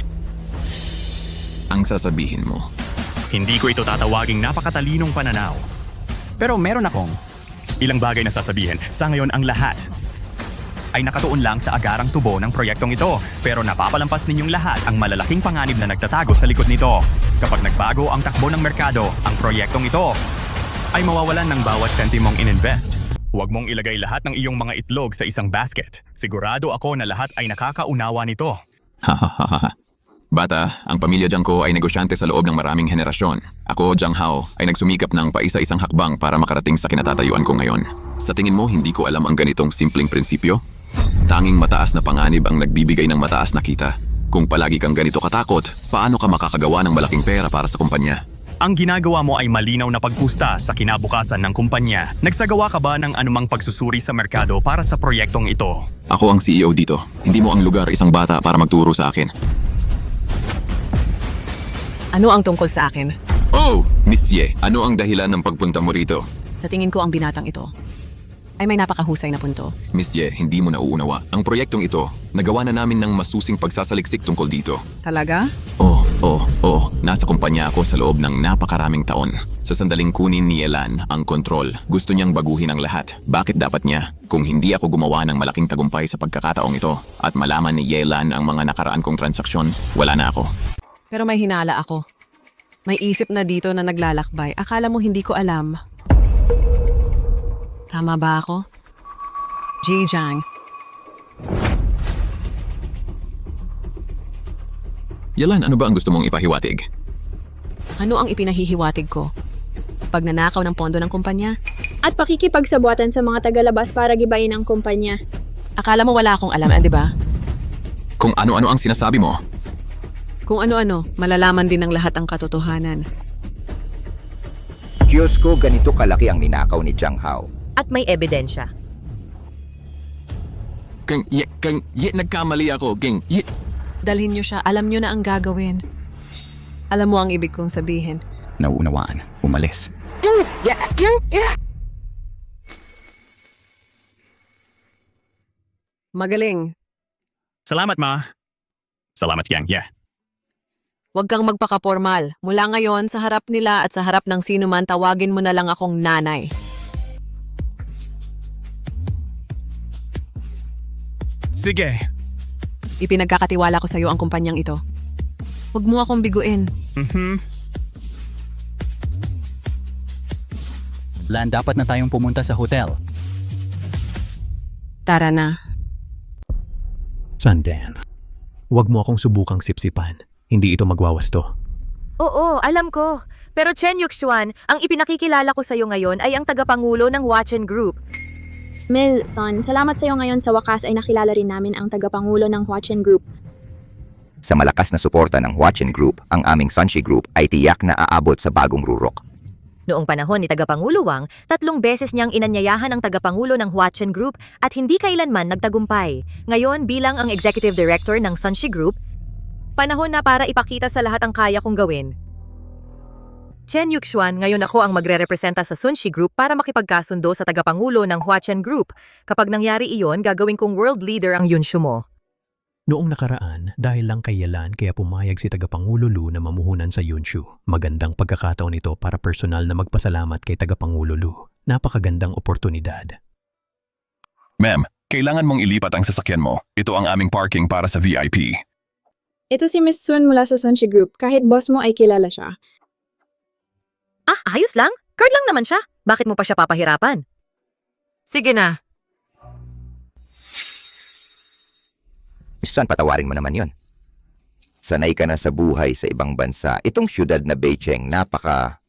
ang sasabihin mo. Hindi ko ito tatawaging napakatalinong pananaw. Pero meron akong ilang bagay na sasabihin. Sa ngayon, ang lahat ay nakatuon lang sa agarang tubo ng proyektong ito. Pero napapalampas ninyong lahat ang malalaking panganib na nagtatago sa likod nito. Kapag nagbago ang takbo ng merkado, ang proyektong ito ay mawawalan ng bawat sentimong ininvest. Huwag mong ilagay lahat ng iyong mga itlog sa isang basket. Sigurado ako na lahat ay nakakaunawa nito. Hahaha. Bata, ang pamilya Jiang ko ay negosyante sa loob ng maraming henerasyon. Ako, Jiang Hao, ay nagsumikap ng paisa-isang hakbang para makarating sa kinatatayuan ko ngayon. Sa tingin mo, hindi ko alam ang ganitong simpleng prinsipyo? Tanging mataas na panganib ang nagbibigay ng mataas na kita. Kung palagi kang ganito katakot, paano ka makakagawa ng malaking pera para sa kumpanya? Ang ginagawa mo ay malinaw na pagpusta sa kinabukasan ng kumpanya. Nagsagawa ka ba ng anumang pagsusuri sa merkado para sa proyektong ito? Ako ang CEO dito. Hindi mo ang lugar isang bata para magturo sa akin. Ano ang tungkol sa akin? Oh, Miss Ye, ano ang dahilan ng pagpunta mo rito? Sa tingin ko ang binatang ito ay may napakahusay na punto. Miss Ye, hindi mo nauunawa. Ang proyektong ito, nagawa na namin ng masusing pagsasaliksik tungkol dito. Talaga? Oo. Nasa kumpanya ako sa loob ng napakaraming taon. Sa sandaling kunin ni Yelan ang kontrol, gusto niyang baguhin ang lahat. Bakit dapat niya? Kung hindi ako gumawa ng malaking tagumpay sa pagkakataong ito at malaman ni Yelan ang mga nakaraan kong transaksyon, wala na ako. Pero may hinala ako. May isip na dito na naglalakbay. Akala mo hindi ko alam. Tama ba ako? Ji Jiang. Yelan, ano ba ang gusto mong ipahiwatig? Ano ang ipinahihiwatig ko? Pagnanakaw ng pondo ng kumpanya? At pakikipagsabuatan sa mga tagalabas para gibayin ang kumpanya. Akala mo wala akong alam, di ba? Kung ano-ano ang sinasabi mo. Kung ano-ano, malalaman din ng lahat ang katotohanan. Diyos ko, ganito kalaki ang ninakaw ni Jiang Hao. At may ebidensya. Nagkamali ako, Dalhin niyo siya, alam niyo na ang gagawin. Alam mo ang ibig kong sabihin. Nauunawaan, umalis. Magaling. Salamat, Ma. Salamat, Yang. Yeah. Huwag kang magpakapormal. Mula ngayon, sa harap nila at sa harap ng sino man, tawagin mo na lang akong nanay. Sige. Ipinagkakatiwala ko sa iyo ang kumpanyang ito. Huwag mo akong biguin. Lan, dapat na tayong pumunta sa hotel. Tara na. Sandan, huwag mo akong subukang sipsipan. Hindi ito magwawasto. Oo, alam ko. Pero Chen Yuxuan, ang ipinakikilala ko sa'yo ngayon ay ang tagapangulo ng Huachen Group. Mel, Son, salamat sa'yo ngayon sa wakas ay nakilala rin namin ang tagapangulo ng Huachen Group. Sa malakas na suporta ng Huachen Group, ang aming Sunshi Group ay tiyak na aabot sa bagong rurok. Noong panahon ni Tagapangulo Wang, 3 beses niyang inanyayahan ang tagapangulo ng Huachen Group at hindi kailanman nagtagumpay. Ngayon, bilang ang Executive Director ng Sunshi Group, panahon na para ipakita sa lahat ang kaya kong gawin. Chen Yuxuan, ngayon ako ang magre-representa sa Sunshi Group para makipagkasundo sa tagapangulo ng Huachen Group. Kapag nangyari iyon, gagawin kong world leader ang Yunshu mo. Noong nakaraan, dahil lang kay Yelan kaya pumayag si Tagapangulo Lu na mamuhunan sa Yunshu. Magandang pagkakataon ito para personal na magpasalamat kay Tagapangulo Lu. Napakagandang oportunidad. Ma'am, kailangan mong ilipat ang sasakyan mo. Ito ang aming parking para sa VIP. Ito si Miss Sun mula sa Sunshi Group. Kahit boss mo ay kilala siya. Ah, ayos lang. Card lang naman siya. Bakit mo pa siya papahirapan? Sige na. San, patawarin mo naman yon. Sanay ka na sa buhay sa ibang bansa. Itong syudad na Beijing, napaka...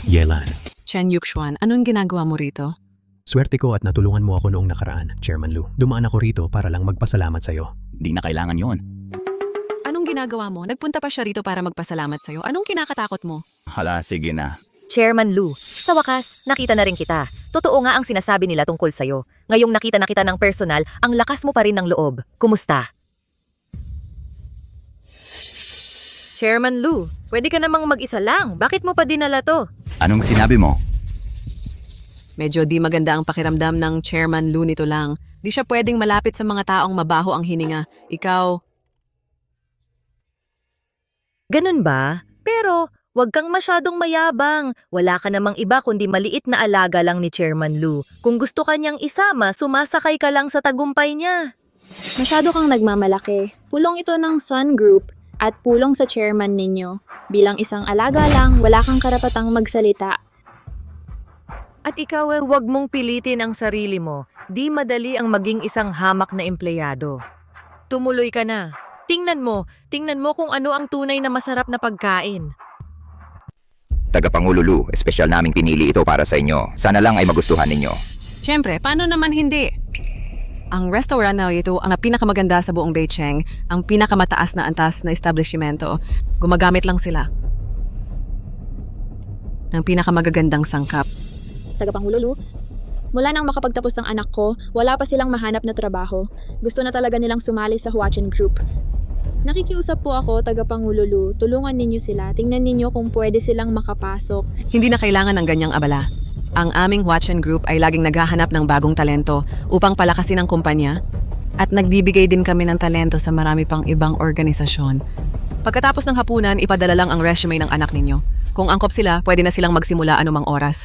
Yelan, Chen Yuxuan, anong ginagawa mo rito? swerte ko at natulungan mo ako noong nakaraan, Chairman Lu. Dumaan ako rito para lang magpasalamat sa'yo. Di na kailangan yon. Anong ginagawa mo? Nagpunta pa siya rito para magpasalamat sa'yo. Anong kinakatakot mo? Hala, sige na. Chairman Lu, sa wakas, nakita na rin kita. Totoo nga ang sinasabi nila tungkol sa'yo. Ngayong nakita na kita ng personal, ang lakas mo pa rin ng loob. Kumusta? Chairman Lu, pwede ka namang mag-isa lang. Bakit mo pa dinala to? Anong sinabi mo? Medyo di maganda ang pakiramdam ng Chairman Lu nito lang. Di siya pwedeng malapit sa mga taong mabaho ang hininga. Ikaw... Ganun ba? Pero, wag kang masyadong mayabang. Wala ka namang iba kundi maliit na alaga lang ni Chairman Lu. Kung gusto ka niyang isama, sumasakay ka lang sa tagumpay niya. Masyado kang nagmamalaki. Pulong ito ng Sun Group at pulong sa chairman ninyo. Bilang isang alaga lang, wala kang karapatang magsalita. At ikaw wag mong pilitin ang sarili mo. Di madali ang maging isang hamak na empleyado. Tumuloy ka na. Tingnan mo kung ano ang tunay na masarap na pagkain. Tagapangulo Lu, espesyal naming pinili ito para sa inyo. Sana lang ay magustuhan ninyo. Siyempre, paano naman hindi? Ang restaurant na ito ang pinakamaganda sa buong Beijing, ang pinakamataas na antas na establishmento. Gumagamit lang sila ng pinakamagagandang sangkap. Tagapangulo Lu, mula nang makapagtapos ang anak ko, wala pa silang mahanap na trabaho. Gusto na talaga nilang sumali sa Huachen Group. Nakikiusap po ako, Tagapangulo Lu, tulungan ninyo sila. Tingnan ninyo kung pwede silang makapasok. Hindi na kailangan ng ganyang abala. Ang aming Huachen Group ay laging naghahanap ng bagong talento upang palakasin ang kumpanya at nagbibigay din kami ng talento sa marami pang ibang organisasyon. Pagkatapos ng hapunan, ipadala lang ang resume ng anak ninyo. Kung angkop sila, pwede na silang magsimula anumang oras.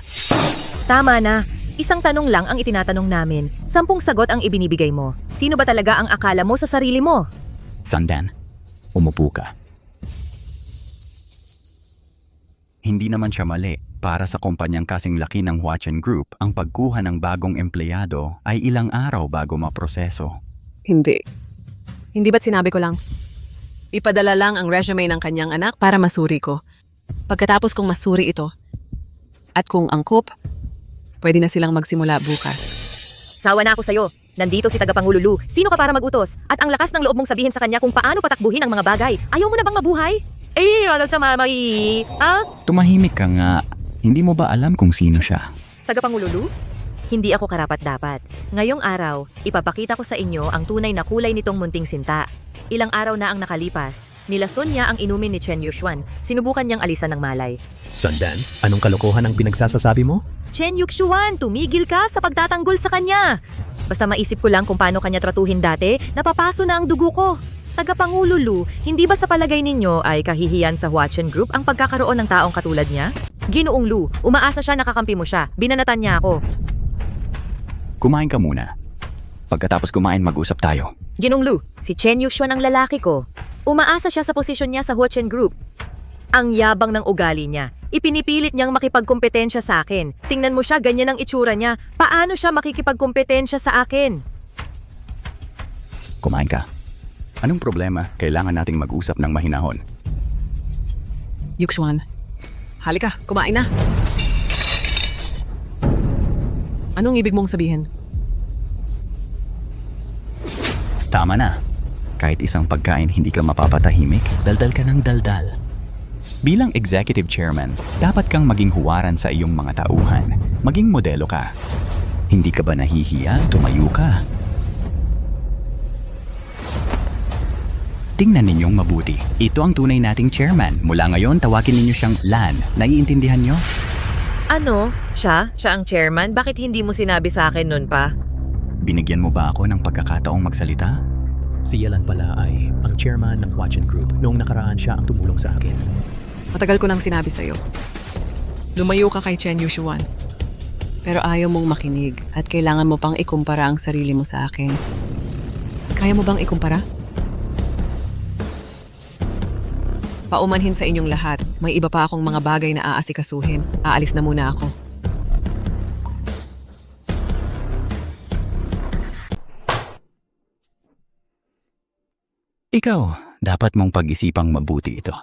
Tama na. Isang tanong lang ang itinatanong namin. 10 sagot ang ibinibigay mo. Sino ba talaga ang akala mo sa sarili mo? Sandan, umupo ka. Hindi naman siya mali. Para sa kumpanyang kasing laki ng Huachen Group, ang pagkuha ng bagong empleyado ay ilang araw bago maproseso. Hindi. Hindi ba't sinabi ko lang? Ipadala lang ang resume ng kanyang anak para masuri ko. Pagkatapos kong masuri ito, at kung angkop, pwede na silang magsimula bukas. Sawa na ako sa'yo. Nandito si Tagapangulo Lu. Sino ka para mag-utos? At ang lakas ng loob mong sabihin sa kanya kung paano patakbuhin ang mga bagay. Ayaw mo na bang mabuhay? Ano sa mamay? Tumahimik ka nga. Hindi mo ba alam kung sino siya? Tagapangulo Lu? Hindi ako karapat-dapat. Ngayong araw, ipapakita ko sa inyo ang tunay na kulay nitong munting sinta. Ilang araw na ang nakalipas. Nilason niya ang inumin ni Chen Yuxuan. Sinubukan niyang alisan ng malay. Sundan, anong kalokohan ang pinagsasasabi mo? Chen Yuxuan, tumigil ka sa pagtatanggol sa kanya. Basta maisip ko lang kung paano kanya tratuhin dati, napapaso na ang dugo ko. Tagapangulo Lu, hindi ba sa palagay ninyo ay kahihiyan sa Huachen Group ang pagkakaroon ng taong katulad niya? Ginoong Lu, umaasa siya nakakampi mo siya. Binanatan niya ako. Kumain ka muna. Pagkatapos kumain, mag-usap tayo. Ginong Lu, si Chen Yuxuan ang lalaki ko. Umaasa siya sa posisyon niya sa Huachen Group. Ang yabang ng ugali niya. Ipinipilit niyang makipagkompetensya sa akin. Tingnan mo siya, ganyan ang itsura niya. Paano siya makikipagkompetensya sa akin? Kumain ka. Anong problema? Kailangan nating mag-usap ng mahinahon. Yuxuan, halika, kumain na. Anong ibig mong sabihin? Tama na. Kahit isang pagkain hindi ka mapapatahimik, daldal ka ng daldal. Bilang executive chairman, dapat kang maging huwaran sa iyong mga tauhan. Maging modelo ka. Hindi ka ba nahihiya? Tumayo ka. Tingnan ninyong mabuti. Ito ang tunay nating chairman. Mula ngayon, tawagin ninyo siyang Lan. Naiintindihan nyo? Ano? Siya? Siya ang chairman? Bakit hindi mo sinabi sa akin nun pa? Binigyan mo ba ako ng pagkakataong magsalita? Si Yelan pala ay ang chairman ng Huachen Group. Noong nakaraan siya ang tumulong sa akin. Matagal ko nang sinabi sa'yo. Lumayo ka kay Chen Yuxuan. Pero ayaw mong makinig at kailangan mo pang ikumpara ang sarili mo sa akin. Kaya mo bang ikumpara? Paumanhin sa inyong lahat. May iba pa akong mga bagay na aasikasuhin. Aalis na muna ako. Ikaw, dapat mong pag-isipang mabuti ito.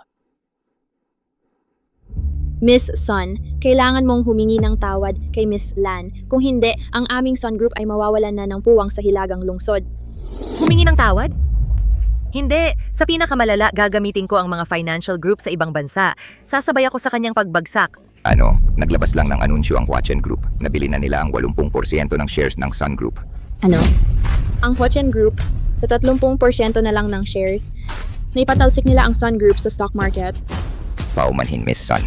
Miss Sun, kailangan mong humingi ng tawad kay Miss Lan. Kung hindi, ang aming Sun Group ay mawawalan na ng puwang sa hilagang lungsod. Humingi ng tawad? Hindi. Sa pinakamalala, gagamitin ko ang mga financial group sa ibang bansa. Sasabay ako sa kanyang pagbagsak. Naglabas lang ng anunsyo ang Huachen Group. Nabili na nila ang 80% ng shares ng Sun Group. Ano? Ang Huachen Group, sa 30% na lang ng shares, naipatalsik nila ang Sun Group sa stock market. Paumanhin, Miss Sun.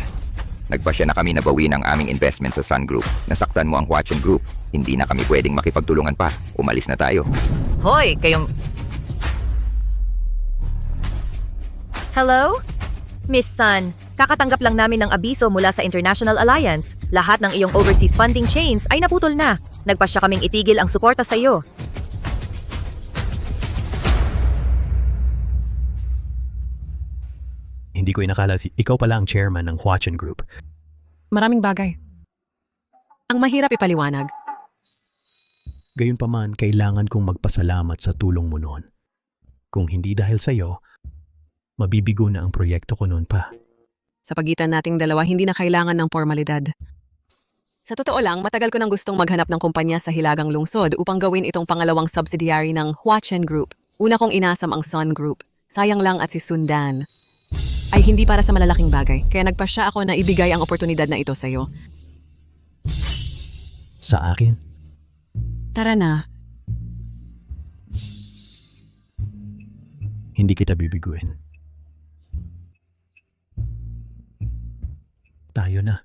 Nagpasya na kami na bawiin ang aming investment sa Sun Group. Nasaktan mo ang Huachen Group. Hindi na kami pwedeng makipagtulungan pa. Umalis na tayo. Hoy, kayong... Hello? Miss Sun, kakatanggap lang namin ng abiso mula sa International Alliance. Lahat ng iyong overseas funding chains ay naputol na. Nagpasya kaming itigil ang suporta sa iyo. Hindi ko inakala ikaw pala ang chairman ng Huachen Group. Maraming bagay. Ang mahirap ipaliwanag. Gayunpaman, kailangan kong magpasalamat sa tulong mo noon. Kung hindi dahil sa iyo, mabibigo na ang proyekto ko noon pa. Sa pagitan nating dalawa, hindi na kailangan ng formalidad. Sa totoo lang, matagal ko nang gustong maghanap ng kumpanya sa Hilagang Lungsod upang gawin itong pangalawang subsidiary ng Huachen Group. Una kong inasam ang Sun Group. Sayang lang at si Sundan ay hindi para sa malalaking bagay. Kaya nagpasya ako na ibigay ang oportunidad na ito sa'yo. Sa akin? Tara na. Hindi kita bibiguin. Tayo na.